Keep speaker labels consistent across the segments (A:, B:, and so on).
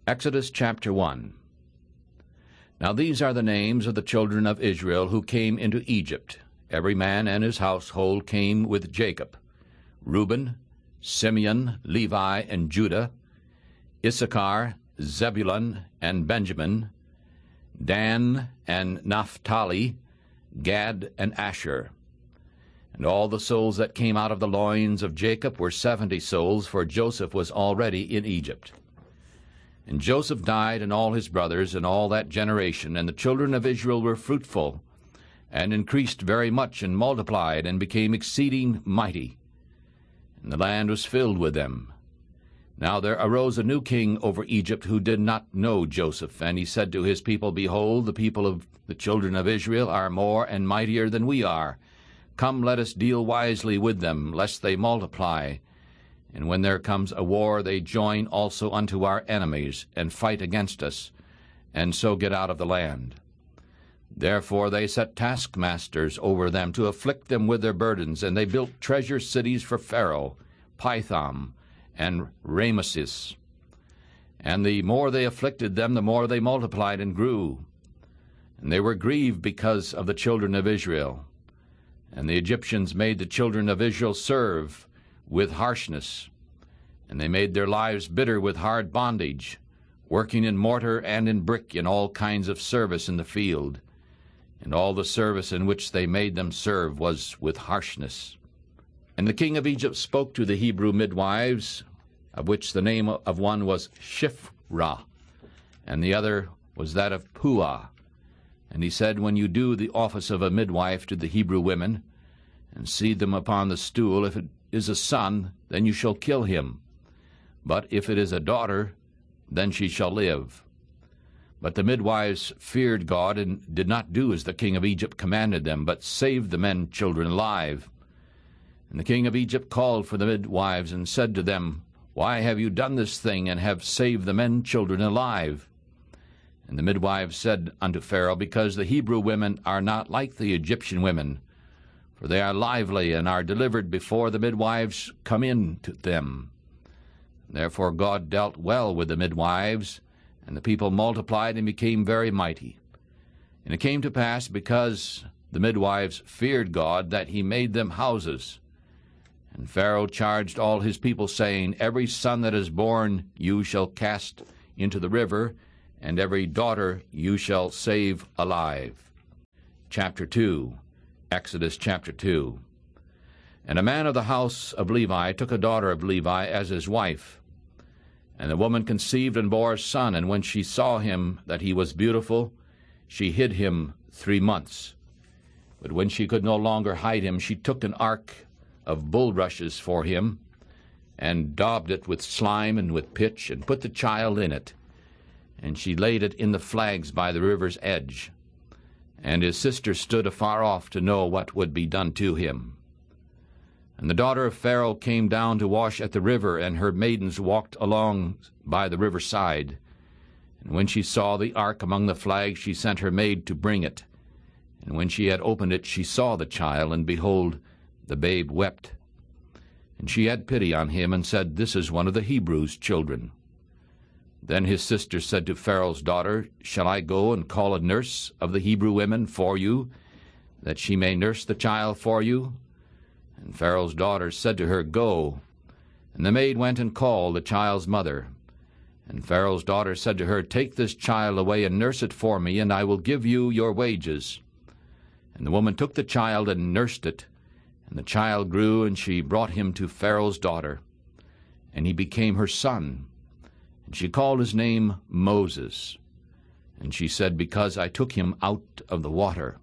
A: Exodus chapter 1. Now these are the names of the children of Israel who came into Egypt. Every man and his household came with Jacob: Reuben, Simeon, Levi, and Judah; Issachar, Zebulun, and Benjamin; Dan and Naphtali; Gad and Asher. And all the souls that came out of the loins of Jacob were 70 souls, for Joseph was already in Egypt. And Joseph died, and all his brothers, and all that generation. And the children of Israel were fruitful, and increased very much, and multiplied, and became exceeding mighty. And the land was filled with them. Now there arose a new king over Egypt, who did not know Joseph. And he said to his people, Behold, the people of the children of Israel are more and mightier than we are. Come, let us deal wisely with them, lest they multiply. And when there comes a war, they join also unto our enemies, and fight against us, and so get out of the land. Therefore they set taskmasters over them to afflict them with their burdens, and they built treasure cities for Pharaoh, Pithom, and Rameses. And the more they afflicted them, the more they multiplied and grew. And they were grieved because of the children of Israel. And the Egyptians made the children of Israel serve with harshness, and they made their lives bitter with hard bondage, working in mortar and in brick, in all kinds of service in the field. And all the service in which they made them serve was with harshness. And the king of Egypt spoke to the Hebrew midwives, of which the name of one was Shiphrah, and the other was that of Puah. And he said, When you do the office of a midwife to the Hebrew women, and seat them upon the stool, if it is a son, then you shall kill him. But if it is a daughter, then she shall live. But the midwives feared God, and did not do as the king of Egypt commanded them, but saved the men children alive. And the king of Egypt called for the midwives, and said to them, Why have you done this thing, and have saved the men children alive? And the midwives said unto Pharaoh, Because the Hebrew women are not like the Egyptian women, for they are lively, and are delivered before the midwives come in to them. Therefore God dealt well with the midwives, and the people multiplied and became very mighty. And it came to pass, because the midwives feared God, that he made them houses. And Pharaoh charged all his people, saying, Every son that is born you shall cast into the river, and every daughter you shall save alive. Chapter 2. Exodus chapter 2. And a man of the house of Levi took a daughter of Levi as his wife. And the woman conceived and bore a son, and when she saw him that he was beautiful, she hid him 3 months. But when she could no longer hide him, she took an ark of bulrushes for him, and daubed it with slime and with pitch, and put the child in it. And she laid it in the flags by the river's edge. And his sister stood afar off to know what would be done to him. And the daughter of Pharaoh came down to wash at the river, and her maidens walked along by the river side. And when she saw the ark among the flags, she sent her maid to bring it. And when she had opened it, she saw the child, and behold, the babe wept. And she had pity on him, and said, This is one of the Hebrews' children. Then his sister said to Pharaoh's daughter, Shall I go and call a nurse of the Hebrew women for you, that she may nurse the child for you? And Pharaoh's daughter said to her, Go. And the maid went and called the child's mother. And Pharaoh's daughter said to her, Take this child away and nurse it for me, and I will give you your wages. And the woman took the child and nursed it. And the child grew, and she brought him to Pharaoh's daughter. And he became her son. And she called his name Moses. And she said, Because I took him out of the water.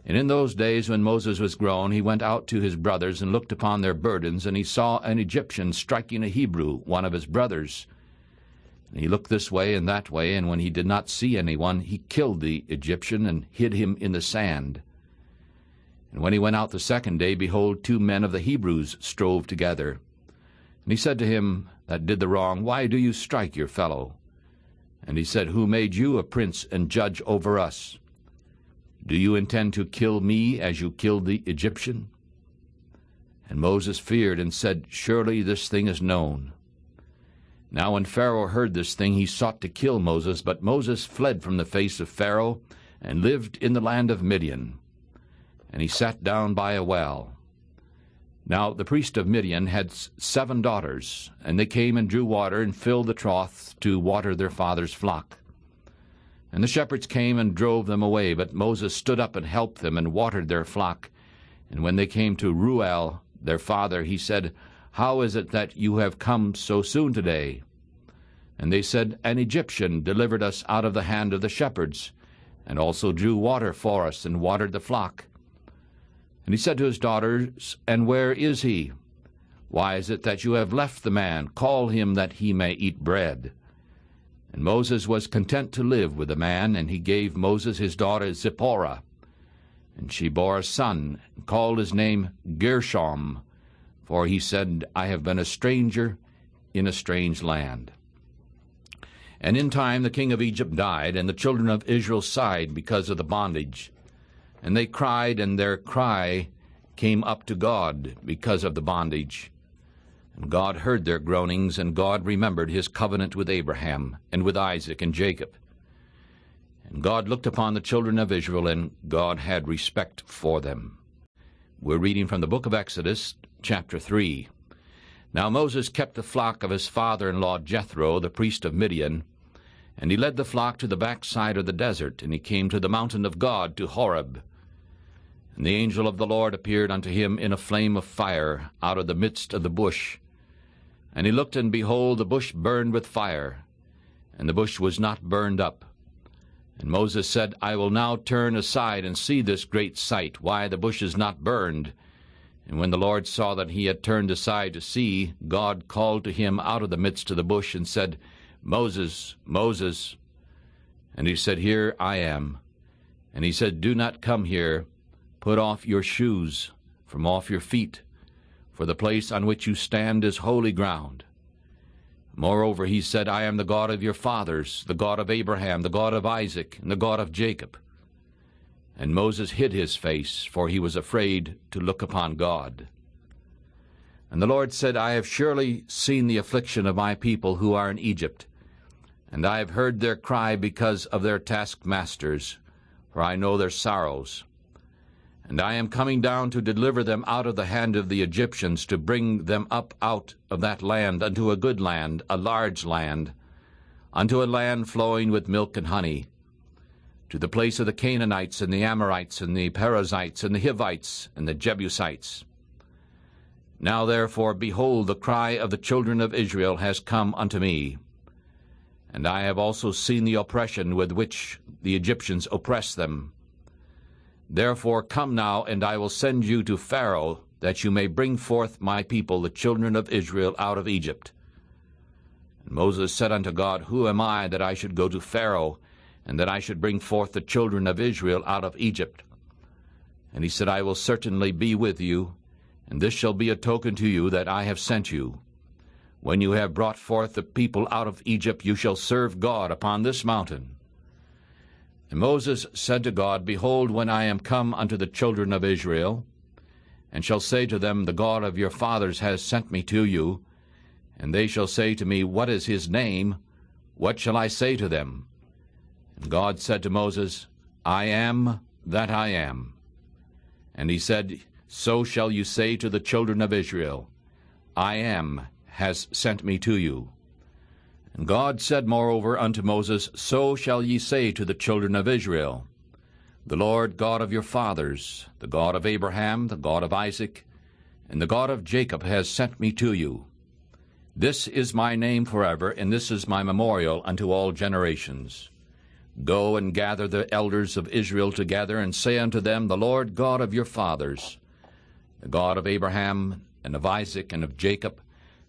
A: And in those days when Moses was grown, he went out to his brothers, and looked upon their burdens, and he saw an Egyptian striking a Hebrew, one of his brothers. And he looked this way and that way, and when he did not see anyone, he killed the Egyptian, and hid him in the sand. And when he went out the second day, behold, 2 men of the Hebrews strove together. And he said to him that did the wrong, Why do you strike your fellow? And he said, Who made you a prince and judge over us? Do you intend to kill me as you killed the Egyptian? And Moses feared and said, Surely this thing is known. Now when Pharaoh heard this thing, he sought to kill Moses, but Moses fled from the face of Pharaoh, and lived in the land of Midian. And he sat down by a well. Now the priest of Midian had 7 daughters, and they came and drew water, and filled the troughs to water their father's flock. And the shepherds came and drove them away, but Moses stood up and helped them, and watered their flock. And when they came to Reuel, their father, he said, How is it that you have come so soon today? And they said, An Egyptian delivered us out of the hand of the shepherds, and also drew water for us, and watered the flock. And he said to his daughters, And where is he? Why is it that you have left the man? Call him, that he may eat bread. And Moses was content to live with the man, and he gave Moses his daughter Zipporah. And she bore a son, and called his name Gershom, for he said, I have been a stranger in a strange land. And in time the king of Egypt died, and the children of Israel sighed because of the bondage. And they cried, and their cry came up to God because of the bondage. And God heard their groanings, and God remembered his covenant with Abraham, and with Isaac and Jacob. And God looked upon the children of Israel, and God had respect for them. We're reading from the book of Exodus, chapter 3. Now Moses kept the flock of his father-in-law Jethro, the priest of Midian, and he led the flock to the backside of the desert, and he came to the mountain of God, to Horeb. And the angel of the Lord appeared unto him in a flame of fire out of the midst of the bush. And he looked, and behold, the bush burned with fire, and the bush was not burned up. And Moses said, I will now turn aside and see this great sight, why the bush is not burned. And when the Lord saw that he had turned aside to see, God called to him out of the midst of the bush, and said, Moses, Moses. And he said, Here I am. And he said, Do not come here. Put off your shoes from off your feet, for the place on which you stand is holy ground. Moreover, he said, I am the God of your fathers, the God of Abraham, the God of Isaac, and the God of Jacob. And Moses hid his face, for he was afraid to look upon God. And the Lord said, I have surely seen the affliction of my people who are in Egypt, and I have heard their cry because of their taskmasters, for I know their sorrows. And I am coming down to deliver them out of the hand of the Egyptians, to bring them up out of that land unto a good land, a large land, unto a land flowing with milk and honey, to the place of the Canaanites, and the Amorites, and the Perizzites, and the Hivites, and the Jebusites. Now therefore, behold, the cry of the children of Israel has come unto me, and I have also seen the oppression with which the Egyptians oppress them. Therefore come now, and I will send you to Pharaoh, that you may bring forth my people, the children of Israel, out of Egypt. And Moses said unto God, Who am I, that I should go to Pharaoh, and that I should bring forth the children of Israel out of Egypt? And he said, I will certainly be with you, and this shall be a token to you that I have sent you. When you have brought forth the people out of Egypt, you shall serve God upon this mountain. And Moses said to God, Behold, when I am come unto the children of Israel, and shall say to them, The God of your fathers has sent me to you, and they shall say to me, What is his name? What shall I say to them? And God said to Moses, I am that I am. And he said, So shall you say to the children of Israel, I am has sent me to you. And God said moreover unto Moses, So shall ye say to the children of Israel, The Lord God of your fathers, the God of Abraham, the God of Isaac, and the God of Jacob has sent me to you. This is my name forever, and this is my memorial unto all generations. Go and gather the elders of Israel together, and say unto them, The Lord God of your fathers, the God of Abraham, and of Isaac, and of Jacob,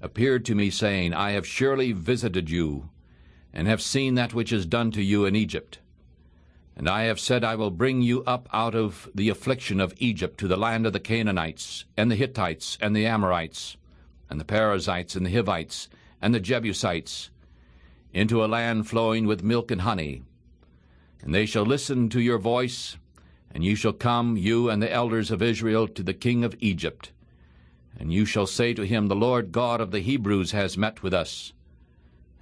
A: appeared to me, saying, I have surely visited you, and have seen that which is done to you in Egypt. And I have said, I will bring you up out of the affliction of Egypt to the land of the Canaanites, and the Hittites, and the Amorites, and the Perizzites, and the Hivites, and the Jebusites, into a land flowing with milk and honey. And they shall listen to your voice, and you shall come, you and the elders of Israel, to the king of Egypt. And you shall say to him, The Lord God of the Hebrews has met with us.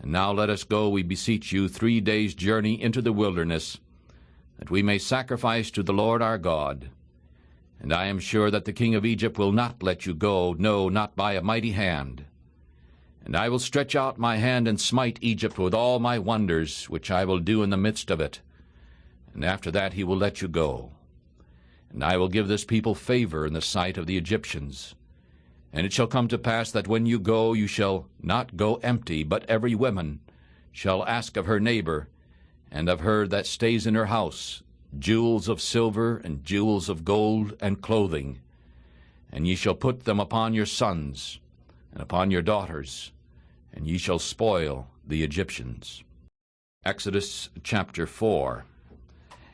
A: And now let us go, we beseech you, 3 days' journey into the wilderness, that we may sacrifice to the Lord our God. And I am sure that the king of Egypt will not let you go, no, not by a mighty hand. And I will stretch out my hand and smite Egypt with all my wonders, which I will do in the midst of it. And after that he will let you go. And I will give this people favor in the sight of the Egyptians. And it shall come to pass that when you go, you shall not go empty, but every woman shall ask of her neighbor, and of her that stays in her house, jewels of silver, and jewels of gold, and clothing. And ye shall put them upon your sons, and upon your daughters, and ye shall spoil the Egyptians. Exodus chapter 4.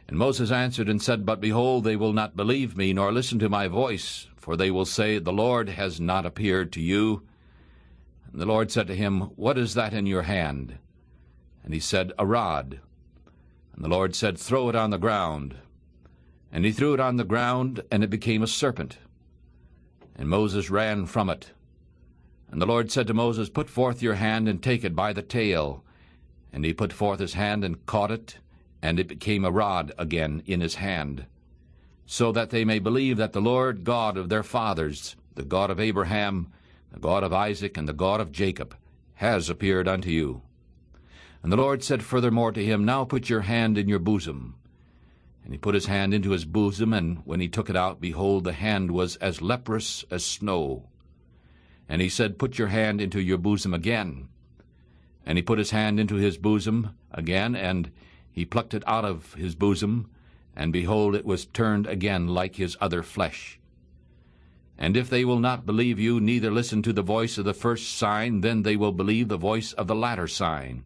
A: And Moses answered and said, But behold, they will not believe me, nor listen to my voice, for they will say, The Lord has not appeared to you. And the Lord said to him, What is that in your hand? And he said, A rod. And the Lord said, Throw it on the ground. And he threw it on the ground, and it became a serpent. And Moses ran from it. And the Lord said to Moses, Put forth your hand, and take it by the tail. And he put forth his hand, and caught it, and it became a rod again in his hand, so that they may believe that the Lord God of their fathers, the God of Abraham, the God of Isaac, and the God of Jacob, has appeared unto you. And the Lord said furthermore to him, Now put your hand in your bosom. And he put his hand into his bosom, and when he took it out, behold, the hand was as leprous as snow. And he said, Put your hand into your bosom again. And he put his hand into his bosom again, and he plucked it out of his bosom, and behold, it was turned again like his other flesh. And if they will not believe you, neither listen to the voice of the first sign, then they will believe the voice of the latter sign.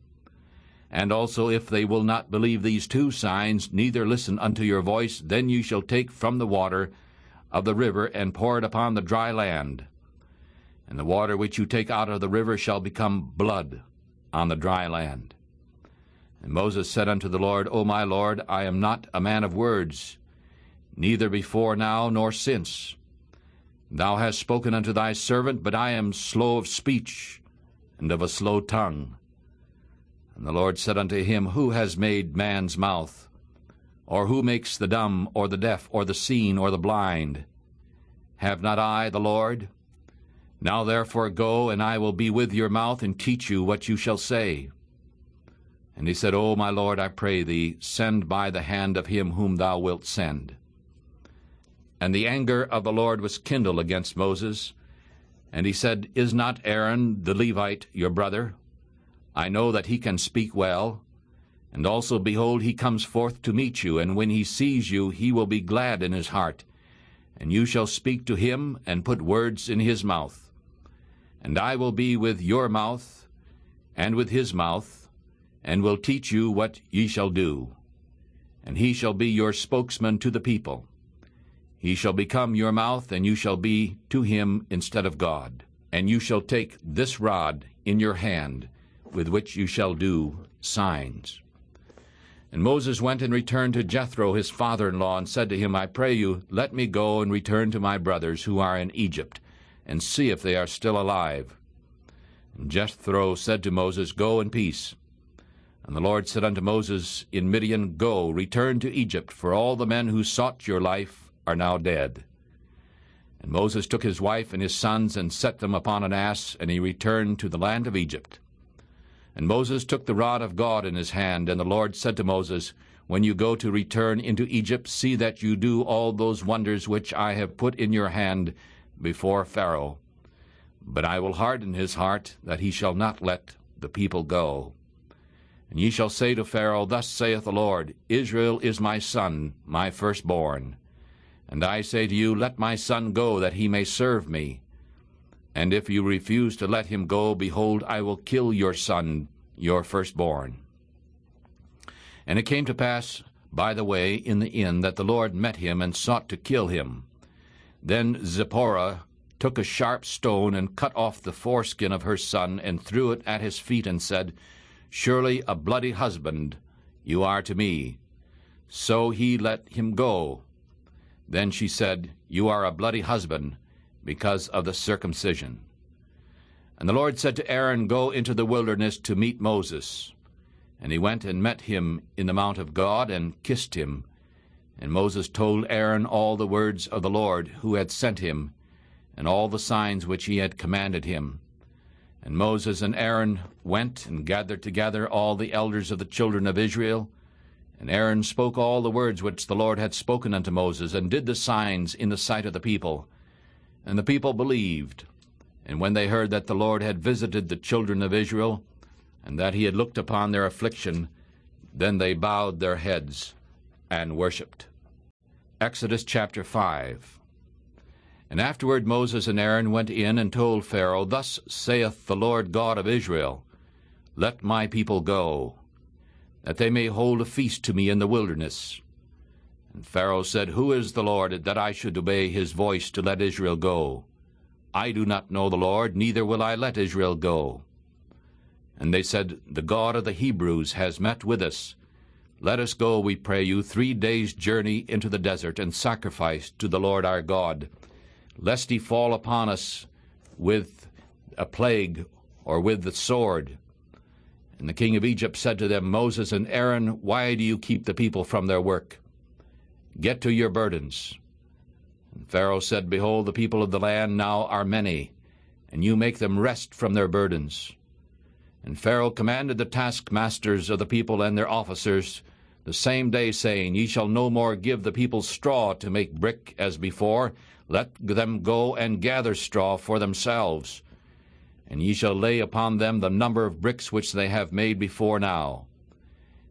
A: And also if they will not believe these 2 signs, neither listen unto your voice, then you shall take from the water of the river, and pour it upon the dry land. And the water which you take out of the river shall become blood on the dry land. And Moses said unto the Lord, O my Lord, I am not a man of words, neither before now nor since. Thou hast spoken unto thy servant, but I am slow of speech, and of a slow tongue. And the Lord said unto him, Who has made man's mouth? Or who makes the dumb, or the deaf, or the seen, or the blind? Have not I the Lord? Now therefore go, and I will be with your mouth, and teach you what you shall say. And he said, O my Lord, I pray thee, send by the hand of him whom thou wilt send. And the anger of the Lord was kindled against Moses. And he said, Is not Aaron the Levite your brother? I know that he can speak well. And also, behold, he comes forth to meet you, and when he sees you, he will be glad in his heart. And you shall speak to him, and put words in his mouth. And I will be with your mouth, and with his mouth, and will teach you what ye shall do. And he shall be your spokesman to the people. He shall become your mouth, and you shall be to him instead of God. And you shall take this rod in your hand, with which you shall do signs. And Moses went and returned to Jethro his father-in-law, and said to him, I pray you, let me go and return to my brothers who are in Egypt, and see if they are still alive. And Jethro said to Moses, Go in peace. And the Lord said unto Moses in Midian, Go, return to Egypt, for all the men who sought your life are now dead. And Moses took his wife and his sons, and set them upon an ass, and he returned to the land of Egypt. And Moses took the rod of God in his hand, and the Lord said to Moses, When you go to return into Egypt, see that you do all those wonders which I have put in your hand before Pharaoh. But I will harden his heart, that he shall not let the people go. And ye shall say to Pharaoh, Thus saith the Lord, Israel is my son, my firstborn. And I say to you, Let my son go, that he may serve me. And if you refuse to let him go, behold, I will kill your son, your firstborn. And it came to pass by the way in the inn, that the Lord met him, and sought to kill him. Then Zipporah took a sharp stone, and cut off the foreskin of her son, and threw it at his feet, and said, Surely a bloody husband you are to me. So he let him go. Then she said, You are a bloody husband, because of the circumcision. And the Lord said to Aaron, Go into the wilderness to meet Moses. And he went and met him in the mount of God, and kissed him. And Moses told Aaron all the words of the Lord, who had sent him, and all the signs which he had commanded him. And Moses and Aaron went and gathered together all the elders of the children of Israel. And Aaron spoke all the words which the Lord had spoken unto Moses, and did the signs in the sight of the people. And the people believed. And when they heard that the Lord had visited the children of Israel, and that he had looked upon their affliction, then they bowed their heads and worshipped. Exodus chapter 5. And afterward Moses and Aaron went in and told Pharaoh, Thus saith the Lord God of Israel, Let my people go, that they may hold a feast to me in the wilderness. And Pharaoh said, Who is the Lord, that I should obey his voice to let Israel go? I do not know the Lord, neither will I let Israel go. And they said, The God of the Hebrews has met with us. Let us go, we pray you, 3 days' journey into the desert, and sacrifice to the Lord our God, lest he fall upon us with a plague or with the sword. And the king of Egypt said to them, Moses and Aaron, why do you keep the people from their work? Get to your burdens. And Pharaoh said, Behold, the people of the land now are many, and you make them rest from their burdens. And Pharaoh commanded the taskmasters of the people and their officers the same day, saying, Ye shall no more give the people straw to make brick as before. Let them go and gather straw for themselves. And ye shall lay upon them the number of bricks which they have made before now.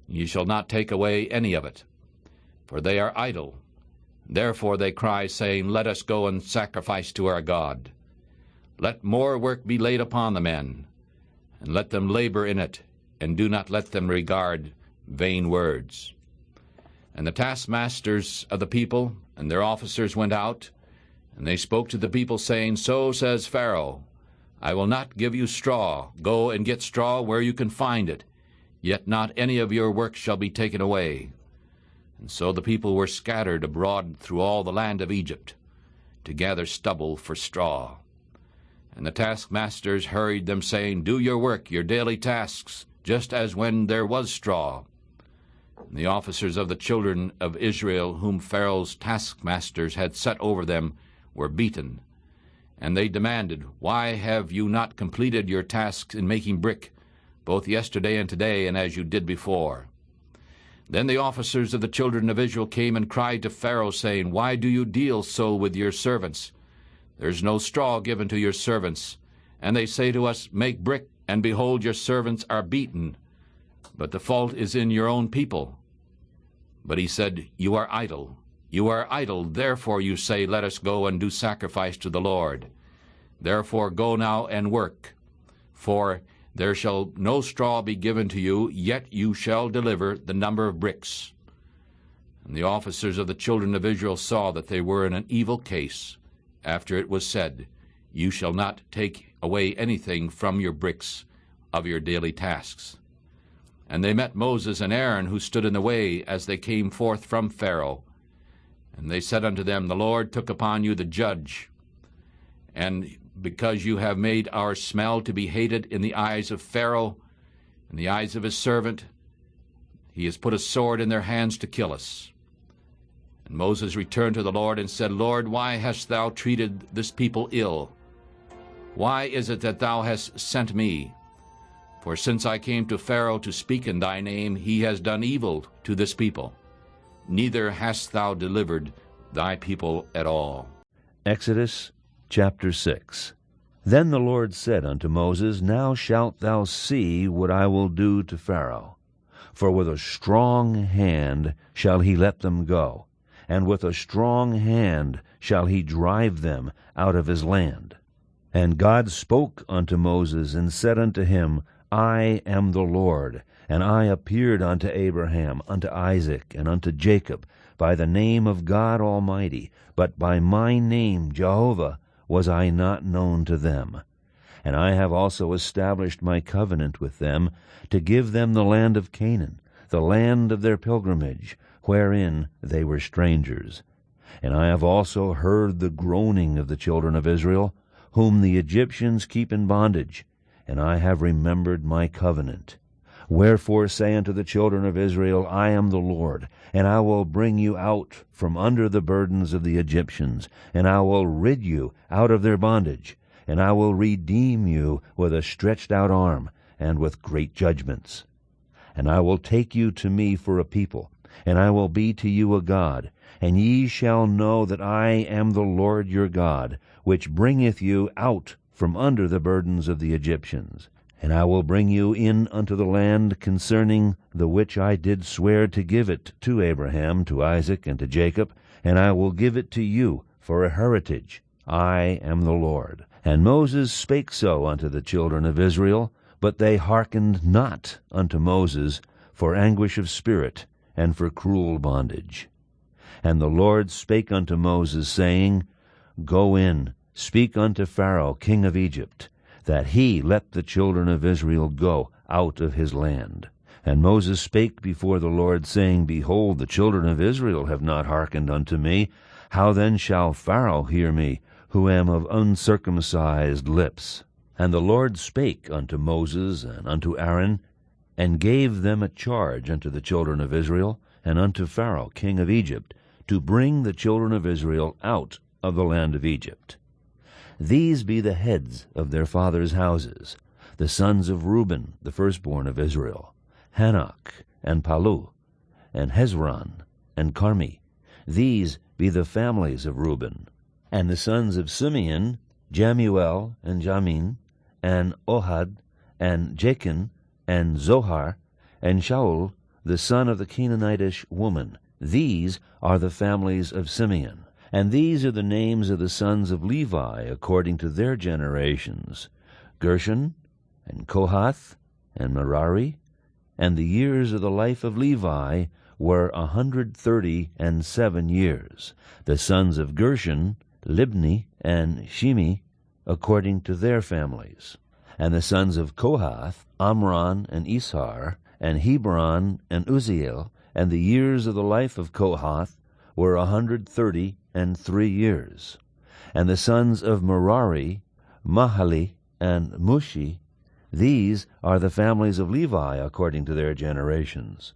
A: Ye shall not take away any of it, for they are idle. Therefore they cry, saying, Let us go and sacrifice to our God. Let more work be laid upon the men, and let them labor in it, and do not let them regard vain words. And the taskmasters of the people and their officers went out, and they spoke to the people, saying, So says Pharaoh, I will not give you straw. Go and get straw where you can find it, yet not any of your work shall be taken away. And so the people were scattered abroad through all the land of Egypt, to gather stubble for straw. And the taskmasters hurried them, saying, Do your work, your daily tasks, just as when there was straw. And the officers of the children of Israel, whom Pharaoh's taskmasters had set over them, were beaten. And they demanded, Why have you not completed your tasks in making brick, both yesterday and today, and as you did before? Then the officers of the children of Israel came and cried to Pharaoh, saying, Why do you deal so with your servants? There is no straw given to your servants. And they say to us, Make brick, and behold, your servants are beaten. But the fault is in your own people. But he said, You are idle. You are idle, therefore you say, Let us go and do sacrifice to the Lord. Therefore go now and work. For there shall no straw be given to you, yet you shall deliver the number of bricks. And the officers of the children of Israel saw that they were in an evil case, after it was said, You shall not take away anything from your bricks of your daily tasks. And they met Moses and Aaron, who stood in the way as they came forth from Pharaoh. And they said unto them, The Lord took upon you the judge, and because you have made our smell to be hated in the eyes of Pharaoh, in the eyes of his servant, he has put a sword in their hands to kill us. And Moses returned to the Lord and said, Lord, why hast thou treated this people ill? Why is it that thou hast sent me? For since I came to Pharaoh to speak in thy name, he has done evil to this people. Neither hast thou delivered thy people at all.
B: Exodus chapter 6. Then the Lord said unto Moses, Now shalt thou see what I will do to Pharaoh. For with a strong hand shall he let them go, and with a strong hand shall he drive them out of his land. And God spoke unto Moses, and said unto him, I am the Lord, and I appeared unto Abraham, unto Isaac, and unto Jacob, by the name of God Almighty, but by my name Jehovah was I not known to them. And I have also established my covenant with them, to give them the land of Canaan, the land of their pilgrimage, wherein they were strangers. And I have also heard the groaning of the children of Israel, whom the Egyptians keep in bondage, and I have remembered my covenant. Wherefore say unto the children of Israel, I am the Lord, and I will bring you out from under the burdens of the Egyptians, and I will rid you out of their bondage, and I will redeem you with a stretched out arm, and with great judgments. And I will take you to me for a people, and I will be to you a God, and ye shall know that I am the Lord your God, which bringeth you out from under the burdens of the Egyptians. And I will bring you in unto the land concerning the which I did swear to give it to Abraham, to Isaac, and to Jacob, and I will give it to you for a heritage. I am the Lord. And Moses spake so unto the children of Israel, but they hearkened not unto Moses for anguish of spirit, and for cruel bondage. And the Lord spake unto Moses, saying, Go in, speak unto Pharaoh king of Egypt, that he let the children of Israel go out of his land. And Moses spake before the Lord, saying, Behold, the children of Israel have not hearkened unto me. How then shall Pharaoh hear me, who am of uncircumcised lips? And the Lord spake unto Moses and unto Aaron, and gave them a charge unto the children of Israel, and unto Pharaoh king of Egypt, to bring the children of Israel out of the land of Egypt. These be the heads of their fathers' houses, the sons of Reuben, the firstborn of Israel, Hanok, and Palu, and Hezron, and Carmi. These be the families of Reuben. And the sons of Simeon, Jamuel, and Jamin, and Ohad, and Jachin, and Zohar, and Shaul, the son of the Canaanitish woman. These are the families of Simeon. And these are the names of the sons of Levi according to their generations, Gershon, and Kohath, and Merari. And the years of the life of Levi were 137 years. The sons of Gershon, Libni, and Shimi, according to their families. And the sons of Kohath, Amram, and Ishar, and Hebron, and Uzziel. And the years of the life of Kohath were 133 years. And the sons of Merari, Mahali, and Mushi. These are the families of Levi according to their generations.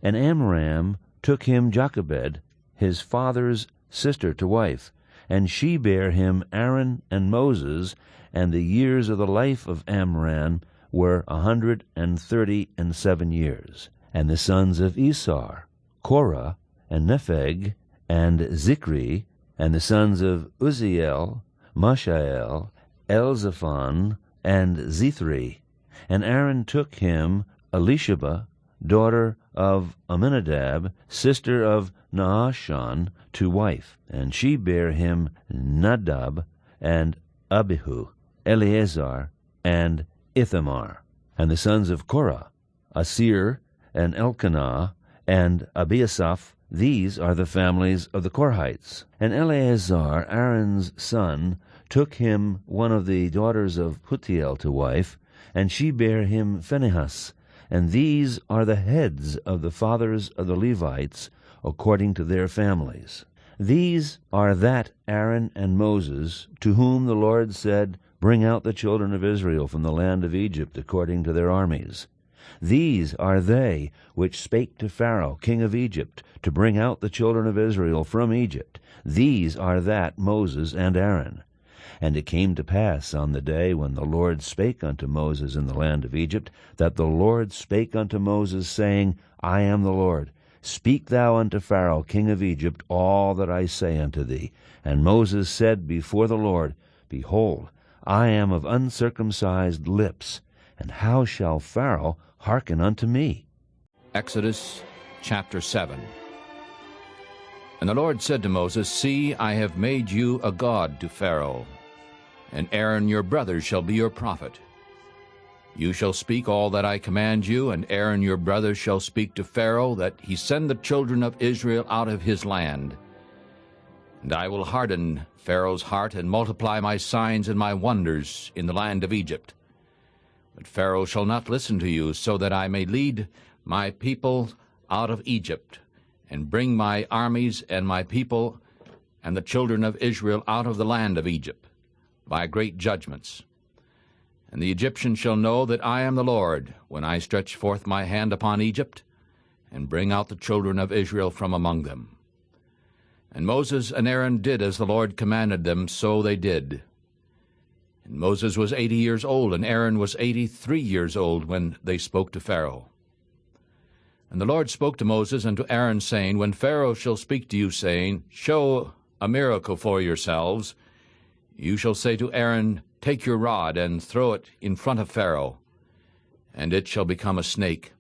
B: And Amram took him Jochebed, his father's sister, to wife, and she bare him Aaron and Moses. And the years of the life of Amram were 137 years. And the sons of Isar, Korah, and Nepheg, and Zikri. And the sons of Uzziel, Mishael, Elzaphan, and Zithri. And Aaron took him Elisheba, daughter of Amminadab, sister of Nahashon, to wife. And she bare him Nadab, and Abihu, Eleazar, and Ithamar. And the sons of Korah, Asir, and Elkanah, and Abiasaph. These are the families of the Korhites. And Eleazar, Aaron's son, took him one of the daughters of Putiel to wife, and she bare him Phinehas. And these are the heads of the fathers of the Levites, according to their families. These are that Aaron and Moses, to whom the Lord said, Bring out the children of Israel from the land of Egypt according to their armies. These are they which spake to Pharaoh king of Egypt, to bring out the children of Israel from Egypt. These are that Moses and Aaron. And it came to pass on the day when the Lord spake unto Moses in the land of Egypt, that the Lord spake unto Moses, saying, I am the Lord. Speak thou unto Pharaoh king of Egypt all that I say unto thee. And Moses said before the Lord, Behold, I am of uncircumcised lips, and how shall Pharaoh hearken unto me?
A: Exodus chapter 7. And the Lord said to Moses, See, I have made you a god to Pharaoh, and Aaron your brother shall be your prophet. You shall speak all that I command you, and Aaron your brother shall speak to Pharaoh, that he send the children of Israel out of his land. And I will harden Pharaoh's heart, and multiply my signs and my wonders in the land of Egypt. But Pharaoh shall not listen to you, so that I may lead my people out of Egypt, and bring my armies and my people and the children of Israel out of the land of Egypt by great judgments. And the Egyptians shall know that I am the Lord, when I stretch forth my hand upon Egypt, and bring out the children of Israel from among them. And Moses and Aaron did as the Lord commanded them, so they did. And Moses was 80 years old, and Aaron was 83 years old, when they spoke to Pharaoh. And the Lord spoke to Moses and to Aaron, saying, When Pharaoh shall speak to you, saying, Show a miracle for yourselves, you shall say to Aaron, Take your rod, and throw it in front of Pharaoh, and it shall become a snake.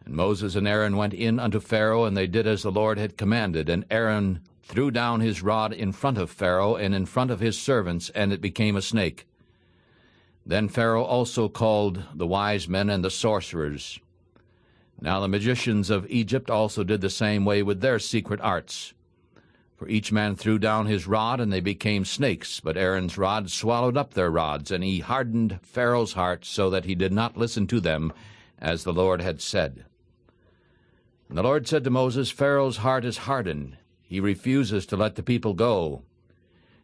A: And Moses and Aaron went in unto Pharaoh, and they did as the Lord had commanded. And Aaron threw down his rod in front of Pharaoh, and in front of his servants, and it became a snake. Then Pharaoh also called the wise men and the sorcerers. Now the magicians of Egypt also did the same way with their secret arts. For each man threw down his rod, and they became snakes. But Aaron's rod swallowed up their rods, and he hardened Pharaoh's heart, so that he did not listen to them, as the Lord had said. And the Lord said to Moses, Pharaoh's heart is hardened. He refuses to let the people go.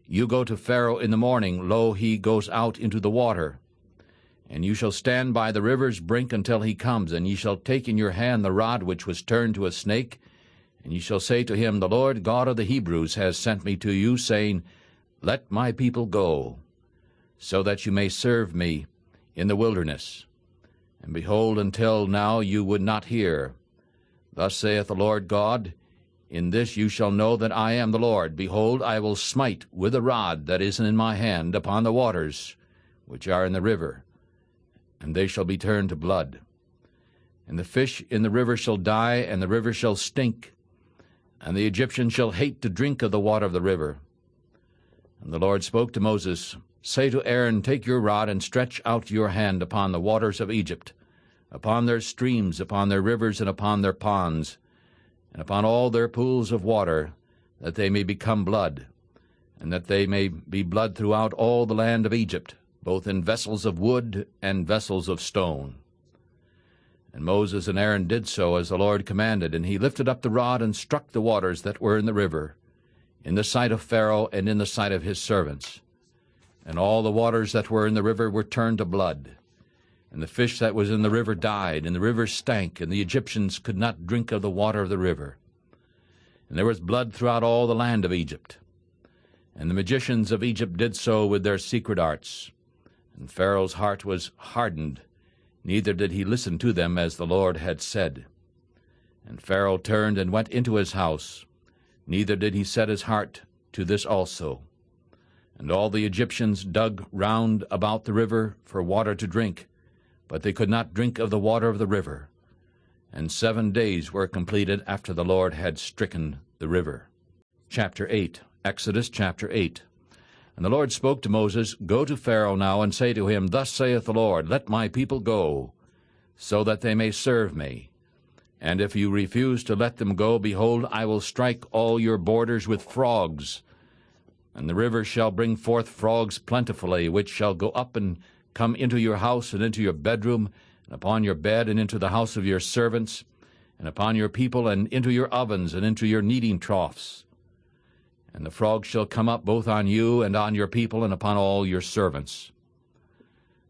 A: You go to Pharaoh in the morning, lo, he goes out into the water. And you shall stand by the river's brink until he comes, and ye shall take in your hand the rod which was turned to a snake, and ye shall say to him, The Lord God of the Hebrews has sent me to you, saying, Let my people go, so that you may serve me in the wilderness. And behold, until now you would not hear. Thus saith the Lord God, In this you shall know that I am the Lord. Behold, I will smite with a rod that is in my hand upon the waters which are in the river, and they shall be turned to blood. And the fish in the river shall die, and the river shall stink, and the Egyptians shall hate to drink of the water of the river. And the Lord spoke to Moses, Say to Aaron, Take your rod, and stretch out your hand upon the waters of Egypt, upon their streams, upon their rivers, and upon their ponds, and upon all their pools of water, that they may become blood, and that they may be blood throughout all the land of Egypt, both in vessels of wood and vessels of stone. And Moses and Aaron did so as the Lord commanded, and he lifted up the rod and struck the waters that were in the river, in the sight of Pharaoh and in the sight of his servants. And all the waters that were in the river were turned to blood. And the fish that was in the river died, and the river stank, and the Egyptians could not drink of the water of the river. And there was blood throughout all the land of Egypt. And the magicians of Egypt did so with their secret arts. And Pharaoh's heart was hardened, neither did he listen to them as the Lord had said. And Pharaoh turned and went into his house, neither did he set his heart to this also. And all the Egyptians dug round about the river for water to drink, but they could not drink of the water of the river. And 7 days were completed after the Lord had stricken the river. Chapter 8. Exodus chapter 8. And the Lord spoke to Moses, Go to Pharaoh now, and say to him, Thus saith the Lord, Let my people go, so that they may serve me. And if you refuse to let them go, behold, I will strike all your borders with frogs. And the river shall bring forth frogs plentifully, which shall go up and come into your house, and into your bedroom, and upon your bed, and into the house of your servants, and upon your people, and into your ovens, and into your kneading troughs. And the frogs shall come up both on you and on your people, and upon all your servants.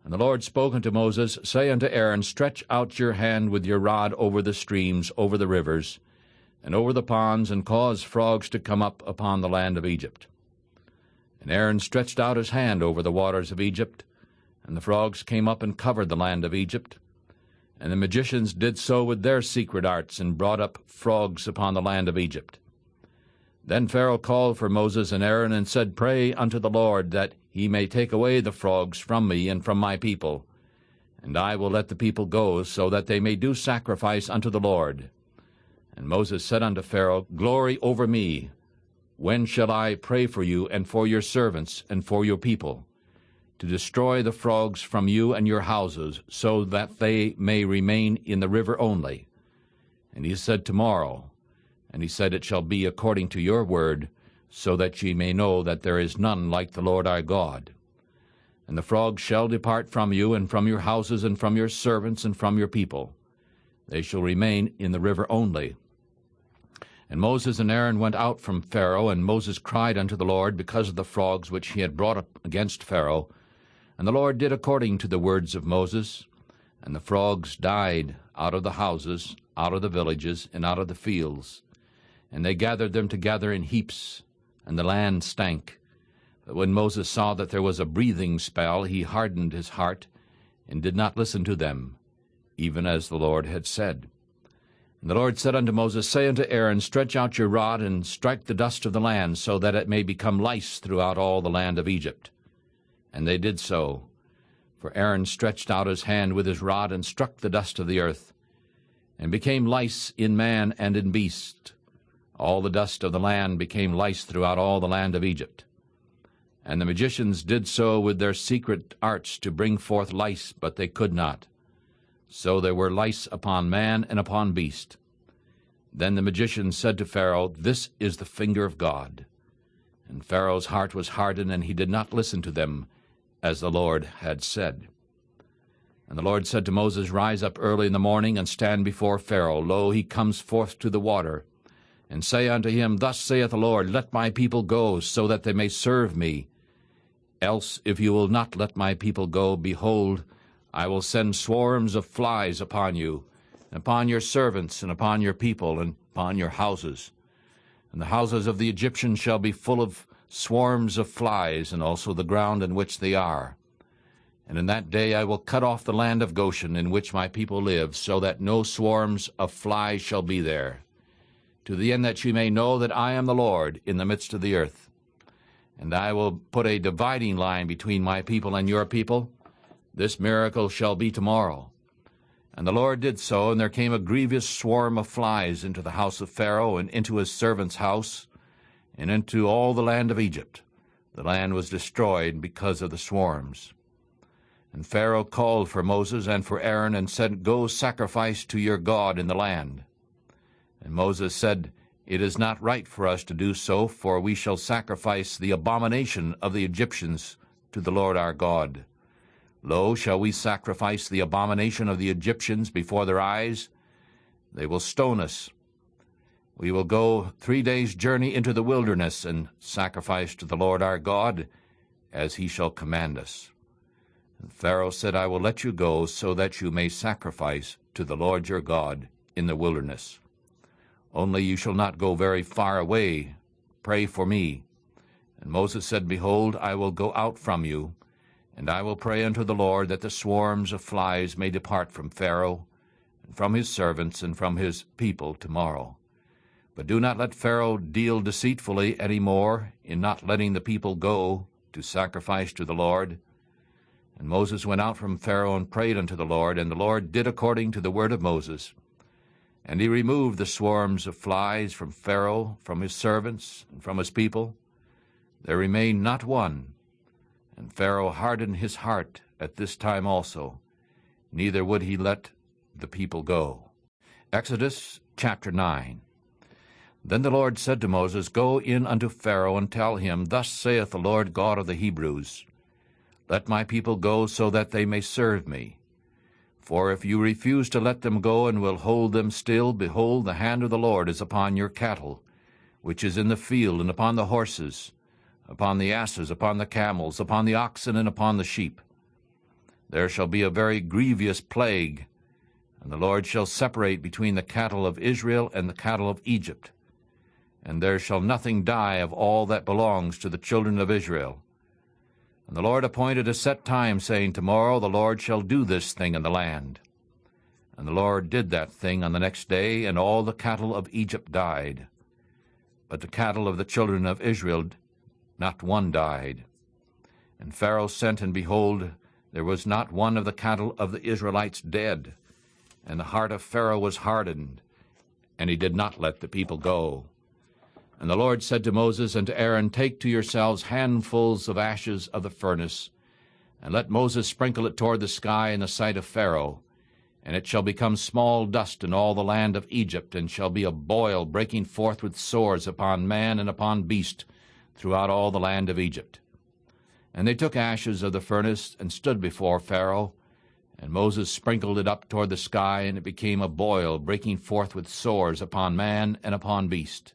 A: And the Lord spoke unto Moses, Say unto Aaron, Stretch out your hand with your rod over the streams, over the rivers, and over the ponds, and cause frogs to come up upon the land of Egypt. And Aaron stretched out his hand over the waters of Egypt, and the frogs came up and covered the land of Egypt. And the magicians did so with their secret arts, and brought up frogs upon the land of Egypt. Then Pharaoh called for Moses and Aaron, and said, Pray unto the Lord, that he may take away the frogs from me and from my people. And I will let the people go, so that they may do sacrifice unto the Lord. And Moses said unto Pharaoh, Glory over me. When shall I pray for you, and for your servants, and for your people, to destroy the frogs from you and your houses, so that they may remain in the river only? And he said, Tomorrow. And he said, It shall be according to your word, so that ye may know that there is none like the Lord our God. And the frogs shall depart from you, and from your houses, and from your servants, and from your people. They shall remain in the river only. And Moses and Aaron went out from Pharaoh, and Moses cried unto the Lord because of the frogs which he had brought up against Pharaoh. And the Lord did according to the words of Moses, and the frogs died out of the houses, out of the villages, and out of the fields. And they gathered them together in heaps, and the land stank. But when Moses saw that there was a breathing spell, he hardened his heart, and did not listen to them, even as the Lord had said. And the Lord said unto Moses, Say unto Aaron, Stretch out your rod, and strike the dust of the land, so that it may become lice throughout all the land of Egypt. And they did so. For Aaron stretched out his hand with his rod, and struck the dust of the earth, and became lice in man and in beast. All the dust of the land became lice throughout all the land of Egypt. And the magicians did so with their secret arts to bring forth lice, but they could not. So there were lice upon man and upon beast. Then the magicians said to Pharaoh, This is the finger of God. And Pharaoh's heart was hardened, and he did not listen to them, as the Lord had said. And the Lord said to Moses, Rise up early in the morning, and stand before Pharaoh. Lo, he comes forth to the water. And say unto him, Thus saith the Lord, Let my people go, so that they may serve me. Else, if you will not let my people go, behold, I will send swarms of flies upon you, and upon your servants, and upon your people, and upon your houses. And the houses of the Egyptians shall be full of swarms of flies, and also the ground in which they are. And in that day I will cut off the land of Goshen, in which my people live, so that no swarms of flies shall be there, to the end that ye may know that I am the Lord in the midst of the earth. And I will put a dividing line between my people and your people. This miracle shall be tomorrow. And the Lord did so, and there came a grievous swarm of flies into the house of Pharaoh, and into his servant's house, and into all the land of Egypt. The land was destroyed because of the swarms. And Pharaoh called for Moses and for Aaron, and said, Go sacrifice to your God in the land. And Moses said, It is not right for us to do so, for we shall sacrifice the abomination of the Egyptians to the Lord our God. Lo, shall we sacrifice the abomination of the Egyptians before their eyes? They will stone us. We will go 3 days' journey into the wilderness, and sacrifice to the Lord our God, as he shall command us. And Pharaoh said, I will let you go, so that you may sacrifice to the Lord your God in the wilderness. Only you shall not go very far away. Pray for me. And Moses said, Behold, I will go out from you, and I will pray unto the Lord that the swarms of flies may depart from Pharaoh, and from his servants, and from his people tomorrow. But do not let Pharaoh deal deceitfully any more in not letting the people go to sacrifice to the Lord. And Moses went out from Pharaoh and prayed unto the Lord, and the Lord did according to the word of Moses. And he removed the swarms of flies from Pharaoh, from his servants, and from his people. There remained not one. And Pharaoh hardened his heart at this time also, neither would he let the people go. Exodus chapter 9. Then the Lord said to Moses, Go in unto Pharaoh, and tell him, Thus saith the Lord God of the Hebrews, Let my people go, so that they may serve me. For if you refuse to let them go, and will hold them still, behold, the hand of the Lord is upon your cattle, which is in the field, and upon the horses, upon the asses, upon the camels, upon the oxen, and upon the sheep. There shall be a very grievous plague, and the Lord shall separate between the cattle of Israel and the cattle of Egypt. And there shall nothing die of all that belongs to the children of Israel. And the Lord appointed a set time, saying, Tomorrow the Lord shall do this thing in the land. And the Lord did that thing on the next day, and all the cattle of Egypt died. But the cattle of the children of Israel, not one died. And Pharaoh sent, and behold, there was not one of the cattle of the Israelites dead. And the heart of Pharaoh was hardened, and he did not let the people go. And the Lord said to Moses and to Aaron, Take to yourselves handfuls of ashes of the furnace, and let Moses sprinkle it toward the sky in the sight of Pharaoh. And it shall become small dust in all the land of Egypt, and shall be a boil breaking forth with sores upon man and upon beast throughout all the land of Egypt. And they took ashes of the furnace, and stood before Pharaoh. And Moses sprinkled it up toward the sky, and it became a boil breaking forth with sores upon man and upon beast.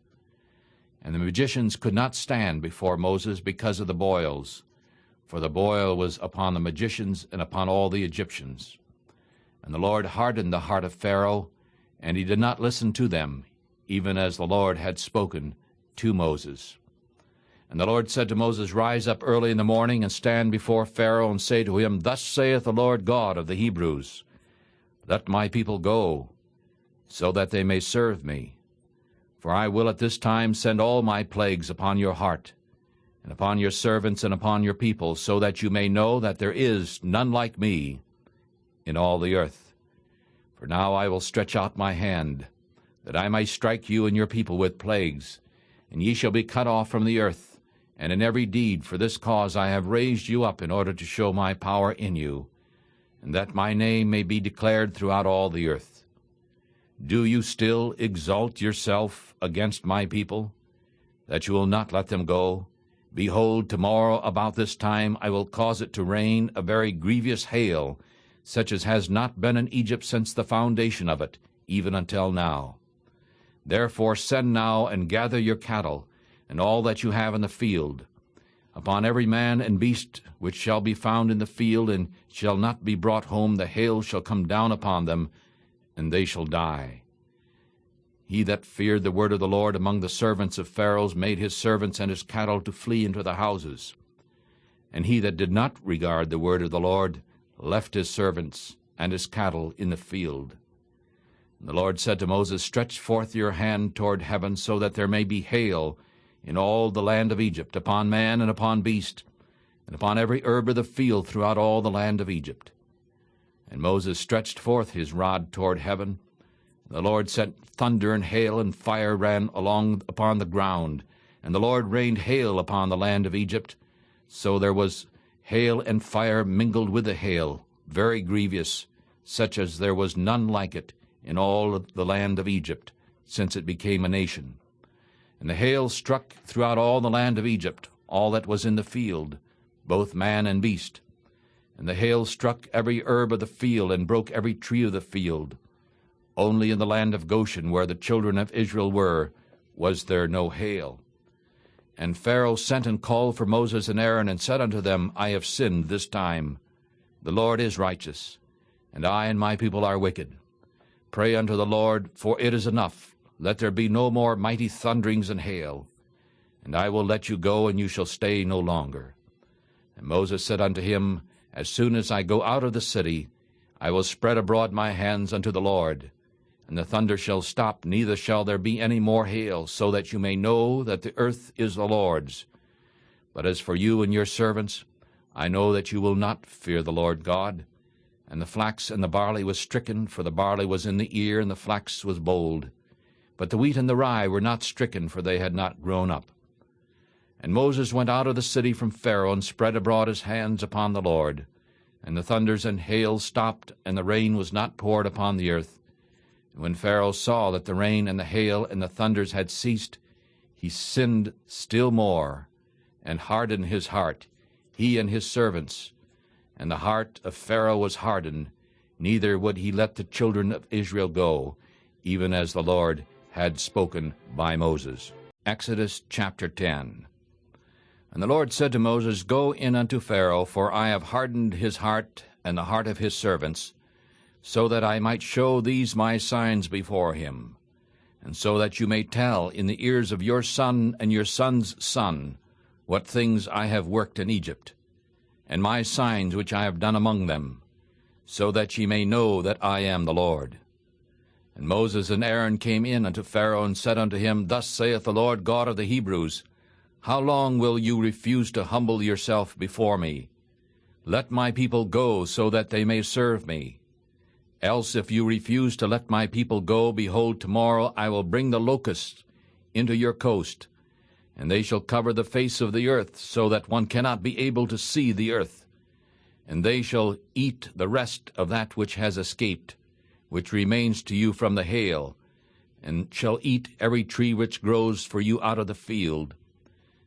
A: And the magicians could not stand before Moses because of the boils, for the boil was upon the magicians and upon all the Egyptians. And the Lord hardened the heart of Pharaoh, and he did not listen to them, even as the Lord had spoken to Moses. And the Lord said to Moses, Rise up early in the morning, and stand before Pharaoh, and say to him, Thus saith the Lord God of the Hebrews, Let my people go, so that they may serve me. For I will at this time send all my plagues upon your heart, and upon your servants, and upon your people, so that you may know that there is none like me in all the earth. For now I will stretch out my hand, that I may strike you and your people with plagues, and ye shall be cut off from the earth. And in every deed for this cause I have raised you up, in order to show my power in you, and that my name may be declared throughout all the earth. Do you still exalt yourself against my people, that you will not let them go? Behold, tomorrow about this time I will cause it to rain a very grievous hail, such as has not been in Egypt since the foundation of it, even until now. Therefore send now and gather your cattle, and all that you have in the field. Upon every man and beast which shall be found in the field, and shall not be brought home, the hail shall come down upon them, and they shall die. He that feared the word of the Lord among the servants of Pharaoh made his servants and his cattle to flee into the houses. And he that did not regard the word of the Lord left his servants and his cattle in the field. And the Lord said to Moses, Stretch forth your hand toward heaven, so that there may be hail in all the land of Egypt, upon man and upon beast, and upon every herb of the field throughout all the land of Egypt. And Moses stretched forth his rod toward heaven. The Lord sent thunder and hail, and fire ran along upon the ground. And the Lord rained hail upon the land of Egypt. So there was hail and fire mingled with the hail, very grievous, such as there was none like it in all the land of Egypt, since it became a nation. And the hail struck throughout all the land of Egypt, all that was in the field, both man and beast. And the hail struck every herb of the field, and broke every tree of the field. Only in the land of Goshen, where the children of Israel were, was there no hail. And Pharaoh sent and called for Moses and Aaron, and said unto them, I have sinned this time. The Lord is righteous, and I and my people are wicked. Pray unto the Lord, for it is enough. Let there be no more mighty thunderings and hail. And I will let you go, and you shall stay no longer. And Moses said unto him, As soon as I go out of the city, I will spread abroad my hands unto the Lord. And the thunder shall stop, neither shall there be any more hail, so that you may know that the earth is the Lord's. But as for you and your servants, I know that you will not fear the Lord God. And the flax and the barley was stricken, for the barley was in the ear, and the flax was bold. But the wheat and the rye were not stricken, for they had not grown up. And Moses went out of the city from Pharaoh, and spread abroad his hands upon the Lord. And the thunders and hail stopped, and the rain was not poured upon the earth. And when Pharaoh saw that the rain and the hail and the thunders had ceased, he sinned still more, and hardened his heart, he and his servants. And the heart of Pharaoh was hardened, neither would he let the children of Israel go, even as the Lord had spoken by Moses. Exodus chapter 10. And the Lord said to Moses, Go in unto Pharaoh, for I have hardened his heart and the heart of his servants, so that I might show these my signs before him, and so that you may tell in the ears of your son and your son's son what things I have worked in Egypt, and my signs which I have done among them, so that ye may know that I am the Lord. And Moses and Aaron came in unto Pharaoh, and said unto him, Thus saith the Lord God of the Hebrews, How long will you refuse to humble yourself before me? Let my people go, so that they may serve me. Else if you refuse to let my people go, behold, tomorrow I will bring the locusts into your coast, and they shall cover the face of the earth, so that one cannot be able to see the earth. And they shall eat the rest of that which has escaped, which remains to you from the hail, and shall eat every tree which grows for you out of the field.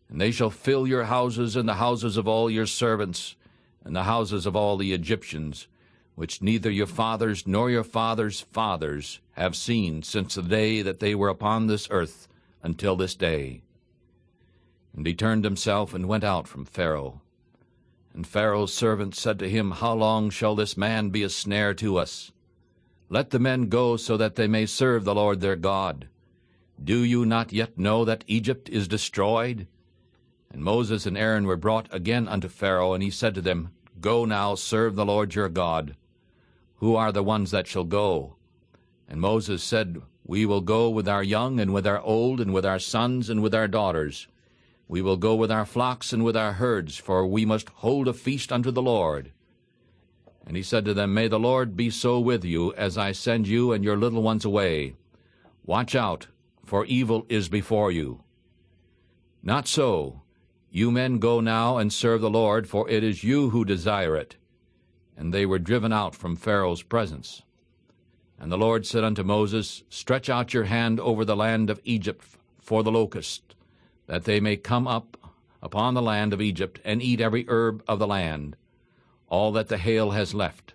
A: And they shall fill your houses and the houses of all your servants, and the houses of all the Egyptians, which neither your fathers nor your fathers' fathers have seen since the day that they were upon this earth until this day. And he turned himself and went out from Pharaoh. And Pharaoh's servants said to him, How long shall this man be a snare to us? Let the men go, so that they may serve the Lord their God. Do you not yet know that Egypt is destroyed? And Moses and Aaron were brought again unto Pharaoh, and he said to them, Go now, serve the Lord your God. Who are the ones that shall go? And Moses said, We will go with our young, and with our old, and with our sons, and with our daughters. We will go with our flocks and with our herds, for we must hold a feast unto the Lord. And he said to them, May the Lord be so with you, as I send you and your little ones away. Watch out, for evil is before you. Not so. You men go now and serve the Lord, for it is you who desire it. And they were driven out from Pharaoh's presence. And the Lord said unto Moses, Stretch out your hand over the land of Egypt for the locust, that they may come up upon the land of Egypt, and eat every herb of the land, all that the hail has left.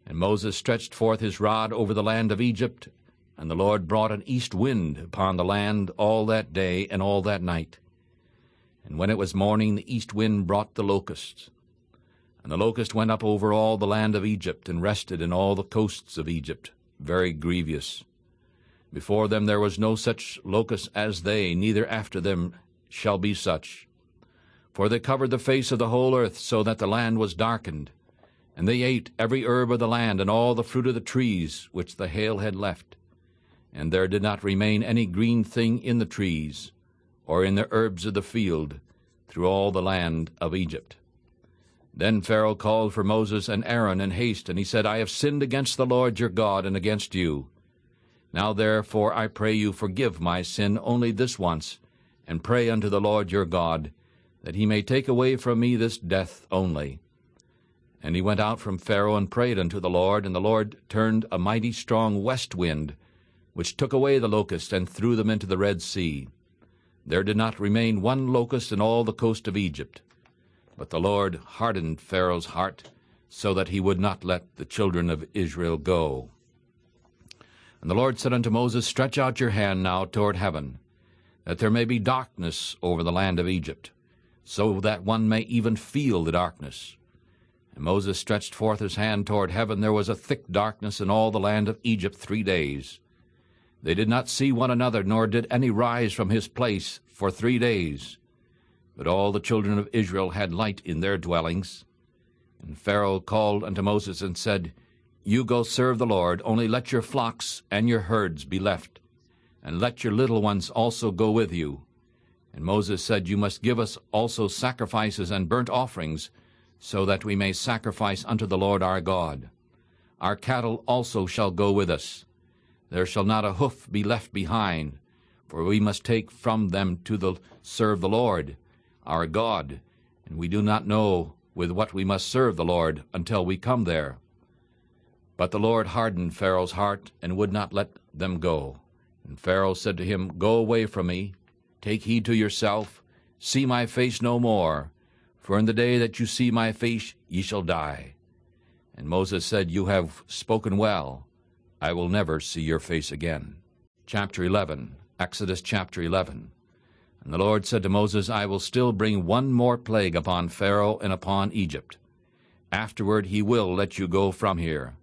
A: And Moses stretched forth his rod over the land of Egypt, and the Lord brought an east wind upon the land all that day and all that night. And when it was morning, the east wind brought the locusts. And the locust went up over all the land of Egypt, and rested in all the coasts of Egypt, very grievous. Before them there was no such locust as they, neither after them shall be such. For they covered the face of the whole earth, so that the land was darkened. And they ate every herb of the land, and all the fruit of the trees, which the hail had left. And there did not remain any green thing in the trees, or in the herbs of the field, through all the land of Egypt. Then Pharaoh called for Moses and Aaron in haste, and he said, I have sinned against the Lord your God, and against you. Now therefore I pray you, forgive my sin only this once, and pray unto the Lord your God, that he may take away from me this death only. And he went out from Pharaoh and prayed unto the Lord, and the Lord turned a mighty strong west wind, which took away the locusts and threw them into the Red Sea. There did not remain one locust in all the coast of Egypt. But the Lord hardened Pharaoh's heart, so that he would not let the children of Israel go. And the Lord said unto Moses, Stretch out your hand now toward heaven, that there may be darkness over the land of Egypt, so that one may even feel the darkness. And Moses stretched forth his hand toward heaven. There was a thick darkness in all the land of Egypt 3 days. They did not see one another, nor did any rise from his place for 3 days. But all the children of Israel had light in their dwellings. And Pharaoh called unto Moses and said, You go serve the Lord, only let your flocks and your herds be left, and let your little ones also go with you. And Moses said, You must give us also sacrifices and burnt offerings, so that we may sacrifice unto the Lord our God. Our cattle also shall go with us. There shall not a hoof be left behind, for we must take from them to serve the Lord our God, and we do not know with what we must serve the Lord until we come there. But the Lord hardened Pharaoh's heart, and would not let them go. And Pharaoh said to him, Go away from me, take heed to yourself, see my face no more, for in the day that you see my face ye shall die. And Moses said, You have spoken well, I will never see your face again. Chapter 11, Exodus chapter 11. And the Lord said to Moses, I will still bring one more plague upon Pharaoh and upon Egypt. Afterward he will let you go from here.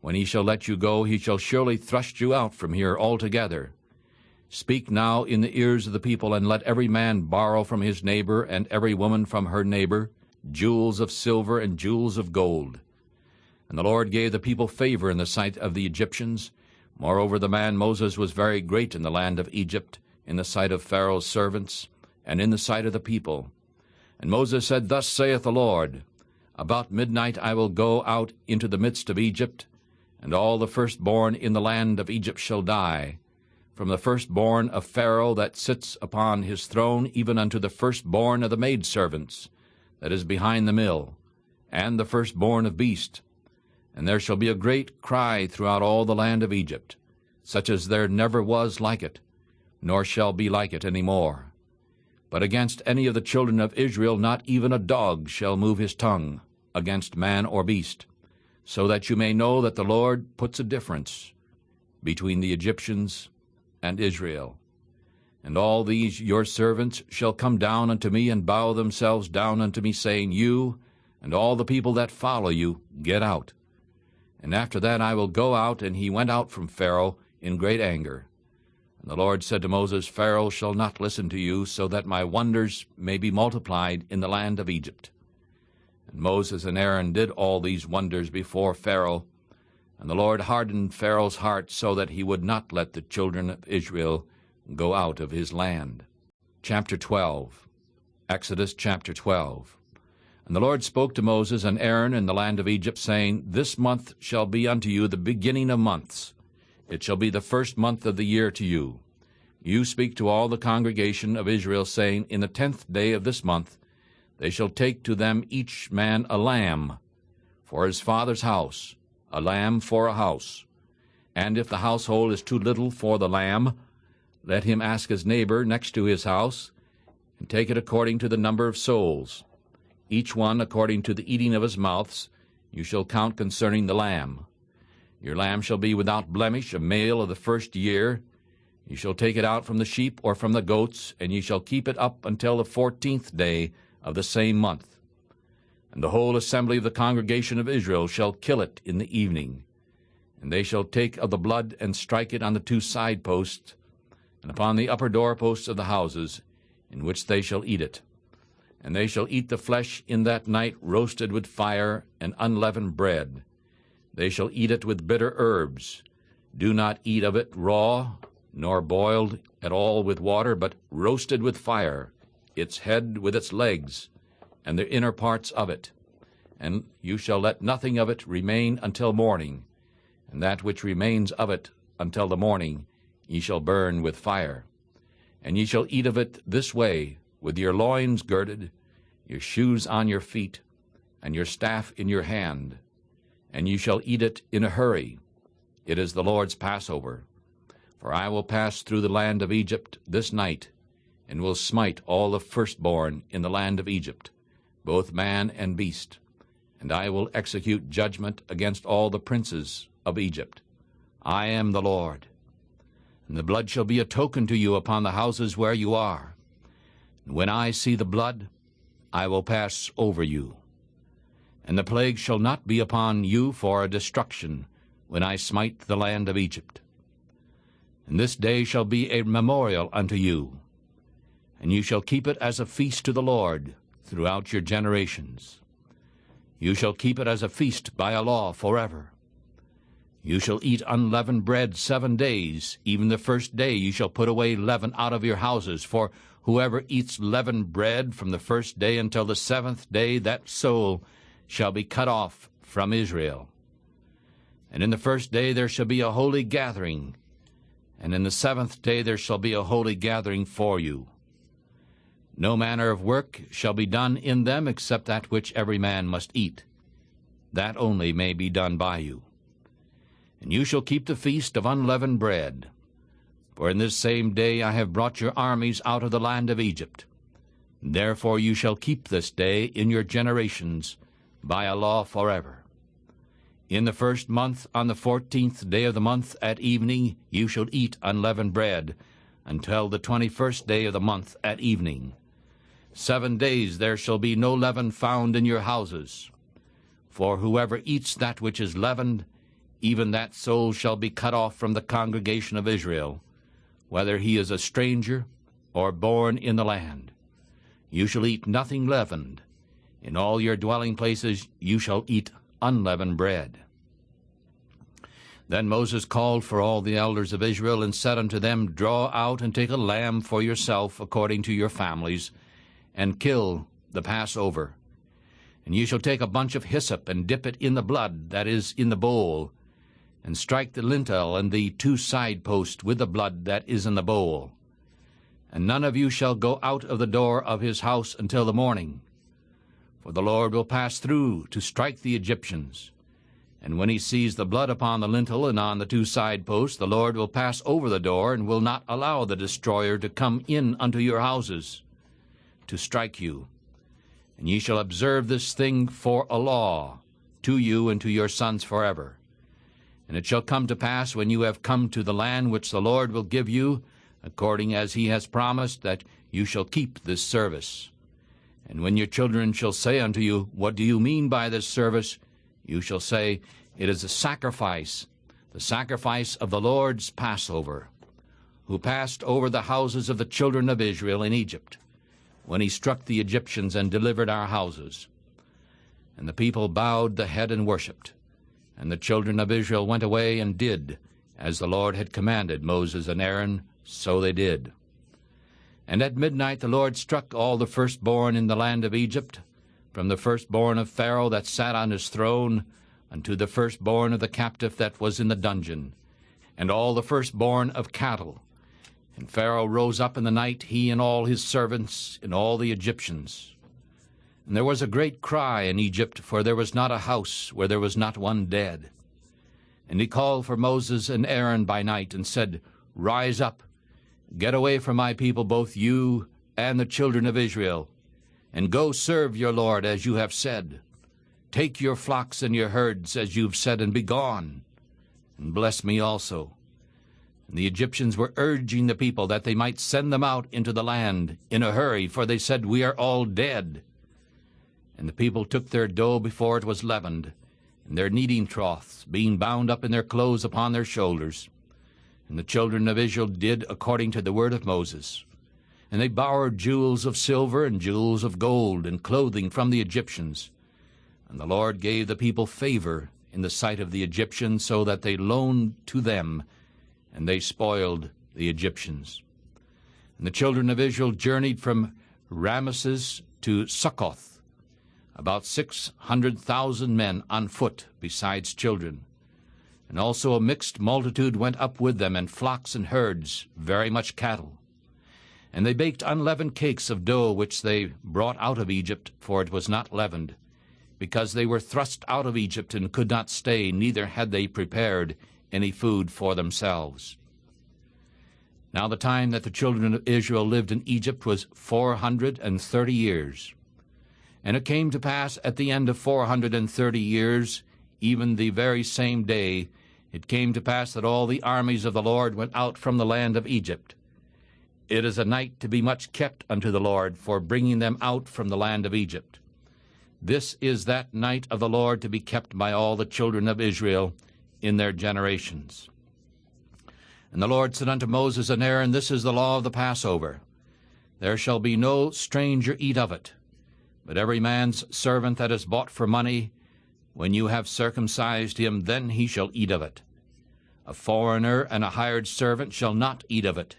A: When he shall let you go, he shall surely thrust you out from here altogether. Speak now in the ears of the people, and let every man borrow from his neighbor, and every woman from her neighbor, jewels of silver and jewels of gold. And the Lord gave the people favor in the sight of the Egyptians. Moreover, the man Moses was very great in the land of Egypt, in the sight of Pharaoh's servants, and in the sight of the people. And Moses said, Thus saith the Lord, About midnight I will go out into the midst of Egypt, and all the firstborn in the land of Egypt shall die, from the firstborn of Pharaoh that sits upon his throne, even unto the firstborn of the maidservants that is behind the mill, and the firstborn of beast. And there shall be a great cry throughout all the land of Egypt, such as there never was like it, nor shall be like it any more. But against any of the children of Israel not even a dog shall move his tongue against man or beast, so that you may know that the Lord puts a difference between the Egyptians and Israel. And all these your servants shall come down unto me, and bow themselves down unto me, saying, You and all the people that follow you, get out. And after that I will go out. And he went out from Pharaoh in great anger. And the Lord said to Moses, Pharaoh shall not listen to you, so that my wonders may be multiplied in the land of Egypt. And Moses and Aaron did all these wonders before Pharaoh, and the Lord hardened Pharaoh's heart so that he would not let the children of Israel go out of his land. Chapter 12. Exodus chapter 12. And the Lord spoke to Moses and Aaron in the land of Egypt, saying, This month shall be unto you the beginning of months. It shall be the first month of the year to you. You speak to all the congregation of Israel, saying, In the 10th day of this month they shall take to them each man a lamb for his father's house, a lamb for a house. And if the household is too little for the lamb, let him ask his neighbor next to his house, and take it according to the number of souls. Each one according to the eating of his mouths you shall count concerning the lamb. Your lamb shall be without blemish, a male of the first year. You shall take it out from the sheep or from the goats, and ye shall keep it up until the 14th day of the same month. And the whole assembly of the congregation of Israel shall kill it in the evening. And they shall take of the blood and strike it on the 2 side posts, and upon the upper doorposts of the houses, in which they shall eat it. And they shall eat the flesh in that night roasted with fire and unleavened bread. They shall eat it with bitter herbs. Do not eat of it raw, nor boiled at all with water, but roasted with fire, its head with its legs, and the inner parts of it. And you shall let nothing of it remain until morning, and that which remains of it until the morning ye shall burn with fire. And ye shall eat of it this way, with your loins girded, your shoes on your feet, and your staff in your hand. And ye shall eat it in a hurry. It is the Lord's Passover. For I will pass through the land of Egypt this night, and will smite all the firstborn in the land of Egypt, both man and beast. And I will execute judgment against all the princes of Egypt. I am the Lord. And the blood shall be a token to you upon the houses where you are. And when I see the blood, I will pass over you. And the plague shall not be upon you for a destruction when I smite the land of Egypt. And this day shall be a memorial unto you, and you shall keep it as a feast to the Lord throughout your generations. You shall keep it as a feast by a law forever. You shall eat unleavened bread 7 days. Even the first day you shall put away leaven out of your houses. For whoever eats leavened bread from the first day until the 7th day, that soul shall be cut off from Israel. And in the first day there shall be a holy gathering, and in the 7th day there shall be a holy gathering for you. No manner of work shall be done in them except that which every man must eat. That only may be done by you. And you shall keep the feast of unleavened bread. For in this same day I have brought your armies out of the land of Egypt. Therefore you shall keep this day in your generations by a law forever. In the 1st month, on the 14th day of the month at evening, you shall eat unleavened bread, until the 21st day of the month at evening. 7 days there shall be no leaven found in your houses. For whoever eats that which is leavened, even that soul shall be cut off from the congregation of Israel, whether he is a stranger or born in the land. You shall eat nothing leavened. In all your dwelling places you shall eat unleavened bread. Then Moses called for all the elders of Israel, and said unto them, Draw out and take a lamb for yourself according to your families, and kill the Passover. And ye shall take a bunch of hyssop, and dip it in the blood that is in the bowl, and strike the lintel and the 2 side posts with the blood that is in the bowl. And none of you shall go out of the door of his house until the morning. For the Lord will pass through to strike the Egyptians. And when he sees the blood upon the lintel and on the 2 side posts, the Lord will pass over the door, and will not allow the destroyer to come in unto your houses to strike you. And ye shall observe this thing for a law to you and to your sons forever. And it shall come to pass, when you have come to the land which the Lord will give you, according as he has promised, that you shall keep this service. And when your children shall say unto you, What do you mean by this service? You shall say, It is a sacrifice, the sacrifice of the Lord's Passover, who passed over the houses of the children of Israel in Egypt, when he struck the Egyptians and delivered our houses. And the people bowed the head and worshipped. And the children of Israel went away and did, as the Lord had commanded Moses and Aaron, so they did. And at midnight the Lord struck all the firstborn in the land of Egypt, from the firstborn of Pharaoh that sat on his throne, unto the firstborn of the captive that was in the dungeon, and all the firstborn of cattle. And Pharaoh rose up in the night, he and all his servants, and all the Egyptians. And there was a great cry in Egypt, for there was not a house where there was not one dead. And he called for Moses and Aaron by night, and said, Rise up, get away from my people, both you and the children of Israel, and go serve your Lord as you have said. Take your flocks and your herds as you have said, and be gone, and bless me also. And the Egyptians were urging the people that they might send them out into the land in a hurry, for they said, We are all dead. And the people took their dough before it was leavened, and their kneading troughs, being bound up in their clothes upon their shoulders. And the children of Israel did according to the word of Moses. And they borrowed jewels of silver and jewels of gold and clothing from the Egyptians. And the Lord gave the people favor in the sight of the Egyptians, so that they loaned to them, and they spoiled the Egyptians. And the children of Israel journeyed from Ramesses to Succoth, about 600,000 men on foot, besides children. And also a mixed multitude went up with them, and flocks and herds, very much cattle. And they baked unleavened cakes of dough, which they brought out of Egypt, for it was not leavened, because they were thrust out of Egypt and could not stay, neither had they prepared any food for themselves. Now the time that the children of Israel lived in Egypt was 430 years. And it came to pass at the end of 430 years, even the very same day, it came to pass that all the armies of the Lord went out from the land of Egypt. It is a night to be much kept unto the Lord, for bringing them out from the land of Egypt. This is that night of the Lord to be kept by all the children of Israel in their generations. And the Lord said unto Moses and Aaron, This is the law of the Passover. There shall be no stranger eat of it, but every man's servant that is bought for money, when you have circumcised him, then he shall eat of it. A foreigner and a hired servant shall not eat of it.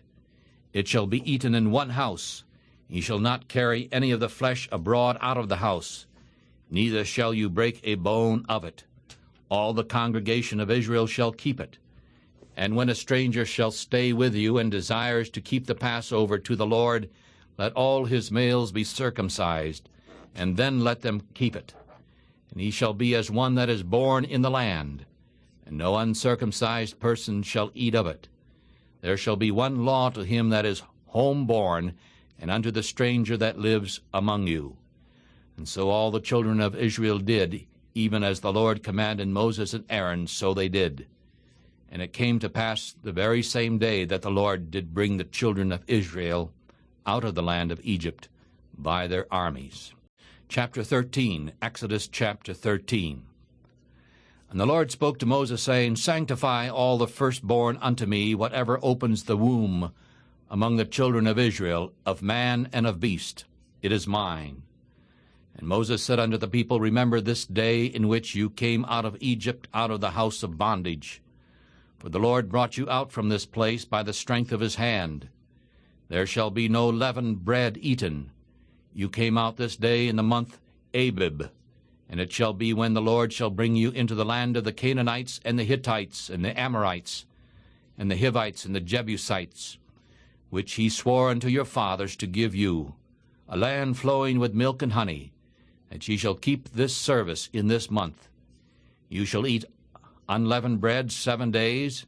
A: It shall be eaten in one house. Ye shall not carry any of the flesh abroad out of the house, neither shall you break a bone of it. All the congregation of Israel shall keep it. And when a stranger shall stay with you and desires to keep the Passover to the Lord, let all his males be circumcised, and then let them keep it. And he shall be as one that is born in the land, and no uncircumcised person shall eat of it. There shall be one law to him that is home-born, and unto the stranger that lives among you. And so all the children of Israel did, even as the Lord commanded Moses and Aaron, so they did. And it came to pass the very same day that the Lord did bring the children of Israel out of the land of Egypt by their armies. Chapter 13, Exodus chapter 13. And the Lord spoke to Moses, saying, Sanctify all the firstborn unto me, whatever opens the womb among the children of Israel, of man and of beast. It is mine. And Moses said unto the people, Remember this day in which you came out of Egypt, out of the house of bondage. For the Lord brought you out from this place by the strength of his hand. There shall be no leavened bread eaten. You came out this day in the month Abib. And it shall be when the Lord shall bring you into the land of the Canaanites and the Hittites and the Amorites and the Hivites and the Jebusites, which he swore unto your fathers to give you, a land flowing with milk and honey, that ye shall keep this service in this month. You shall eat unleavened bread 7 days,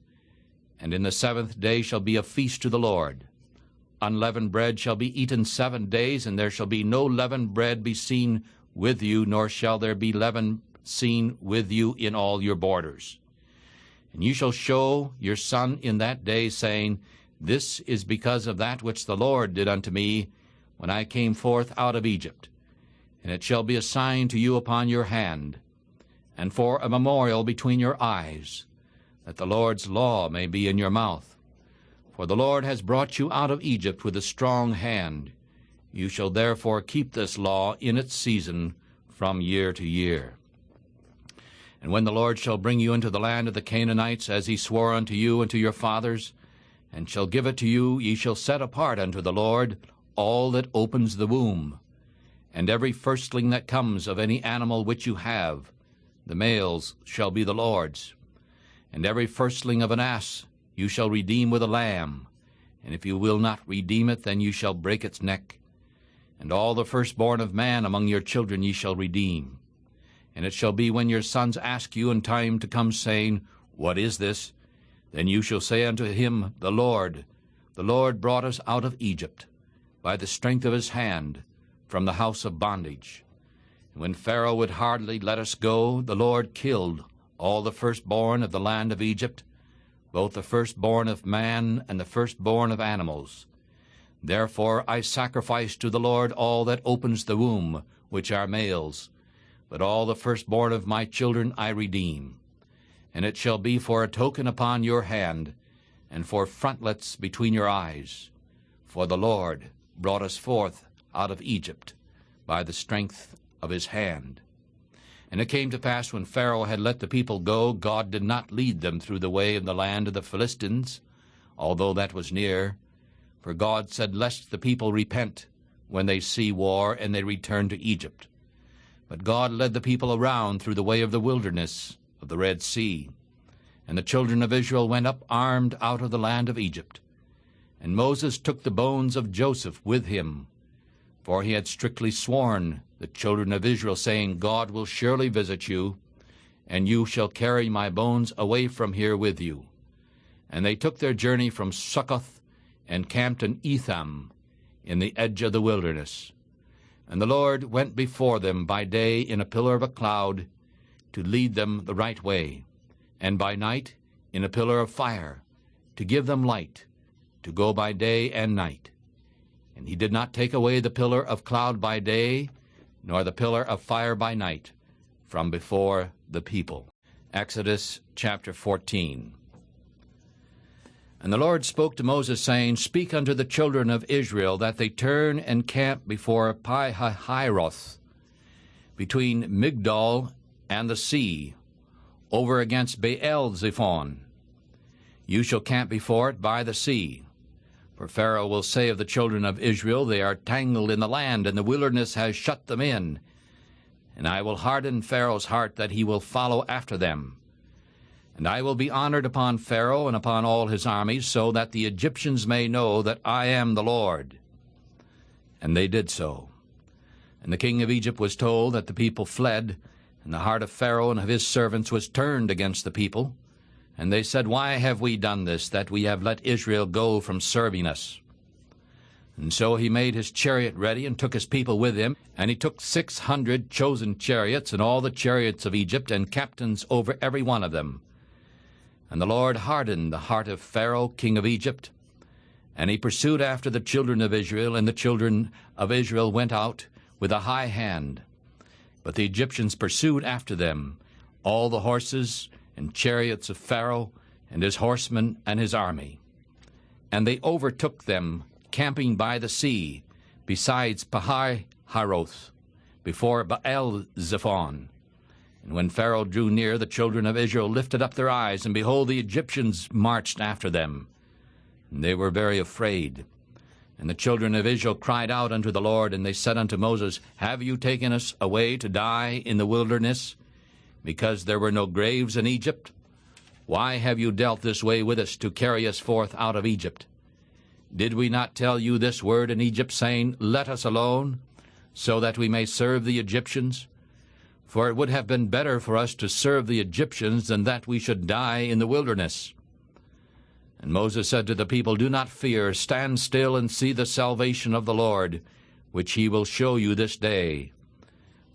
A: and in the 7th day shall be a feast to the Lord. Unleavened bread shall be eaten 7 days, and there shall be no leavened bread be seen with you, nor shall there be leaven seen with you in all your borders. And you shall show your son in that day, saying, This is because of that which the Lord did unto me when I came forth out of Egypt. and it shall be a sign to you upon your hand, and for a memorial between your eyes, that the Lord's law may be in your mouth. For the Lord has brought you out of Egypt with a strong hand. You shall therefore keep this law in its season from year to year. And when the Lord shall bring you into the land of the Canaanites, as he swore unto you and to your fathers, and shall give it to you, ye shall set apart unto the Lord all that opens the womb, and every firstling that comes of any animal which you have, the males shall be the Lord's. And every firstling of an ass you shall redeem with a lamb, and if you will not redeem it, then you shall break its neck. And all the firstborn of man among your children ye shall redeem. And it shall be when your sons ask you in time to come, saying, What is this? Then you shall say unto him, the Lord brought us out of Egypt, by the strength of his hand, from the house of bondage. And when Pharaoh would hardly let us go, the Lord killed all the firstborn of the land of Egypt, both the firstborn of man and the firstborn of animals. Therefore I sacrifice to the Lord all that opens the womb, which are males, but all the firstborn of my children I redeem. And it shall be for a token upon your hand, and for frontlets between your eyes. For the Lord brought us forth out of Egypt by the strength of his hand. And it came to pass, when Pharaoh had let the people go, God did not lead them through the way of the land of the Philistines, although that was near. For God said, Lest the people repent when they see war, and they return to Egypt. But God led the people around through the way of the wilderness of the Red Sea. And the children of Israel went up armed out of the land of Egypt. And Moses took the bones of Joseph with him, for he had strictly sworn the children of Israel, saying, God will surely visit you, and you shall carry my bones away from here with you. And they took their journey from Succoth, and camped in Etham, in the edge of the wilderness. And the Lord went before them by day in a pillar of a cloud, to lead them the right way, and by night in a pillar of fire, to give them light, to go by day and night. And he did not take away the pillar of cloud by day, nor the pillar of fire by night, from before the people. Exodus chapter 14. And the Lord spoke to Moses, saying, Speak unto the children of Israel, that they turn and camp before Pi-hahiroth, between Migdol and the sea, over against Baal-zephon. You shall camp before it by the sea. For Pharaoh will say of the children of Israel, They are tangled in the land, and the wilderness has shut them in. And I will harden Pharaoh's heart, that he will follow after them. And I will be honored upon Pharaoh and upon all his armies, so that the Egyptians may know that I am the Lord. And they did so. And the king of Egypt was told that the people fled, and the heart of Pharaoh and of his servants was turned against the people. And they said, Why have we done this, that we have let Israel go from serving us? And so he made his chariot ready, and took his people with him. And he took 600 chosen chariots, and all the chariots of Egypt, and captains over every one of them. And the Lord hardened the heart of Pharaoh, king of Egypt. And he pursued after the children of Israel, and the children of Israel went out with a high hand. But the Egyptians pursued after them, all the horses and chariots of Pharaoh, and his horsemen and his army. And they overtook them, camping by the sea, besides Pi-hahiroth, before Baal-zephon. And when Pharaoh drew near, the children of Israel lifted up their eyes, and behold, the Egyptians marched after them. And they were very afraid. And the children of Israel cried out unto the Lord, and they said unto Moses, Have you taken us away to die in the wilderness, because there were no graves in Egypt? Why have you dealt this way with us, to carry us forth out of Egypt? Did we not tell you this word in Egypt, saying, Let us alone, so that we may serve the Egyptians? For it would have been better for us to serve the Egyptians, than that we should die in the wilderness. And Moses said to the people, Do not fear, stand still and see the salvation of the Lord, which he will show you this day.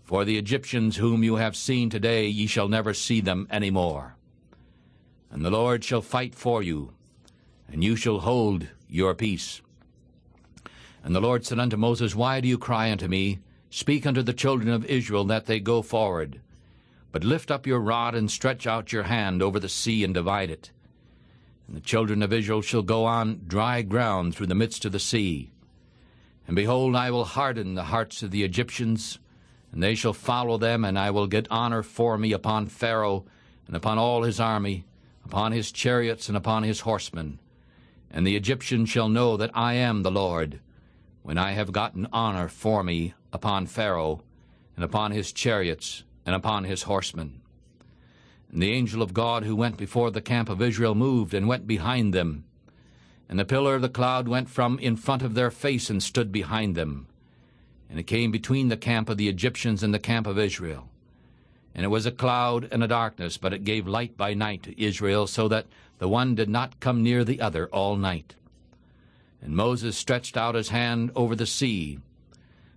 A: For the Egyptians whom you have seen today, ye shall never see them any more. And the Lord shall fight for you, and you shall hold your peace. And the Lord said unto Moses, Why do you cry unto me? Speak unto the children of Israel that they go forward. But lift up your rod and stretch out your hand over the sea and divide it. And the children of Israel shall go on dry ground through the midst of the sea. And behold, I will harden the hearts of the Egyptians, and they shall follow them, and I will get honor for me upon Pharaoh and upon all his army, upon his chariots and upon his horsemen. And the Egyptians shall know that I am the Lord, when I have gotten honor for me upon Pharaoh and upon his chariots and upon his horsemen. And the angel of God who went before the camp of Israel moved and went behind them. And the pillar of the cloud went from in front of their face and stood behind them. And it came between the camp of the Egyptians and the camp of Israel. And it was a cloud and a darkness, but it gave light by night to Israel, so that the one did not come near the other all night. And Moses stretched out his hand over the sea,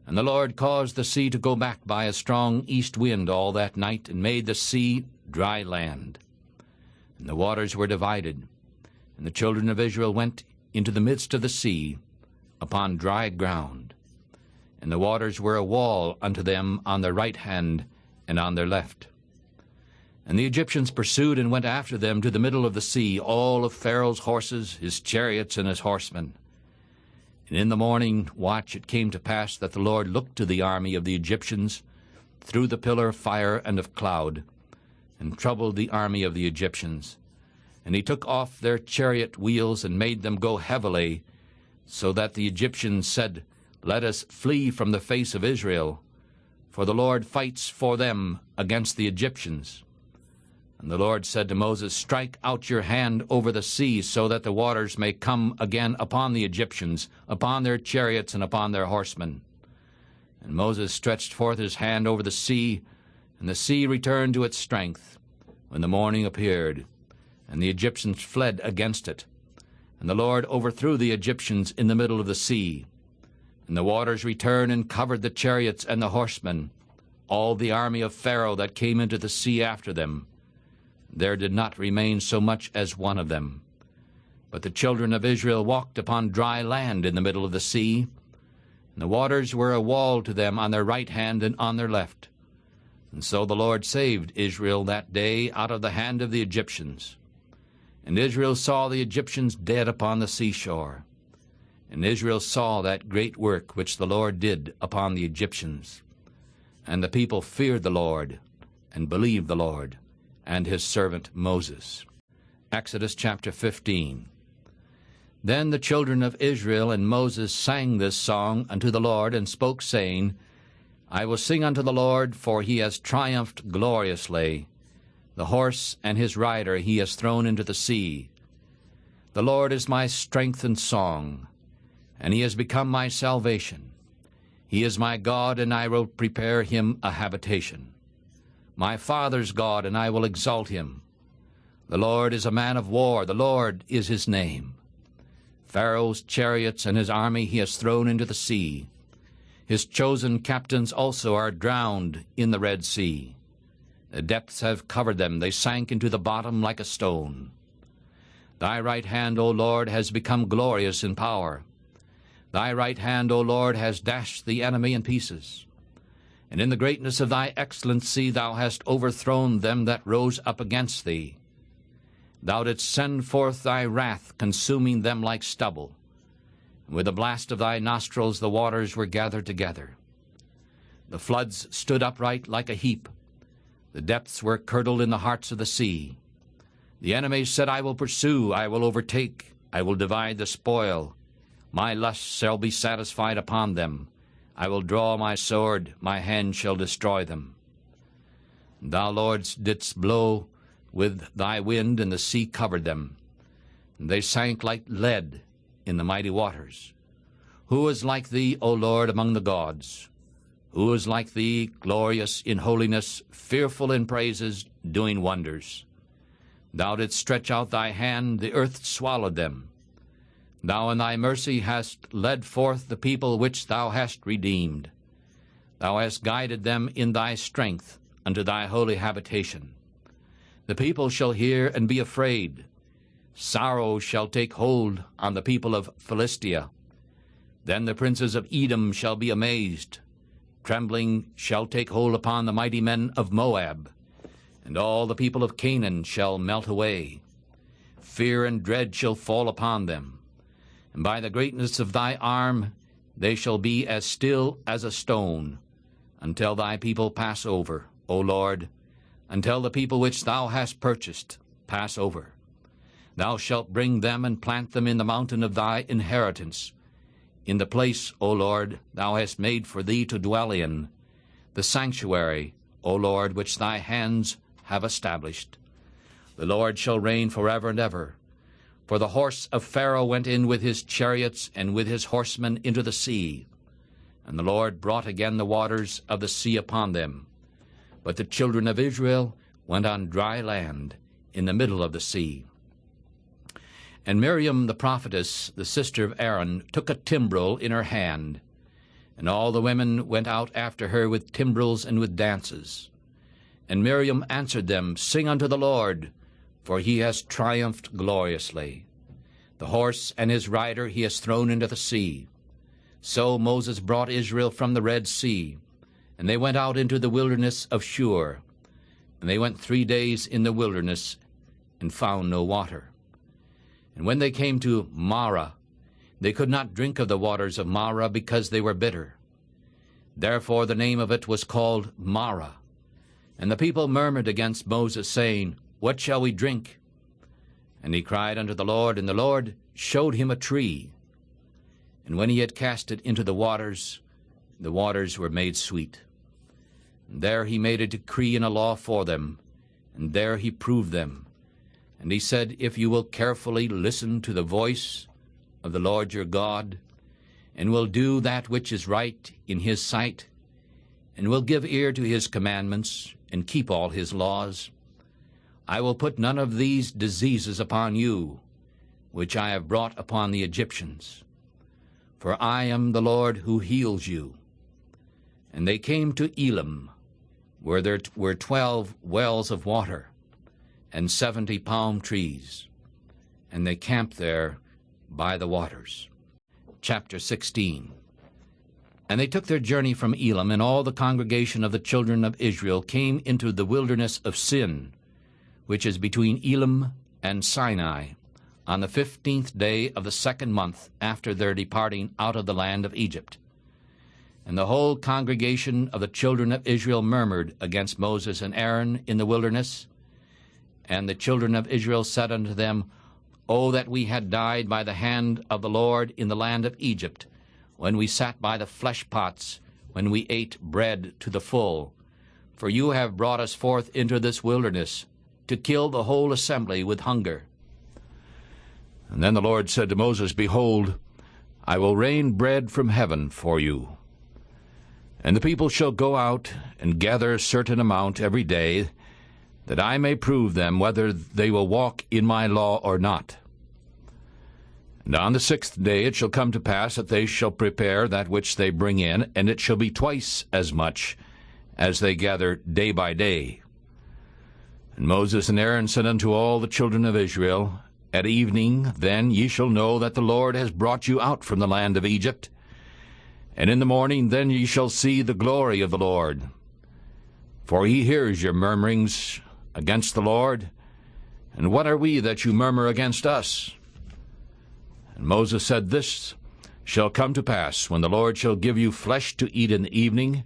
A: and the Lord caused the sea to go back by a strong east wind all that night, and made the sea dry land. And the waters were divided, and the children of Israel went into the midst of the sea upon dry ground. And the waters were a wall unto them on their right hand and on their left. And the Egyptians pursued and went after them to the middle of the sea, all of Pharaoh's horses, his chariots, and his horsemen. And in the morning watch it came to pass that the Lord looked to the army of the Egyptians through the pillar of fire and of cloud, and troubled the army of the Egyptians. And he took off their chariot wheels and made them go heavily, so that the Egyptians said, Let us flee from the face of Israel, for the Lord fights for them against the Egyptians. And the Lord said to Moses, Strike out your hand over the sea, so that the waters may come again upon the Egyptians, upon their chariots and upon their horsemen. And Moses stretched forth his hand over the sea, and the sea returned to its strength, when the morning appeared, and the Egyptians fled against it. And the Lord overthrew the Egyptians in the middle of the sea. And the waters returned and covered the chariots and the horsemen, all the army of Pharaoh that came into the sea after them. There did not remain so much as one of them. But the children of Israel walked upon dry land in the middle of the sea, and the waters were a wall to them on their right hand and on their left. And so the Lord saved Israel that day out of the hand of the Egyptians. And Israel saw the Egyptians dead upon the seashore. And Israel saw that great work which the Lord did upon the Egyptians. And the people feared the Lord, and believed the Lord, and his servant Moses. Exodus chapter 15. Then the children of Israel and Moses sang this song unto the Lord, and spoke, saying, I will sing unto the Lord, for he has triumphed gloriously. The horse and his rider he has thrown into the sea. The Lord is my strength and song, and he has become my salvation. He is my God, and I will prepare him a habitation. My father's God, and I will exalt him. The Lord is a man of war, the Lord is his name. Pharaoh's chariots and his army he has thrown into the sea. His chosen captains also are drowned in the Red Sea. The depths have covered them, they sank into the bottom like a stone. Thy right hand, O Lord, has become glorious in power. Thy right hand, O Lord, has dashed the enemy in pieces. And in the greatness of thy excellency thou hast overthrown them that rose up against thee. Thou didst send forth thy wrath, consuming them like stubble. And with the blast of thy nostrils the waters were gathered together. The floods stood upright like a heap. The depths were curdled in the hearts of the sea. The enemy said, I will pursue, I will overtake, I will divide the spoil. My lust shall be satisfied upon them. I will draw my sword, my hand shall destroy them. Thou, Lord, didst blow with thy wind, and the sea covered them. And they sank like lead in the mighty waters. Who is like thee, O Lord, among the gods? Who is like thee, glorious in holiness, fearful in praises, doing wonders? Thou didst stretch out thy hand, the earth swallowed them. Thou in thy mercy hast led forth the people which thou hast redeemed. Thou hast guided them in thy strength unto thy holy habitation. The people shall hear and be afraid. Sorrow shall take hold on the people of Philistia. Then the princes of Edom shall be amazed, Trembling shall take hold upon the mighty men of Moab, and all the people of Canaan shall melt away. Fear and dread shall fall upon them, and by the greatness of thy arm they shall be as still as a stone, until thy people pass over, O Lord, until the people which thou hast purchased pass over. Thou shalt bring them and plant them in the mountain of thy inheritance, in the place, O Lord, thou hast made for thee to dwell in, the sanctuary, O Lord, which thy hands have established. The Lord shall reign forever and ever. For the horse of Pharaoh went in with his chariots and with his horsemen into the sea, and the Lord brought again the waters of the sea upon them. But the children of Israel went on dry land in the middle of the sea. And Miriam the prophetess, the sister of Aaron, took a timbrel in her hand, and all the women went out after her with timbrels and with dances. And Miriam answered them, Sing unto the Lord, for he has triumphed gloriously. The horse and his rider he has thrown into the sea. So Moses brought Israel from the Red Sea, and they went out into the wilderness of Shur. And they went 3 days in the wilderness, and found no water. And when they came to Marah, they could not drink of the waters of Marah, because they were bitter. Therefore the name of it was called Marah. And the people murmured against Moses, saying, What shall we drink? And he cried unto the Lord, and the Lord showed him a tree. And when he had cast it into the waters were made sweet. And there he made a decree and a law for them, and there he proved them. And he said, If you will carefully listen to the voice of the Lord your God, and will do that which is right in his sight, and will give ear to his commandments, and keep all his laws, I will put none of these diseases upon you, which I have brought upon the Egyptians. For I am the Lord who heals you. And they came to Elim, where there were 12 wells of water, and 70 palm trees, and they camped there by the waters. Chapter 16. And they took their journey from Elim, and all the congregation of the children of Israel came into the wilderness of Sin, which is between Elim and Sinai, on the 15th day of the 2nd month after their departing out of the land of Egypt. And the whole congregation of the children of Israel murmured against Moses and Aaron in the wilderness. And the children of Israel said unto them, O that we had died by the hand of the Lord in the land of Egypt, when we sat by the flesh pots, when we ate bread to the full. For you have brought us forth into this wilderness, to kill the whole assembly with hunger. And then the Lord said to Moses, Behold, I will rain bread from heaven for you. And the people shall go out and gather a certain amount every day, that I may prove them whether they will walk in my law or not. And on the 6th day it shall come to pass that they shall prepare that which they bring in, and it shall be twice as much as they gather day by day. And Moses and Aaron said unto all the children of Israel, At evening then ye shall know that the Lord has brought you out from the land of Egypt. And in the morning then ye shall see the glory of the Lord. For he hears your murmurings against the Lord. And what are we that you murmur against us? And Moses said, This shall come to pass, when the Lord shall give you flesh to eat in the evening,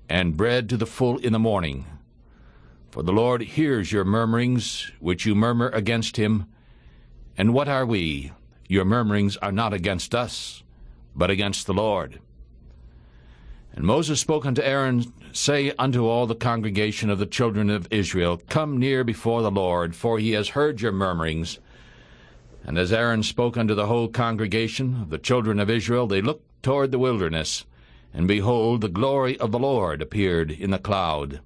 A: and bread to the full in the morning. For the Lord hears your murmurings, which you murmur against him. And what are we? Your murmurings are not against us, but against the Lord. And Moses spoke unto Aaron, Say unto all the congregation of the children of Israel, Come near before the Lord, for he has heard your murmurings. And as Aaron spoke unto the whole congregation of the children of Israel, they looked toward the wilderness, and behold, the glory of the Lord appeared in the cloud.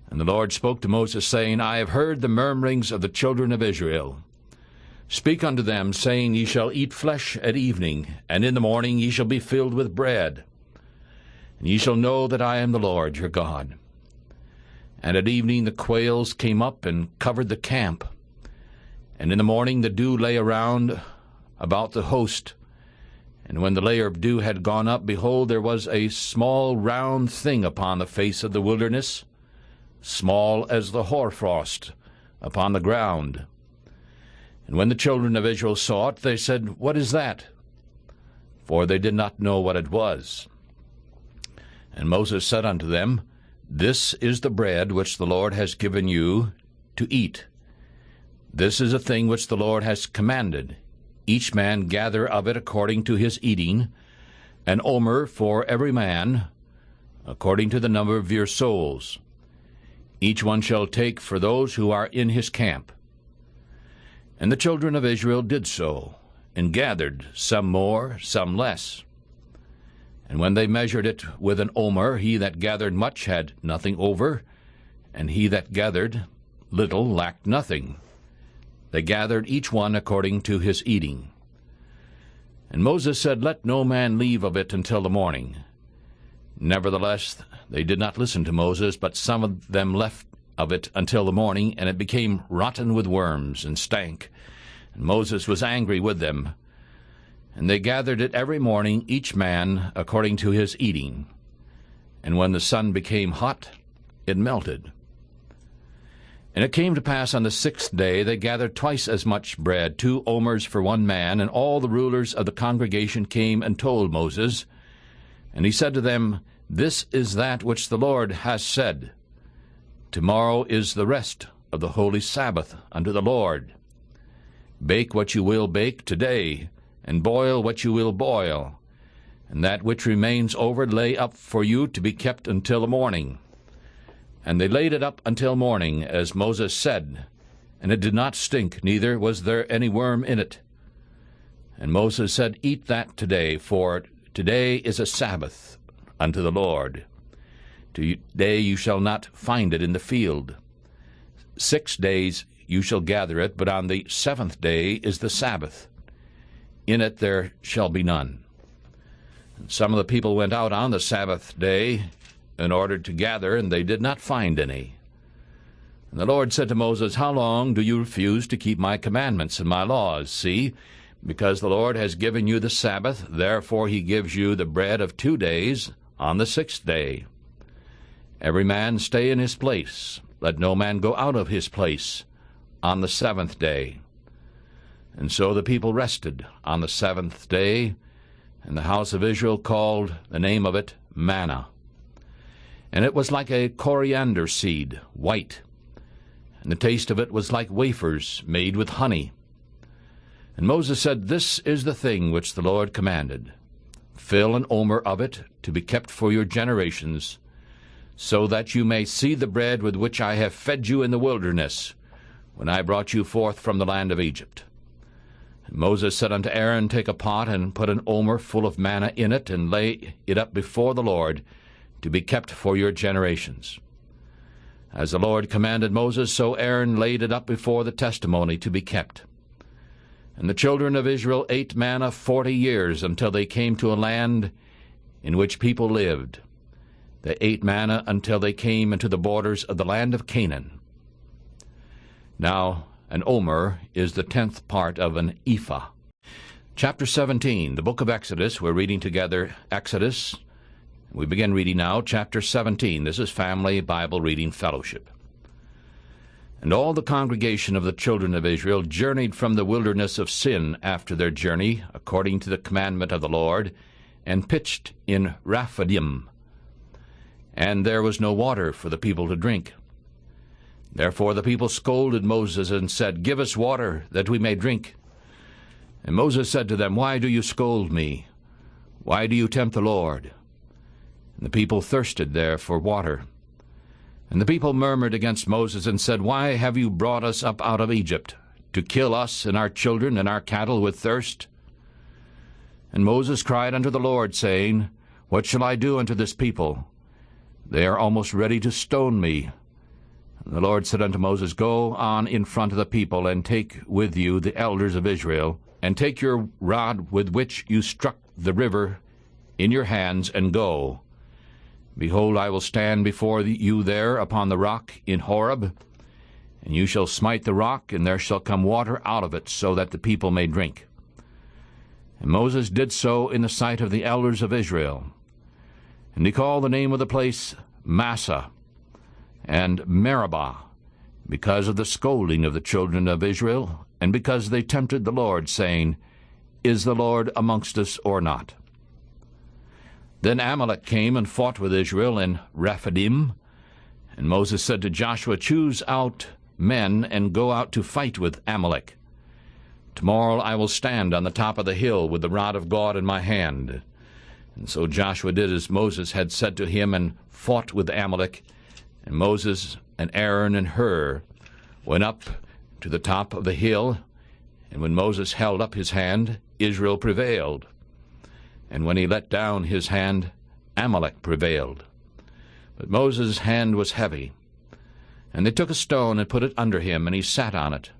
A: And the Lord spoke to Moses, saying, I have heard the murmurings of the children of Israel. Speak unto them, saying, Ye shall eat flesh at evening, and in the morning ye shall be filled with bread. And ye shall know that I am the Lord your God. And at evening the quails came up and covered the camp. And in the morning the dew lay around about the host. And when the layer of dew had gone up, behold, there was a small round thing upon the face of the wilderness, small as the hoarfrost upon the ground. And when the children of Israel saw it, they said, What is that? For they did not know what it was. And Moses said unto them, This is the bread which the Lord has given you to eat. This is a thing which the Lord has commanded. Each man gather of it according to his eating, an omer for every man, according to the number of your souls. Each one shall take for those who are in his camp. And the children of Israel did so, and gathered, some more, some less. And when they measured it with an omer, he that gathered much had nothing over, and he that gathered little lacked nothing. They gathered each one according to his eating. And Moses said, Let no man leave of it until the morning. Nevertheless, they did not listen to Moses, but some of them left of it until the morning, and it became rotten with worms, and stank. And Moses was angry with them. And they gathered it every morning, each man according to his eating. And when the sun became hot, it melted. And it came to pass on the 6th day they gathered twice as much bread, 2 omers for one man, and all the rulers of the congregation came and told Moses. And he said to them, This is that which the Lord has said. Tomorrow is the rest of the holy Sabbath unto the Lord. Bake what you will bake today, and boil what you will boil, and that which remains over lay up for you to be kept until the morning. And they laid it up until morning, as Moses said, and it did not stink, neither was there any worm in it. And Moses said, Eat that today, for today is a Sabbath unto the Lord. Today you shall not find it in the field. 6 days you shall gather it, but on the 7th day is the Sabbath. In it there shall be none. And some of the people went out on the Sabbath day in order to gather, and they did not find any. And the Lord said to Moses, How long do you refuse to keep my commandments and my laws? See, because the Lord has given you the Sabbath, therefore he gives you the bread of 2 days on the 6th day. Every man stay in his place. Let no man go out of his place on the 7th day. And so the people rested on the 7th day, and the house of Israel called the name of it manna. And it was like a coriander seed, white, and the taste of it was like wafers made with honey. And Moses said, This is the thing which the Lord commanded. Fill an omer of it to be kept for your generations, so that you may see the bread with which I have fed you in the wilderness, when I brought you forth from the land of Egypt. And Moses said unto Aaron, Take a pot, and put an omer full of manna in it, and lay it up before the Lord, to be kept for your generations. As the Lord commanded Moses, so Aaron laid it up before the testimony to be kept. And the children of Israel ate manna 40 years, until they came to a land in which people lived. They ate manna until they came into the borders of the land of Canaan. Now, an omer is the 10th part of an ephah. Chapter 17, the book of Exodus. We're reading together Exodus. We begin reading now, chapter 17. This is Family Bible Reading Fellowship. And all the congregation of the children of Israel journeyed from the wilderness of Sin after their journey, according to the commandment of the Lord, and pitched in Rephidim. And there was no water for the people to drink. Therefore the people scolded Moses and said, Give us water, that we may drink. And Moses said to them, Why do you scold me? Why do you tempt the Lord? And the people thirsted there for water. And the people murmured against Moses and said, Why have you brought us up out of Egypt, to kill us and our children and our cattle with thirst? And Moses cried unto the Lord, saying, What shall I do unto this people? They are almost ready to stone me. And the Lord said unto Moses, Go on in front of the people, and take with you the elders of Israel, and take your rod with which you struck the river in your hands, and go. Behold, I will stand before you there upon the rock in Horeb, and you shall smite the rock, and there shall come water out of it, so that the people may drink. And Moses did so in the sight of the elders of Israel. And he called the name of the place Massah and Meribah, because of the scolding of the children of Israel, and because they tempted the Lord, saying, Is the Lord amongst us or not? Then Amalek came and fought with Israel in Rephidim. And Moses said to Joshua, Choose out men and go out to fight with Amalek. Tomorrow I will stand on the top of the hill with the rod of God in my hand. And so Joshua did as Moses had said to him, and fought with Amalek. And Moses and Aaron and Hur went up to the top of the hill. And when Moses held up his hand, Israel prevailed. And when he let down his hand, Amalek prevailed. But Moses' hand was heavy. And they took a stone and put it under him, and he sat on it.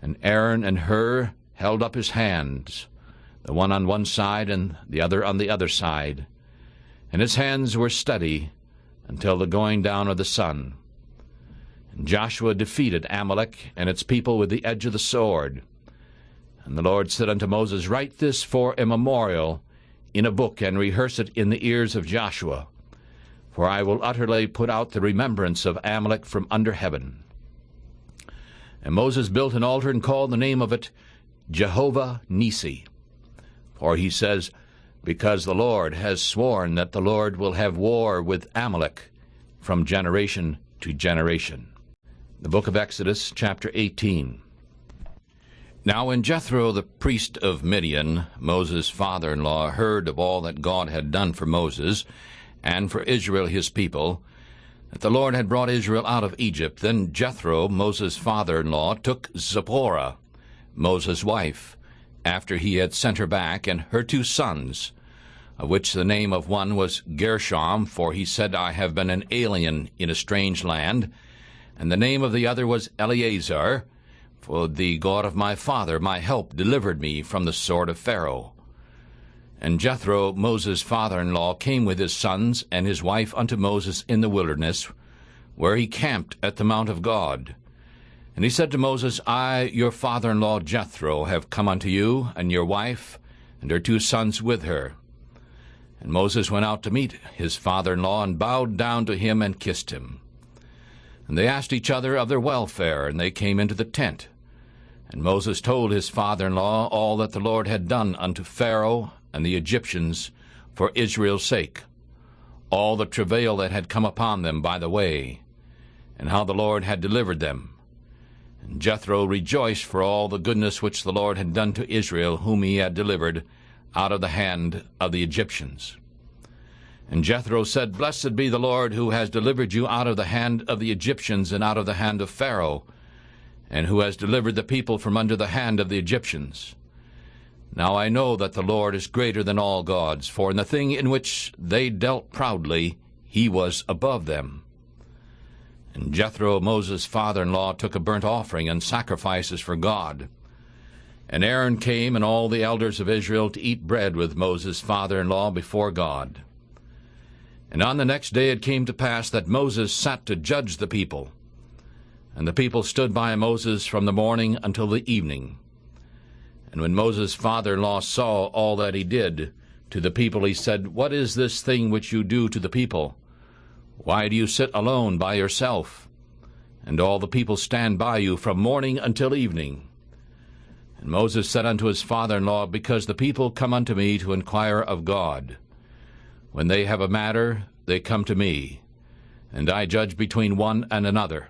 A: And Aaron and Hur held up his hands, the one on one side and the other on the other side. And his hands were steady until the going down of the sun. And Joshua defeated Amalek and its people with the edge of the sword. And the Lord said unto Moses, Write this for a memorial in a book, and rehearse it in the ears of Joshua. For I will utterly put out the remembrance of Amalek from under heaven. And Moses built an altar and called the name of it Jehovah Nissi. For he says, Because the Lord has sworn that the Lord will have war with Amalek from generation to generation. The book of Exodus, chapter 18. Now when Jethro, the priest of Midian, Moses' father-in-law, heard of all that God had done for Moses and for Israel his people, that the Lord had brought Israel out of Egypt, then Jethro, Moses' father-in-law, took Zipporah, Moses' wife, after he had sent her back, and her 2 sons, of which the name of one was Gershom, for he said, I have been an alien in a strange land, and the name of the other was Eleazar, for the God of my father, my help, delivered me from the sword of Pharaoh. And Jethro, Moses' father-in-law, came with his sons and his wife unto Moses in the wilderness, where he camped at the mount of God. And he said to Moses, I, your father-in-law Jethro, have come unto you, and your wife, and her 2 sons with her. And Moses went out to meet his father-in-law, and bowed down to him, and kissed him. And they asked each other of their welfare, and they came into the tent. And Moses told his father-in-law all that the Lord had done unto Pharaoh and the Egyptians for Israel's sake, all the travail that had come upon them by the way, and how the Lord had delivered them. And Jethro rejoiced for all the goodness which the Lord had done to Israel, whom he had delivered out of the hand of the Egyptians. And Jethro said, Blessed be the Lord, who has delivered you out of the hand of the Egyptians and out of the hand of Pharaoh, and who has delivered the people from under the hand of the Egyptians. Now I know that the Lord is greater than all gods, for in the thing in which they dealt proudly, he was above them. And Jethro, Moses' father-in-law, took a burnt offering and sacrifices for God. And Aaron came and all the elders of Israel to eat bread with Moses' father-in-law before God. And on the next day it came to pass that Moses sat to judge the people. And the people stood by Moses from the morning until the evening. And when Moses' father-in-law saw all that he did to the people, he said, What is this thing which you do to the people? Why do you sit alone by yourself? And all the people stand by you from morning until evening. And Moses said unto his father-in-law, Because the people come unto me to inquire of God. When they have a matter, they come to me, and I judge between one and another.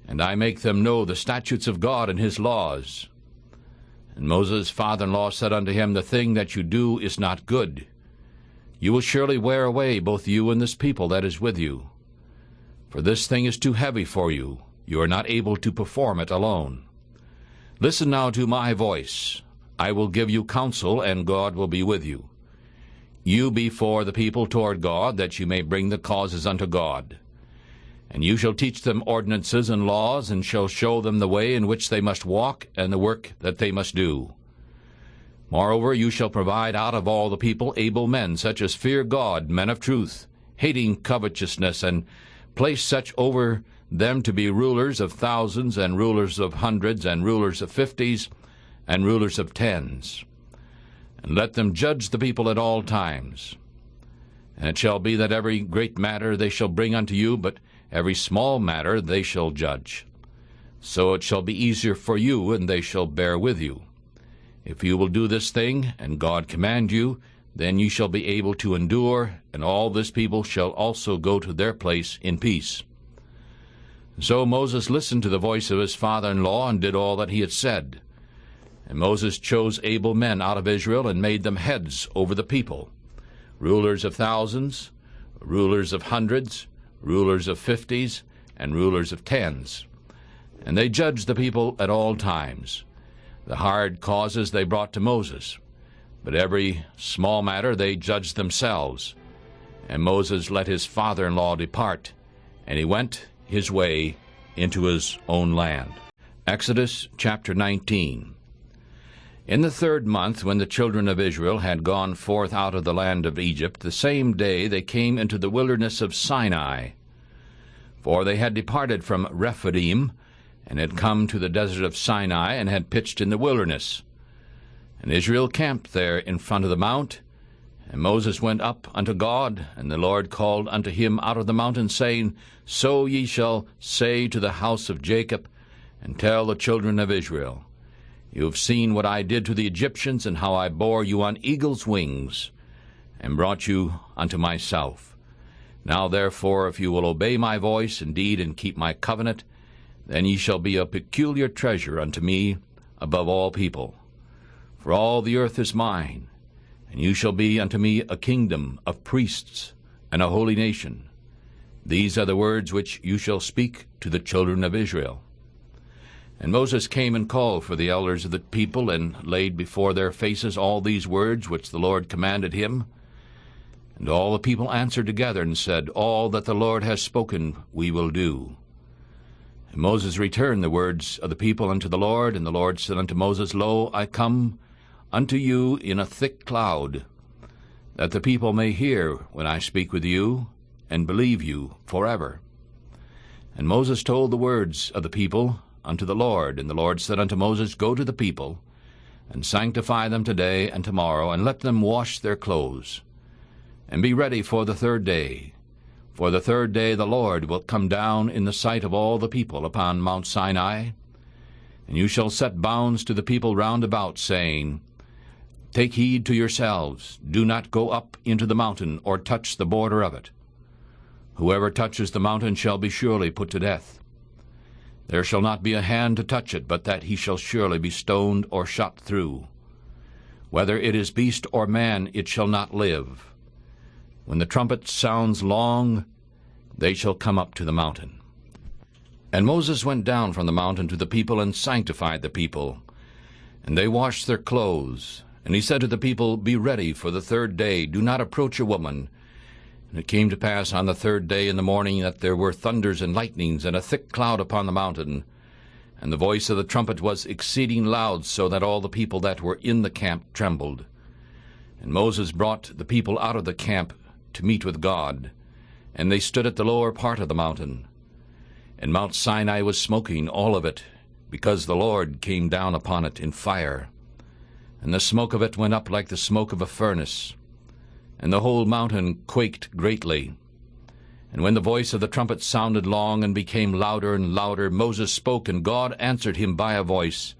A: And I make them know the statutes of God and his laws. And Moses' father-in-law said unto him, The thing that you do is not good. You will surely wear away both you and this people that is with you. For this thing is too heavy for you. You are not able to perform it alone. Listen now to my voice. I will give you counsel, and God will be with you. You be for the people toward God, that you may bring the causes unto God. And you shall teach them ordinances and laws, and shall show them the way in which they must walk, and the work that they must do. Moreover, you shall provide out of all the people able men, such as fear God, men of truth, hating covetousness, and place such over them to be rulers of thousands, and rulers of hundreds, and rulers of 50s, and rulers of 10s. and let them judge the people at all times. And it shall be that every great matter they shall bring unto you, but every small matter they shall judge. So it shall be easier for you, and they shall bear with you. If you will do this thing, and God command you, then you shall be able to endure, and all this people shall also go to their place in peace. So Moses listened to the voice of his father-in-law, and did all that he had said. And Moses chose able men out of Israel, and made them heads over the people, rulers of thousands, rulers of hundreds, rulers of 50s, and rulers of 10s. And they judged the people at all times. The hard causes they brought to Moses, but every small matter they judged themselves. And Moses let his father-in-law depart, and he went his way into his own land. Exodus chapter 19. In the 3rd month, when the children of Israel had gone forth out of the land of Egypt, the same day they came into the wilderness of Sinai. For they had departed from Rephidim, and had come to the desert of Sinai, and had pitched in the wilderness. And Israel camped there in front of the mount. And Moses went up unto God, and the Lord called unto him out of the mountain, saying, So ye shall say to the house of Jacob, and tell the children of Israel, You have seen what I did to the Egyptians, and how I bore you on eagle's wings, and brought you unto myself. Now therefore, if you will obey my voice indeed, and keep my covenant, then ye shall be a peculiar treasure unto me above all people. For all the earth is mine, and you shall be unto me a kingdom of priests and a holy nation. These are the words which you shall speak to the children of Israel. And Moses came and called for the elders of the people, and laid before their faces all these words which the Lord commanded him. And all the people answered together, and said, All that the Lord has spoken we will do. And Moses returned the words of the people unto the Lord, and the Lord said unto Moses, Lo, I come unto you in a thick cloud, that the people may hear when I speak with you, and believe you forever. And Moses told the words of the people unto the Lord. And the Lord said unto Moses, Go to the people, and sanctify them today and tomorrow, and let them wash their clothes, and be ready for the 3rd day. For the 3rd day the Lord will come down in the sight of all the people upon Mount Sinai. And you shall set bounds to the people round about, saying, Take heed to yourselves, do not go up into the mountain, or touch the border of it. Whoever touches the mountain shall be surely put to death. There shall not be a hand to touch it, but that he shall surely be stoned or shot through. Whether it is beast or man, it shall not live. When the trumpet sounds long, they shall come up to the mountain. And Moses went down from the mountain to the people, and sanctified the people. And they washed their clothes. And he said to the people, Be ready for the 3rd day, do not approach a woman. And it came to pass on the 3rd day in the morning that there were thunders and lightnings, and a thick cloud upon the mountain. And the voice of the trumpet was exceeding loud, so that all the people that were in the camp trembled. And Moses brought the people out of the camp to meet with God, and they stood at the lower part of the mountain. And Mount Sinai was smoking, all of it, because the Lord came down upon it in fire. And the smoke of it went up like the smoke of a furnace. And the whole mountain quaked greatly. And when the voice of the trumpet sounded long, and became louder and louder, Moses spoke, and God answered him by a voice.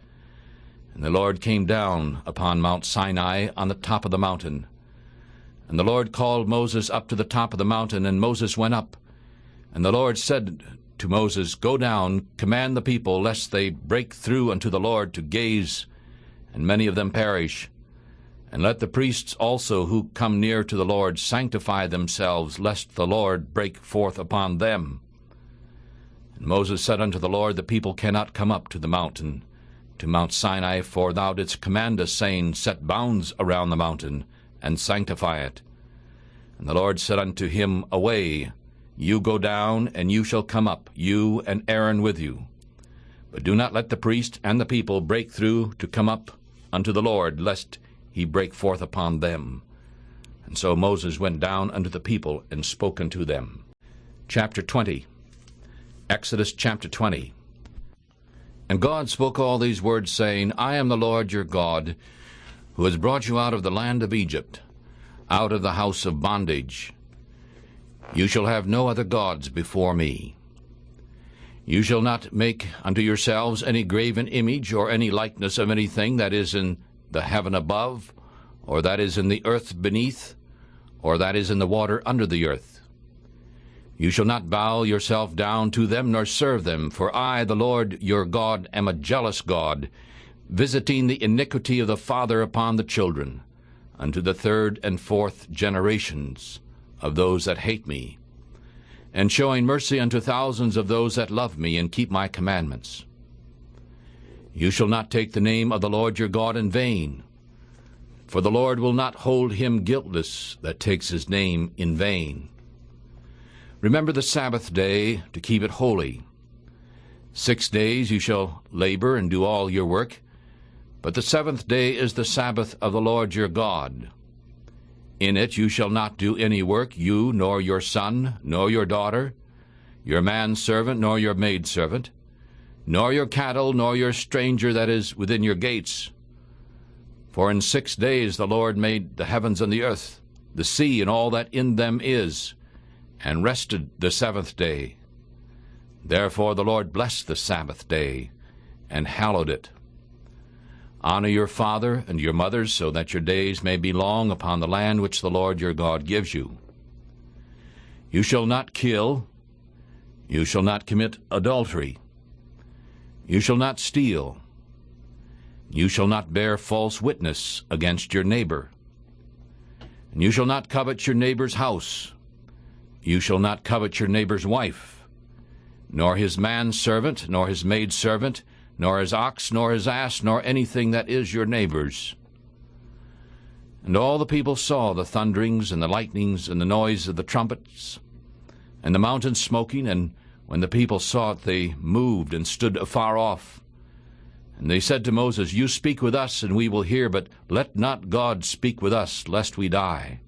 A: And the Lord came down upon Mount Sinai on the top of the mountain. And the Lord called Moses up to the top of the mountain, and Moses went up. And the Lord said to Moses, Go down, command the people, lest they break through unto the Lord to gaze, and many of them perish. And let the priests also who come near to the Lord sanctify themselves, lest the Lord break forth upon them. And Moses said unto the Lord, The people cannot come up to the mountain, to Mount Sinai, for thou didst command us, saying, Set bounds around the mountain, and sanctify it. And the Lord said unto him, Away, you go down, and you shall come up, you and Aaron with you. But do not let the priest and the people break through to come up unto the Lord, lest he break forth upon them. And so Moses went down unto the people, and spoke unto them. Chapter 20. Exodus chapter 20. And God spoke all these words, saying, I am the Lord your God, who has brought you out of the land of Egypt, out of the house of bondage. You shall have no other gods before me. You shall not make unto yourselves any graven image or any likeness of anything that is in the heaven above, or that is in the earth beneath, or that is in the water under the earth. You shall not bow yourself down to them, nor serve them, for I, the Lord your God, am a jealous God, visiting the iniquity of the father upon the children, unto the third and fourth generations of those that hate me, and showing mercy unto thousands of those that love me and keep my commandments. You shall not take the name of the Lord your God in vain, for the Lord will not hold him guiltless that takes his name in vain. Remember the Sabbath day to keep it holy. 6 days you shall labor and do all your work, but the seventh day is the Sabbath of the Lord your God. In it you shall not do any work, you, nor your son, nor your daughter, your manservant, nor your maidservant, nor your cattle, nor your stranger that is within your gates. For in 6 days the Lord made the heavens and the earth, the sea, and all that in them is, and rested the seventh day. Therefore the Lord blessed the Sabbath day, and hallowed it. Honor your father and your mother, so that your days may be long upon the land which the Lord your God gives you. You shall not kill. You shall not commit adultery. You shall not steal. You shall not bear false witness against your neighbor. And you shall not covet your neighbor's house. You shall not covet your neighbor's wife, nor his manservant, nor his maidservant, nor his ox, nor his ass, nor anything that is your neighbor's. And all the people saw the thunderings and the lightnings and the noise of the trumpets, and the mountain smoking, and when the people saw it, they moved and stood afar off. And they said to Moses, You speak with us, and we will hear, but let not God speak with us, lest we die.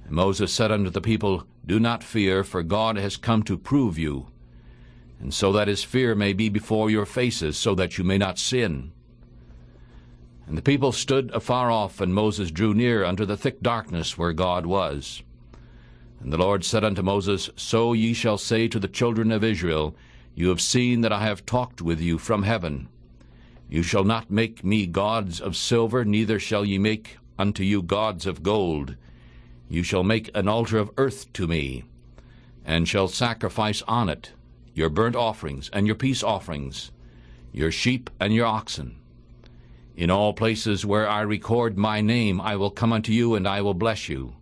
A: And Moses said unto the people, Do not fear, for God has come to prove you, and so that his fear may be before your faces, so that you may not sin. And the people stood afar off, and Moses drew near unto the thick darkness where God was. And the Lord said unto Moses, So ye shall say to the children of Israel, You have seen that I have talked with you from heaven. You shall not make me gods of silver, neither shall ye make unto you gods of gold. You shall make an altar of earth to me, and shall sacrifice on it your burnt offerings and your peace offerings, your sheep and your oxen. In all places where I record my name I will come unto you, and I will bless you.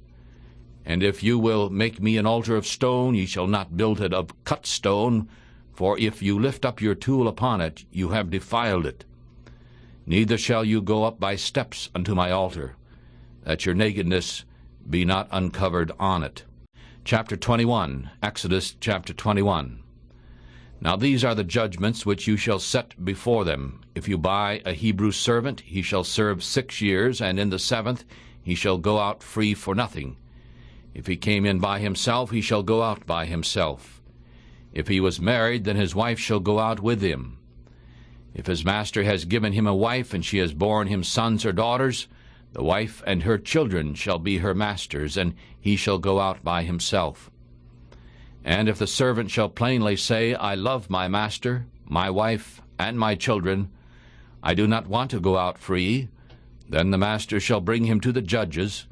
A: And if you will make me an altar of stone, ye shall not build it of cut stone, for if you lift up your tool upon it, you have defiled it. Neither shall you go up by steps unto my altar, that your nakedness be not uncovered on it. Chapter 21, Exodus chapter 21. Now these are the judgments which you shall set before them. If you buy a Hebrew servant, he shall serve 6 years, and in the 7th he shall go out free for nothing. If he came in by himself, he shall go out by himself. If he was married, then his wife shall go out with him. If his master has given him a wife, and she has borne him sons or daughters, the wife and her children shall be her master's, and he shall go out by himself. And if the servant shall plainly say, I love my master, my wife, and my children, I do not want to go out free, then the master shall bring him to the judges,